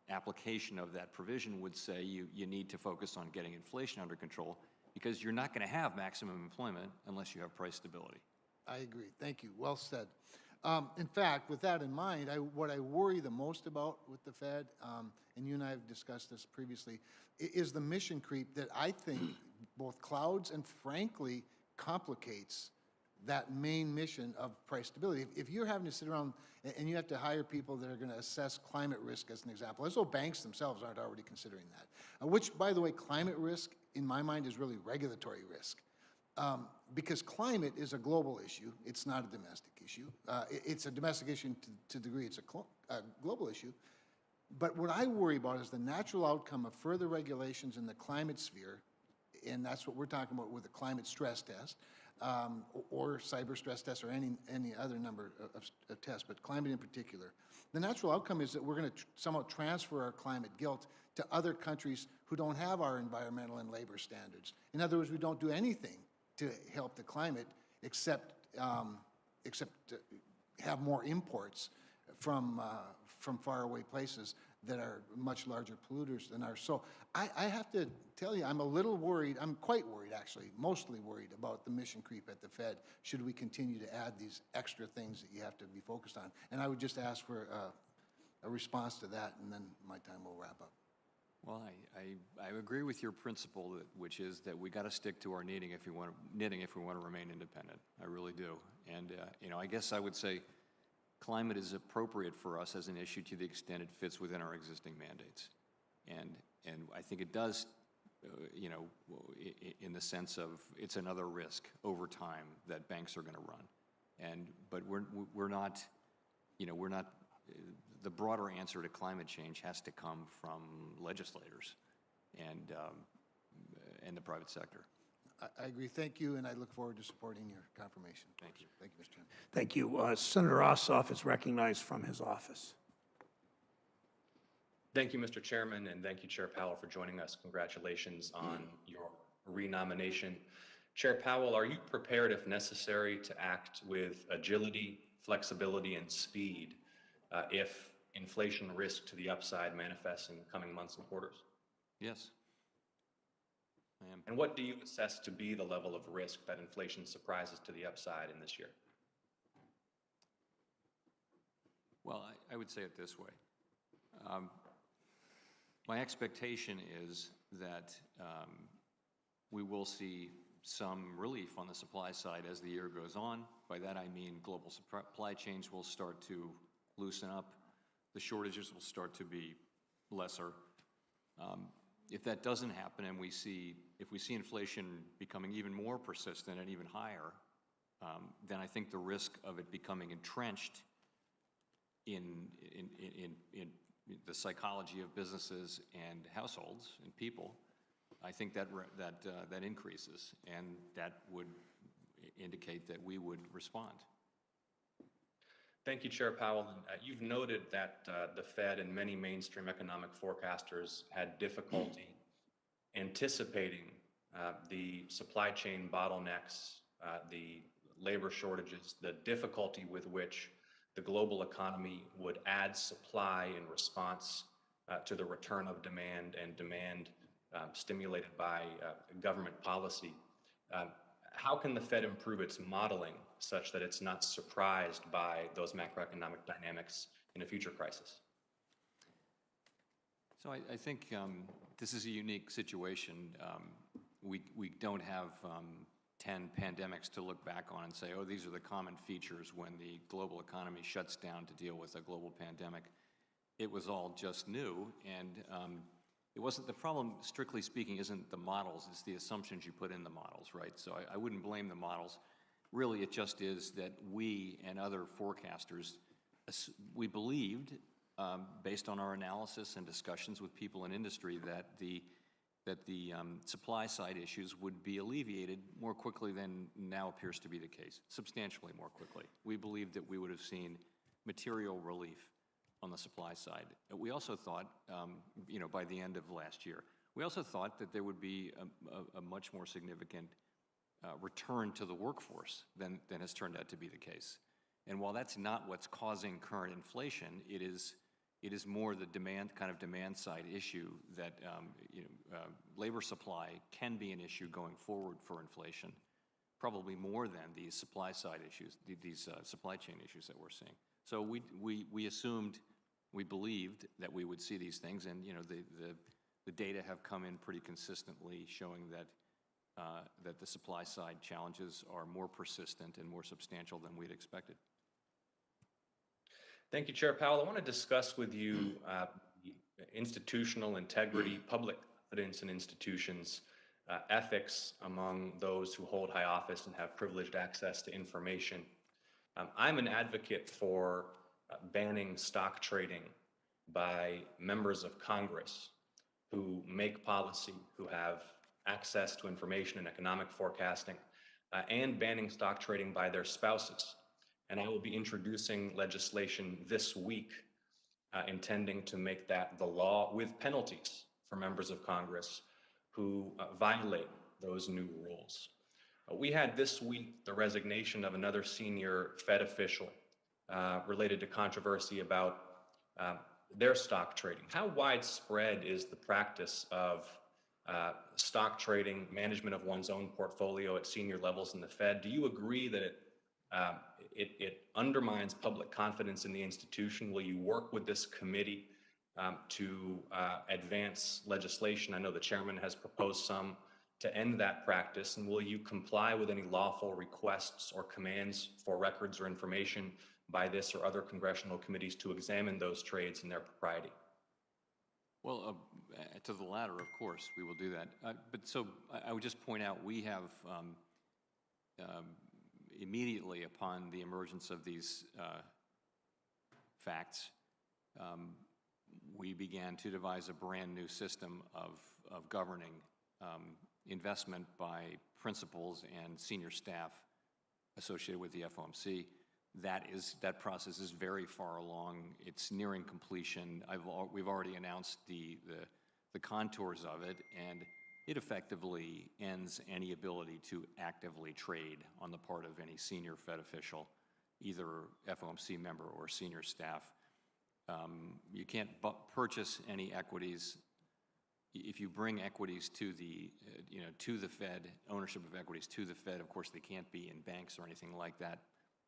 application of that provision would say you need to focus on getting inflation under control, because you're not going to have maximum employment unless you have price stability. I agree. Thank you. Well said. In fact, with that in mind, what I worry the most about with the Fed, and you and I have discussed this previously, is the mission creep that I think both clouds and frankly complicates that main mission of price stability. If you're having to sit around and you have to hire people that are going to assess climate risk, as an example, as though banks themselves aren't already considering that, which, by the way, climate risk, in my mind, is really regulatory risk. Because climate is a global issue. It's not a domestic issue. It's a domestic issue to the degree it's a global issue. But what I worry about is the natural outcome of further regulations in the climate sphere, and that's what we're talking about with the climate stress test, or cyber stress test, or any other number of tests, but climate in particular. The natural outcome is that we're going to somehow transfer our climate guilt to other countries who don't have our environmental and labor standards. In other words, we don't do anything to help the climate except have more imports from faraway places that are much larger polluters than ours. So I have to tell you, I'm a little worried, I'm quite worried actually, mostly worried about the mission creep at the Fed, should we continue to add these extra things that you have to be focused on. And I would just ask for a response to that, and then my time will wrap up. Well, I agree with your principle, which is that we got to stick to our knitting if we want to remain independent. I really do. And you know, I guess I would say climate is appropriate for us as an issue to the extent it fits within our existing mandates, and I think it does. You know, in the sense of it's another risk over time that banks are going to run, but we're not. You know, we're not. The broader answer to climate change has to come from legislators and the private sector. I agree. Thank you, and I look forward to supporting your confirmation. Thank you. Thank you, Mr. Chairman. Thank you. Senator Ossoff is recognized from his office. Thank you, Mr. Chairman, and thank you, Chair Powell, for joining us. Congratulations on your renomination. Chair Powell, are you prepared, if necessary, to act with agility, flexibility, and speed if inflation risk to the upside manifests in the coming months and quarters? Yes, I am. And what do you assess to be the level of risk that inflation surprises to the upside in this year? Well, I would say it this way. My expectation is that we will see some relief on the supply side as the year goes on. By that I mean global supply chains will start to loosen up. The shortages will start to be lesser. If that doesn't happen and if we see inflation becoming even more persistent and even higher, then I think the risk of it becoming entrenched in the psychology of businesses and households and people, I think that increases, and that would indicate that we would respond. Thank you, Chair Powell. You've noted that the Fed and many mainstream economic forecasters had difficulty anticipating the supply chain bottlenecks, the labor shortages, the difficulty with which the global economy would add supply in response to the return of demand and demand stimulated by government policy. How can the Fed improve its modeling such that it's not surprised by those macroeconomic dynamics in a future crisis? So I think this is a unique situation. We don't have 10 pandemics to look back on and say, oh, these are the common features when the global economy shuts down to deal with a global pandemic. It was all just new, and it wasn't, the problem, strictly speaking, isn't the models, it's the assumptions you put in the models, right? So I wouldn't blame the models. Really, it just is that we and other forecasters, we believed, based on our analysis and discussions with people in industry, that the supply side issues would be alleviated more quickly than now appears to be the case, substantially more quickly. We believed that we would have seen material relief on the supply side. We also thought, by the end of last year, we also thought that there would be a much more significant return to the workforce than has turned out to be the case. And while that's not what's causing current inflation, it is more the demand side issue that labor supply can be an issue going forward for inflation, probably more than these supply side issues, these supply chain issues that we're seeing. So we assumed, we believed that we would see these things, and the data have come in pretty consistently showing that that the supply side challenges are more persistent and more substantial than we'd expected. Thank you, Chair Powell. I want to discuss with you institutional integrity, public confidence in institutions, ethics among those who hold high office and have privileged access to information. I'm an advocate for banning stock trading by members of Congress who make policy, who have access to information and economic forecasting, and banning stock trading by their spouses. And I will be introducing legislation this week intending to make that the law with penalties for members of Congress who violate those new rules. We had this week the resignation of another senior Fed official related to controversy about their stock trading. How widespread is the practice of stock trading, management of one's own portfolio at senior levels in the Fed? Do you agree that it undermines public confidence in the institution? Will you work with this committee to advance legislation? I know the chairman has proposed some to end that practice, and will you comply with any lawful requests or commands for records or information by this or other congressional committees to examine those trades and their propriety? Well, to the latter, of course, we will do that. But so I would just point out, we have immediately upon the emergence of these facts, we began to devise a brand new system of governing investment by principals and senior staff associated with the FOMC. That process is very far along. It's nearing completion. We've already announced the contours of it, and it effectively ends any ability to actively trade on the part of any senior Fed official, either FOMC member or senior staff. You can't purchase any equities. If you bring equities to the, to the Fed, ownership of equities to the Fed, of course they can't be in banks or anything like that,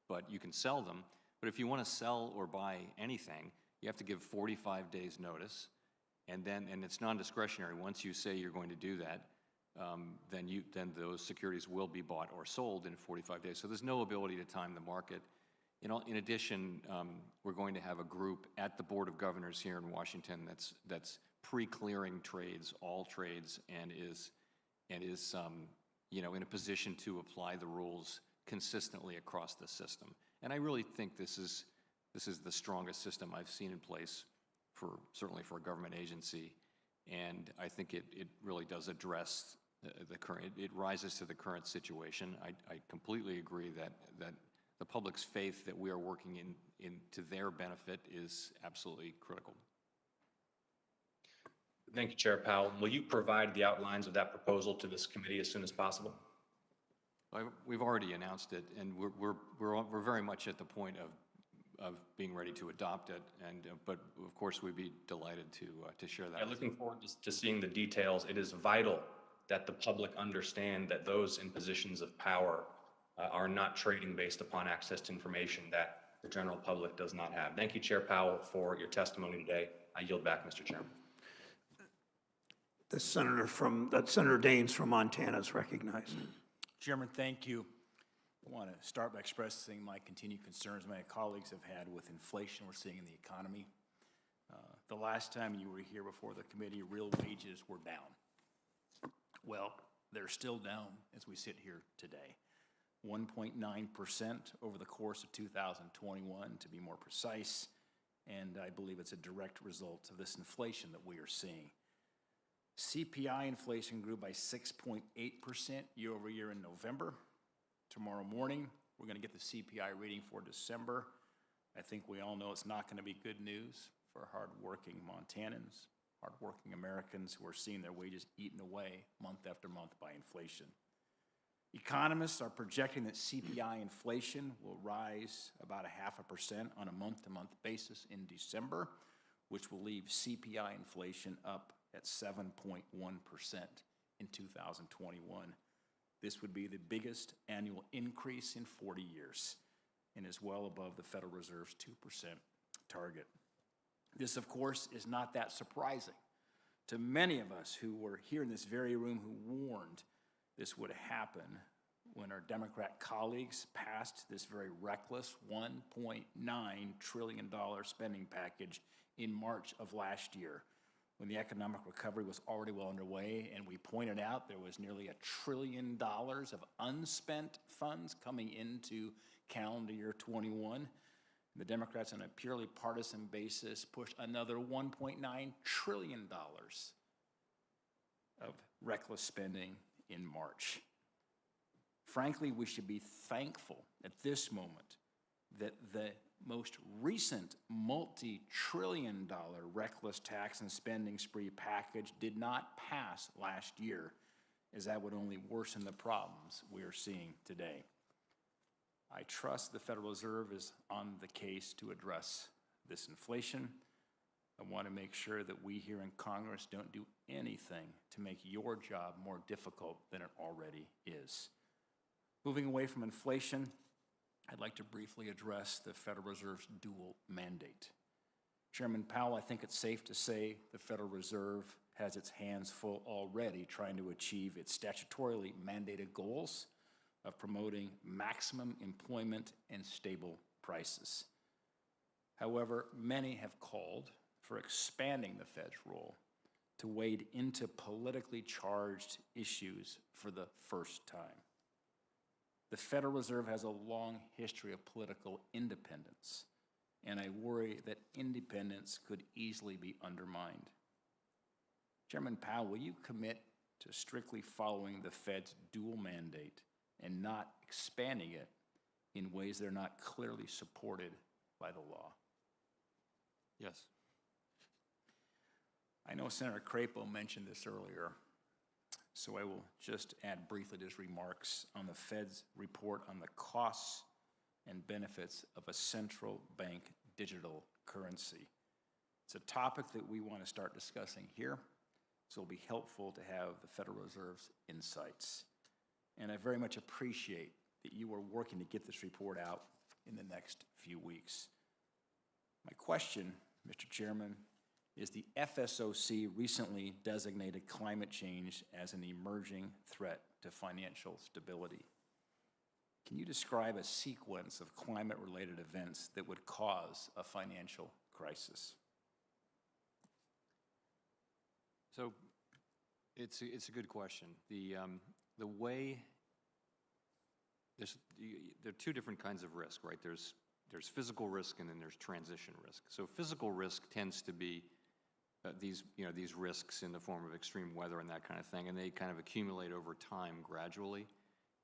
but you can sell them. But if you want to sell or buy anything, you have to give 45 days notice, and it's non-discretionary. Once you say you're going to do that, then those securities will be bought or sold in 45 days. So there's no ability to time the market. In addition, we're going to have a group at the Board of Governors here in Washington that's pre-clearing trades, all trades, and is in a position to apply the rules consistently across the system. And I really think this is the strongest system I've seen in place certainly for a government agency. And I think it really does address the current, it rises to the current situation. I completely agree that the public's faith that we are working to their benefit is absolutely critical. Thank you, Chair Powell. Will you provide the outlines of that proposal to this committee as soon as possible? We've already announced it, and we're very much at the point of being ready to adopt it. But of course, we'd be delighted to share that. I'm looking forward to seeing the details. It is vital that the public understand that those in positions of power are not trading based upon access to information that the general public does not have. Thank you, Chair Powell, for your testimony today. I yield back, Mr. Chairman. Senator Daines from Montana is recognized. Chairman, thank you. I want to start by expressing my continued concerns my colleagues have had with inflation we're seeing in the economy. The last time you were here before the committee, real wages were down. Well, they're still down as we sit here today. 1.9% over the course of 2021, to be more precise, and I believe it's a direct result of this inflation that we are seeing. CPI inflation grew by 6.8% year over year in November. Tomorrow morning, we're going to get the CPI reading for December. I think we all know it's not going to be good news for hardworking Montanans, hardworking Americans who are seeing their wages eaten away month after month by inflation. Economists are projecting that CPI inflation will rise about 0.5% on a month-to-month basis in December, which will leave CPI inflation up at 7.1% in 2021. This would be the biggest annual increase in 40 years and is well above the Federal Reserve's 2% target. This, of course, is not that surprising to many of us who were here in this very room who warned this would happen when our Democrat colleagues passed this very reckless $1.9 trillion spending package in March of last year, when the economic recovery was already well underway, and we pointed out there was nearly $1 trillion of unspent funds coming into calendar year 21. The Democrats, on a purely partisan basis, pushed another $1.9 trillion of reckless spending in March. Frankly, we should be thankful at this moment that the most recent multi-trillion-dollar reckless tax and spending spree package did not pass last year, as that would only worsen the problems we are seeing today. I trust the Federal Reserve is on the case to address this inflation. I want to make sure that we here in Congress don't do anything to make your job more difficult than it already is. Moving away from inflation, I'd like to briefly address the Federal Reserve's dual mandate. Chairman Powell, I think it's safe to say the Federal Reserve has its hands full already trying to achieve its statutorily mandated goals of promoting maximum employment and stable prices. However, many have called for expanding the Fed's role to wade into politically charged issues for the first time. The Federal Reserve has a long history of political independence, and I worry that independence could easily be undermined. Chairman Powell, will you commit to strictly following the Fed's dual mandate and not expanding it in ways that are not clearly supported by the law? Yes. I know Senator Crapo mentioned this earlier, so I will just add briefly to his remarks on the Fed's report on the costs and benefits of a central bank digital currency. It's a topic that we want to start discussing here, so it'll be helpful to have the Federal Reserve's insights. And I very much appreciate that you are working to get this report out in the next few weeks. My question, Mr. Chairman, is the FSOC recently designated climate change as an emerging threat to financial stability. Can you describe a sequence of climate-related events that would cause a financial crisis? So it's a good question. The way there are two different kinds of risk, right? There's physical risk and then there's transition risk. So physical risk tends to be these risks in the form of extreme weather and that kind of thing, and they kind of accumulate over time gradually.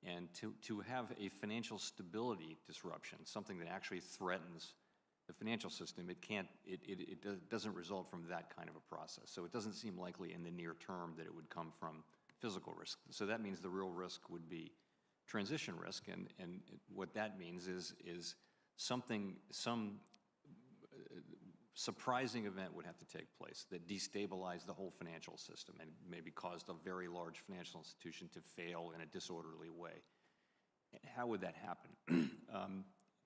And to have a financial stability disruption, something that actually threatens the financial system, it doesn't result from that kind of a process. So it doesn't seem likely in the near term that it would come from physical risk. So that means the real risk would be transition risk, and what that means is some surprising event would have to take place that destabilized the whole financial system and maybe caused a very large financial institution to fail in a disorderly way. How would that happen?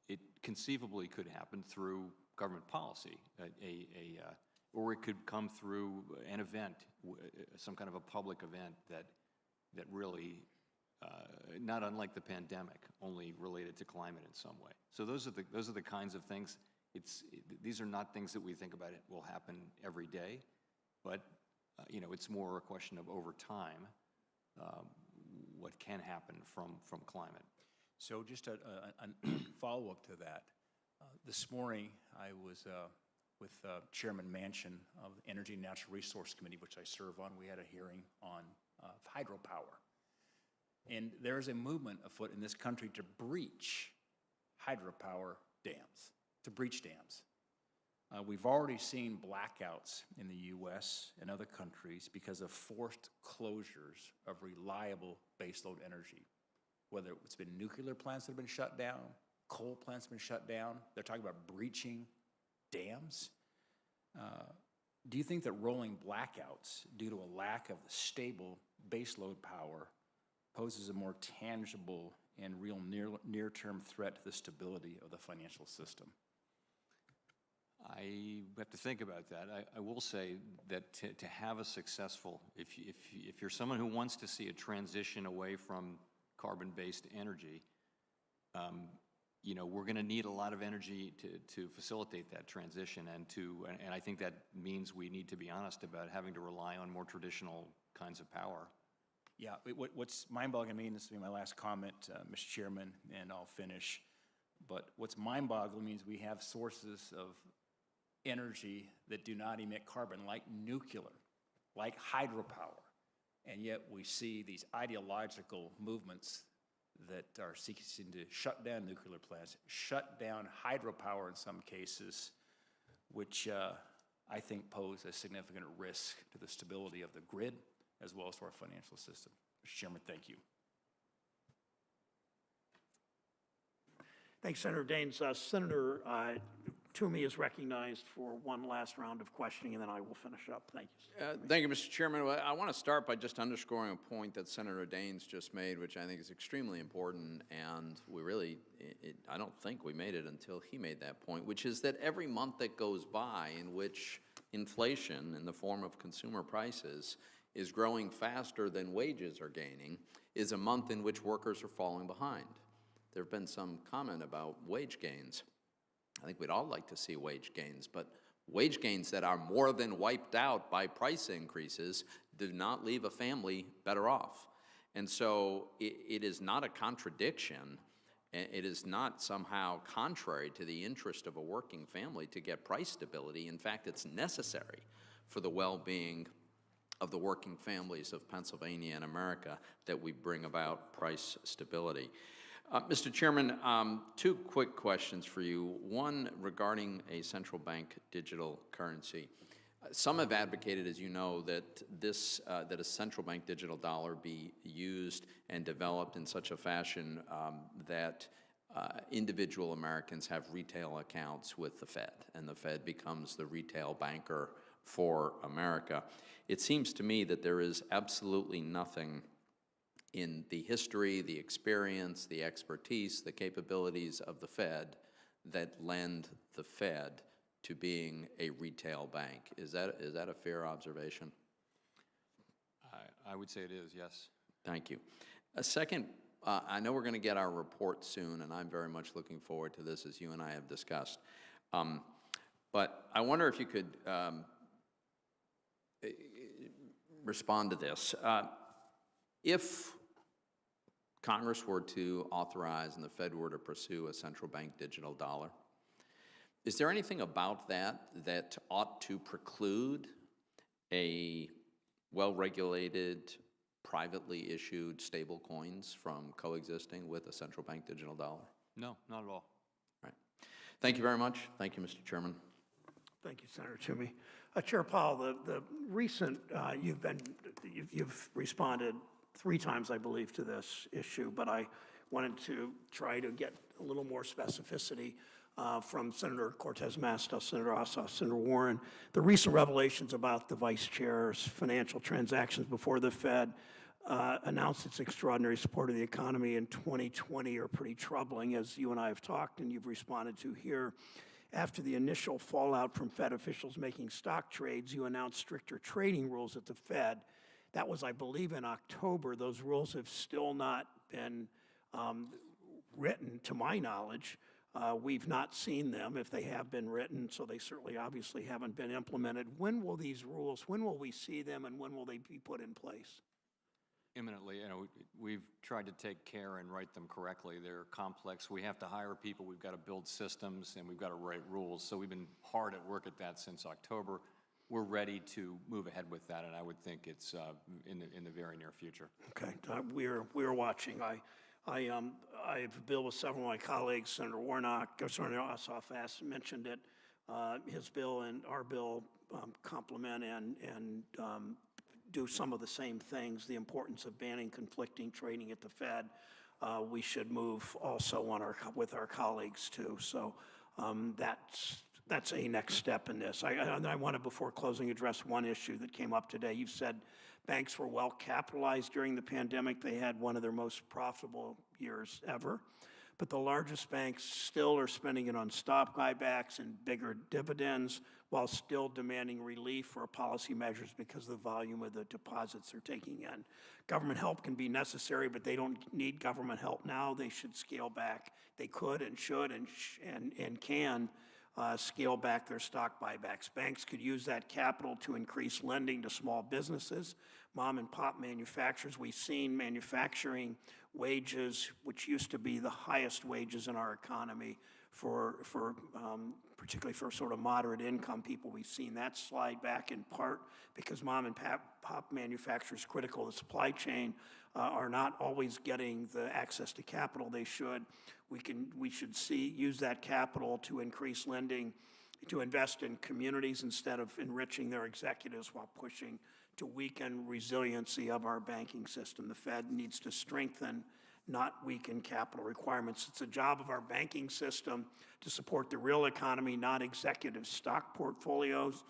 It conceivably could happen through government policy, or it could come through an event, some kind of a public event that really, not unlike the pandemic, only related to climate in some way. So those are the kinds of things. These are not things that we think about it will happen every day, but it's more a question of over time what can happen from climate. So just a follow-up to that. This morning I was with Chairman Manchin of the Energy and Natural Resource Committee, which I serve on. We had a hearing on hydropower. And there's a movement afoot in this country to breach hydropower dams, to breach dams. We've already seen blackouts in the U.S. and other countries because of forced closures of reliable baseload energy. Whether it's been nuclear plants that have been shut down, coal plants have been shut down, they're talking about breaching dams. Do you think that rolling blackouts due to a lack of stable baseload power poses a more tangible and real near-term threat to the stability of the financial system? I have to think about that. I will say that to have a successful, if you're someone who wants to see a transition away from carbon-based energy, we're going to need a lot of energy to facilitate that transition, and I think that means we need to be honest about having to rely on more traditional kinds of power. Yeah, what's mind-boggling to me, and this will be my last comment, Mr. Chairman, and I'll finish, but what's mind-boggling means we have sources of energy that do not emit carbon, like nuclear, like hydropower, and yet we see these ideological movements that are seeking to shut down nuclear plants, shut down hydropower in some cases, which I think pose a significant risk to the stability of the grid as well as to our financial system. Mr. Chairman, thank you. Thanks, Senator Daines. Senator Toomey is recognized for one last round of questioning, and then I will finish up. Thank you. Thank you, Mr. Chairman. Well, I want to start by just underscoring a point that Senator Daines just made, which I think is extremely important, and we really, I don't think we made it until he made that point, which is that every month that goes by in which inflation in the form of consumer prices is growing faster than wages are gaining is a month in which workers are falling behind. There have been some comment about wage gains. I think we'd all like to see wage gains, but wage gains that are more than wiped out by price increases do not leave a family better off. And so it is not a contradiction. It is not somehow contrary to the interest of a working family to get price stability. In fact, it's necessary for the well-being of the working families of Pennsylvania and America that we bring about price stability. Mr. Chairman, two quick questions for you. One regarding a central bank digital currency. Some have advocated, as you know, that that a central bank digital dollar be used and developed in such a fashion that individual Americans have retail accounts with the Fed, and the Fed becomes the retail banker for America. It seems to me that there is absolutely nothing in the history, the experience, the expertise, the capabilities of the Fed that lend the Fed to being a retail bank. Is that a fair observation? I would say it is, yes. Thank you. A second, I know we're going to get our report soon, and I'm very much looking forward to this, as you and I have discussed. But I wonder if you could respond to this. If Congress were to authorize and the Fed were to pursue a central bank digital dollar, is there anything about that ought to preclude a well-regulated, privately issued stable coins from coexisting with a central bank digital dollar? No, not at all. Right. Thank you very much. Thank you, Mr. Chairman. Thank you, Senator Toomey. Chair Powell, the recent, you've responded 3 times, I believe, to this issue, but I wanted to try to get a little more specificity from Senator Cortez Masto, Senator Ossoff, Senator Warren. The recent revelations about the vice chair's financial transactions before the Fed announced its extraordinary support of the economy in 2020 are pretty troubling, as you and I have talked and you've responded to here. After the initial fallout from Fed officials making stock trades, you announced stricter trading rules at the Fed. That was, I believe, in October. Those rules have still not been written, to my knowledge. We've not seen them, if they have been written, so they certainly obviously haven't been implemented. When will these rules, when will we see them, and when will they be put in place? Imminently. We've tried to take care and write them correctly. They're complex. We have to hire people. We've got to build systems, and we've got to write rules. So we've been hard at work at that since October. We're ready to move ahead with that, and I would think it's in the very near future. Okay, we're watching. I have a bill with several of my colleagues. Senator Warnock, Senator Ossoff mentioned it. His bill and our bill complement and do some of the same things. The importance of banning conflicting trading at the Fed. We should move also with our colleagues too. So that's a next step in this. I want to, before closing, address one issue that came up today. You've said banks were well capitalized during the pandemic. They had one of their most profitable years ever. But the largest banks still are spending it on stock buybacks and bigger dividends while still demanding relief for policy measures because of the volume of the deposits they're taking in. Government help can be necessary, but they don't need government help now. They should scale back. They could and should and can scale back their stock buybacks. Banks could use that capital to increase lending to small businesses, mom and pop manufacturers. We've seen manufacturing wages, which used to be the highest wages in our economy particularly for sort of moderate income people. We've seen that slide back in part because mom and pop manufacturers critical to the supply chain are not always getting the access to capital they should. We should use that capital to increase lending, to invest in communities instead of enriching their executives while pushing to weaken resiliency of our banking system. The Fed needs to strengthen, not weaken capital requirements. It's a job of our banking system to support the real economy, not executive stock portfolios.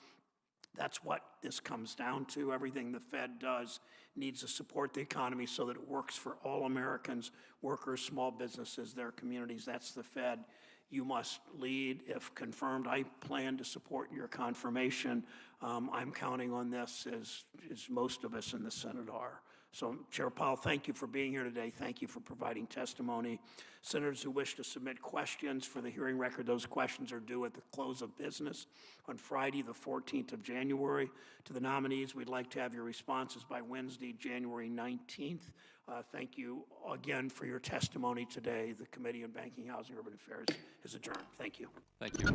That's what this comes down to. Everything the Fed does needs to support the economy so that it works for all Americans, workers, small businesses, their communities. That's the Fed. You must lead. If confirmed, I plan to support your confirmation. I'm counting on this, as most of us in the Senate are. So, Chair Powell, thank you for being here today. Thank you for providing testimony. Senators who wish to submit questions for the hearing record, those questions are due at the close of business on Friday, the 14th of January. To the nominees, we'd like to have your responses by Wednesday, January 19th. Thank you again for your testimony today. The Committee on Banking, Housing, Urban Affairs is adjourned. Thank you. Thank you.